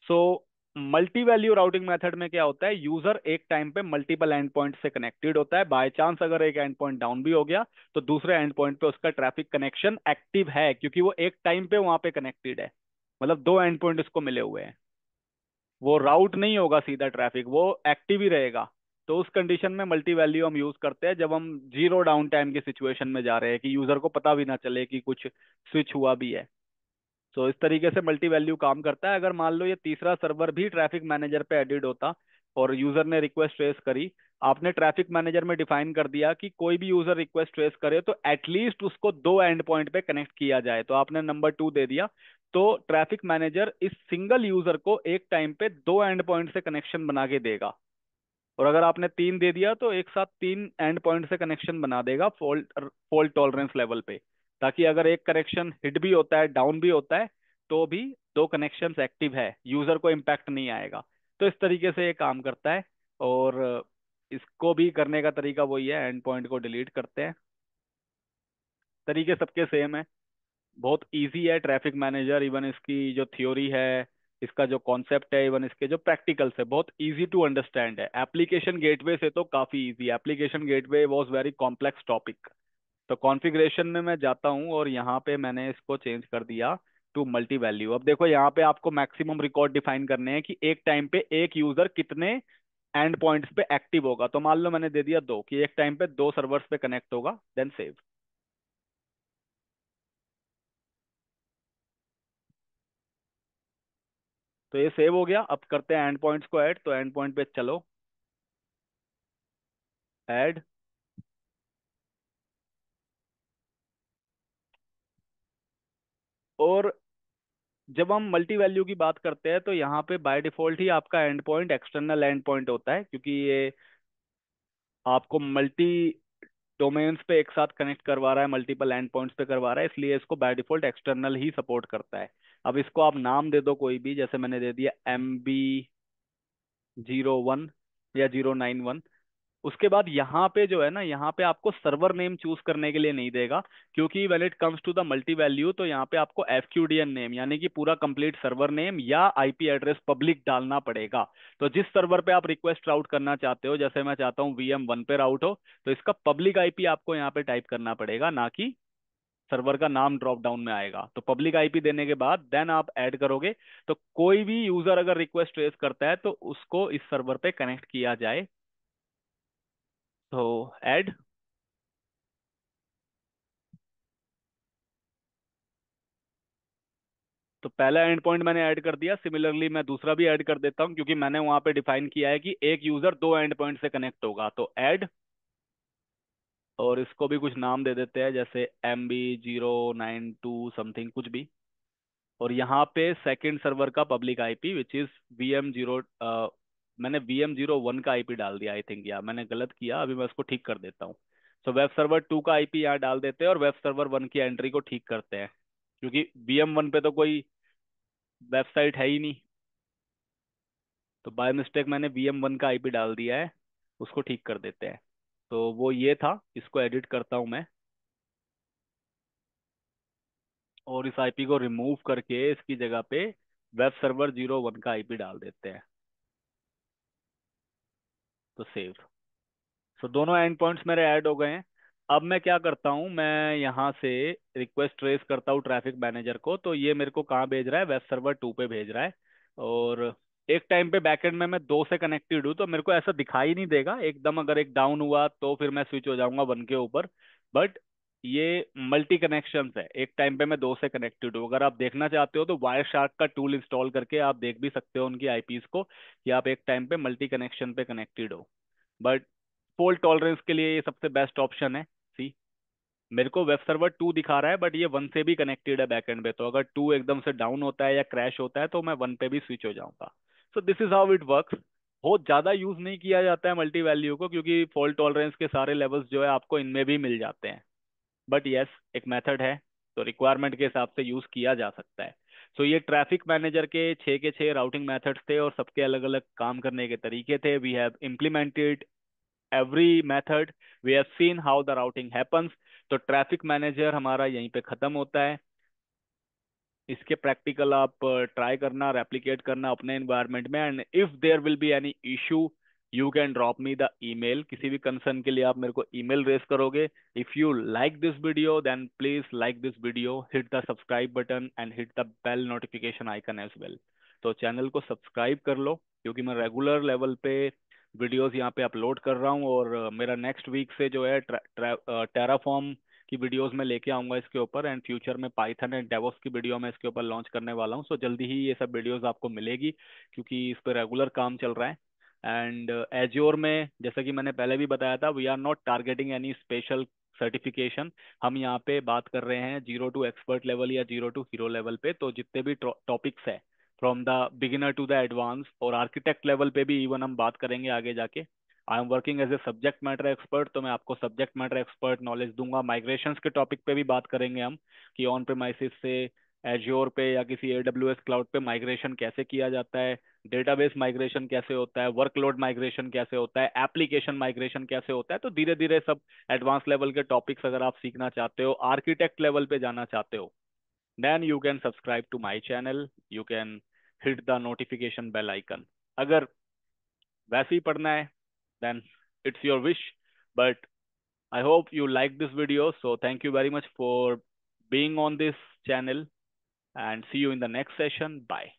So multi value routing method में क्या होता है, यूजर एक टाइम पे मल्टीपल एंड पॉइंट से कनेक्टेड होता है। बाय चांस अगर एक एंड पॉइंट डाउन भी हो गया तो दूसरे एंड पॉइंट पे उसका ट्रैफिक कनेक्शन एक्टिव है, क्योंकि वो एक टाइम पे वहां पे कनेक्टेड है। मतलब दो एंड पॉइंट उसको मिले हुए हैं, वो राउट नहीं होगा सीधा ट्रैफिक, वो एक्टिव ही रहेगा। तो उस कंडीशन में मल्टी वैल्यू हम यूज करते हैं जब हम जीरो डाउन टाइम की सिचुएशन में जा रहे हैं, कि यूजर को पता भी ना चले कि कुछ स्विच हुआ भी है। तो इस तरीके से मल्टी वैल्यू काम करता है। अगर मान लो ये तीसरा सर्वर भी ट्रैफिक मैनेजर पे एडिड होता और यूजर ने रिक्वेस्ट ट्रेस करी, आपने ट्रैफिक मैनेजर में डिफाइन कर दिया कि कोई भी यूजर रिक्वेस्ट ट्रेस करे तो एटलीस्ट उसको दो एंड पॉइंट पे कनेक्ट किया जाए, तो आपने नंबर 2 दे दिया। तो ट्रैफिक मैनेजर इस सिंगल यूजर को एक टाइम पे दो एंड पॉइंट से कनेक्शन बना के देगा। और अगर आपने 3 दे दिया तो एक साथ 3 एंड पॉइंट से कनेक्शन बना देगा फॉल्ट फॉल्ट टॉलरेंस लेवल पे, ताकि अगर एक कनेक्शन हिट भी होता है, डाउन भी होता है, तो भी दो कनेक्शंस एक्टिव है, यूजर को इम्पैक्ट नहीं आएगा। तो इस तरीके से ये काम करता है। और इसको भी करने का तरीका वही है, एंड पॉइंट को डिलीट करते हैं। तरीके सबके सेम है, बहुत इजी है ट्रैफिक मैनेजर। इवन इसकी जो थ्योरी है, इसका जो कॉन्सेप्ट है, इवन इसके जो प्रैक्टिकल्स है, बहुत इजी टू अंडरस्टैंड है। एप्लीकेशन गेटवे से तो काफी easy, application gateway was very complex topic. तो कॉन्फ़िगरेशन में मैं जाता हूँ और यहाँ पे मैंने इसको चेंज कर दिया टू मल्टी वैल्यू। अब देखो यहाँ पे आपको मैक्सिमम रिकॉर्ड डिफाइन करने हैं कि एक टाइम पे एक यूजर कितने एंड पॉइंट्स पे एक्टिव होगा। तो मान लो मैंने दे दिया दो, कि एक टाइम पे दो सर्वर्स पे कनेक्ट होगा, देन सेव। तो ये सेव हो गया। अब करते हैं एंड पॉइंट्स को ऐड। तो एंड पॉइंट पे चलो, ऐड। और जब हम मल्टी वैल्यू की बात करते हैं तो यहाँ पे बाय डिफॉल्ट ही आपका and point external end point होता है, क्योंकि ये आपको मल्टी डोमेन्स पे एक साथ कनेक्ट करवा रहा है, मल्टीपल एंड पॉइंट्स पे करवा रहा है, इसलिए इसको by default external he support करता है। अब इसको आप नाम दे दो कोई भी, जैसे मैंने दे दिया MB01 या 091। उसके बाद यहाँ पे जो है ना, यहाँ पे आपको सर्वर नेम चूज करने के लिए नहीं देगा, क्योंकि when it comes to the multi value तो यहाँ पे आपको FQDN नेम, यानी कि पूरा कंप्लीट सर्वर नेम या IP एड्रेस पब्लिक डालना पड़ेगा। तो जिस सर्वर पे आप रिक्वेस्ट राउट करना चाहते हो, जैसे मैं चाहता हूँ VM1 पे राउट हो, तो इसका पब्लिक IP आपको यहाँ पे टाइप करना पड़ेगा, ना कि सर्वर का नाम ड्रॉप डाउन में आएगा। तो पब्लिक IP देने के बाद देन आप ऐड करोगे। तो कोई भी यूजर अगर रिक्वेस्ट रेज करता है तो उसको इस सर्वर पे कनेक्ट किया जाए। तो ऐड। तो पहला एंड पॉइंट मैंने ऐड कर दिया, सिमिलरली मैं दूसरा भी ऐड कर देता हूँ, क्योंकि मैंने वहां पे डिफाइन किया है कि एक यूजर दो एंड पॉइंट से कनेक्ट होगा। तो ऐड। और इसको भी कुछ नाम दे देते हैं, जैसे MB092 समथिंग कुछ भी। और यहाँ पे सेकंड सर्वर का public IP which is VM0, मैंने VM01 का IP डाल दिया आई थिंक, या मैंने गलत किया, अभी मैं उसको ठीक कर देता हूँ। तो वेब सर्वर 2 का IP यहाँ डाल देते हैं और वेब सर्वर 1 की एंट्री को ठीक करते हैं, क्योंकि VM1 पे तो कोई वेबसाइट है ही नहीं। तो बाय मिस्टेक मैंने VM1 का IP डाल दिया है, उसको ठीक कर देते हैं। तो वो ये था, इसको एडिट करता हूँ मैं, और इस IP को रिमूव करके इसकी जगह पे वेब सर्वर 01 का आईपी डाल देते हैं, तो सेव। सो दोनों एंड पॉइंट्स मेरे ऐड हो गए हैं। अब मैं क्या करता हूँ, मैं यहाँ से रिक्वेस्ट ट्रेस करता हूँ ट्रैफिक मैनेजर को, तो ये मेरे को कहाँ भेज रहा है, वेब सर्वर 2 पे भेज रहा है। और एक टाइम पे बैकएंड में मैं 2 से कनेक्टेड हूँ, तो मेरे को ऐसा दिखाई नहीं देगा एकदम, अगर एक डाउन हुआ तो फिर मैं स्विच हो जाऊंगा 1 के ऊपर। बट ये मल्टी कनेक्शन है, एक टाइम पे मैं 2 से कनेक्टेड हूँ। अगर आप देखना चाहते हो तो वायर शार्क का टूल इंस्टॉल करके आप देख भी सकते हो उनकी आईपीस को, कि आप एक टाइम पे मल्टी कनेक्शन पे कनेक्टेड हो। बट फॉल्ट टॉलरेंस के लिए ये सबसे बेस्ट ऑप्शन है। सी, मेरे को वेब सर्वर 2 दिखा रहा है, बट ये 1 से भी कनेक्टेड है बैकएंड पे, तो अगर 2 एकदम से डाउन होता है या क्रैश होता है तो मैं 1 पे भी स्विच हो जाऊंगा। So this is how it works. बहुत ज्यादा यूज नहीं किया जाता है मल्टी वैल्यू को, क्योंकि फॉल्ट टॉलरेंस के सारे लेवल्स जो है आपको इनमें भी मिल जाते हैं। बट यस, एक मेथड है, तो रिक्वायरमेंट के हिसाब से यूज किया जा सकता है। सो ये ट्रैफिक मैनेजर के 6 के 6 राउटिंग मेथड्स थे, और सबके अलग अलग काम करने के तरीके थे। We have implemented every method, we have seen how the routing happens। तो ट्रैफिक मैनेजर हमारा यहीं पे खत्म होता है। इसके प्रैक्टिकल आप ट्राई करना, रेप्लिकेट करना अपने एनवायरनमेंट में, and if there will be any issue you can drop me the email. किसी भी कंसर्न के लिए आप मेरे को ईमेल रेस करोगे। If you like this video then please like this video, hit the subscribe button and hit the bell notification icon as well. तो channel को सब्सक्राइब कर लो, क्योंकि मैं रेगुलर लेवल पे वीडियोस यहाँ पे अपलोड कर रहा हूँ। और मेरा नेक्स्ट वीक से जो है टेराफॉर्म की वीडियोस में लेके आऊंगा इसके ऊपर, एंड फ्यूचर में पाइथन एंड डेवॉप्स की वीडियो में इसके ऊपर लॉन्च करने वाला हूँ। सो जल्दी ही ये सब वीडियोस आपको मिलेगी, क्योंकि इस पर रेगुलर काम चल रहा है। एंड एज्योर में, जैसा कि मैंने पहले भी बताया था, we are not targeting any special certification. हम यहाँ पे बात कर रहे हैं 0 to एक्सपर्ट लेवल या 0 to हीरो लेवल पे। तो जितने भी टॉपिक्स है, from the beginner to the advance और आर्किटेक्ट लेवल पे भी इवन हम बात करेंगे आगे जाके। I am working as a subject matter expert, तो मैं आपको सब्जेक्ट मैटर एक्सपर्ट नॉलेज दूंगा। माइग्रेशंस के टॉपिक पे भी बात करेंगे हम, कि ऑन प्रेमाइसिस से एज्योर पे या किसी AWS क्लाउड पे माइग्रेशन कैसे किया जाता है, डेटाबेस माइग्रेशन कैसे होता है, वर्कलोड माइग्रेशन कैसे होता है, एप्लीकेशन माइग्रेशन कैसे होता है। तो धीरे धीरे सब एडवांस लेवल के टॉपिक्स अगर आप सीखना चाहते हो, आर्किटेक्ट लेवल पे जाना चाहते हो, then you can subscribe to my channel, you can hit the notification bell icon। अगर वैसे ही पढ़ना है then it's your wish, but I hope you like this video, so thank you very much for being on this channel, and see you in the next session, bye।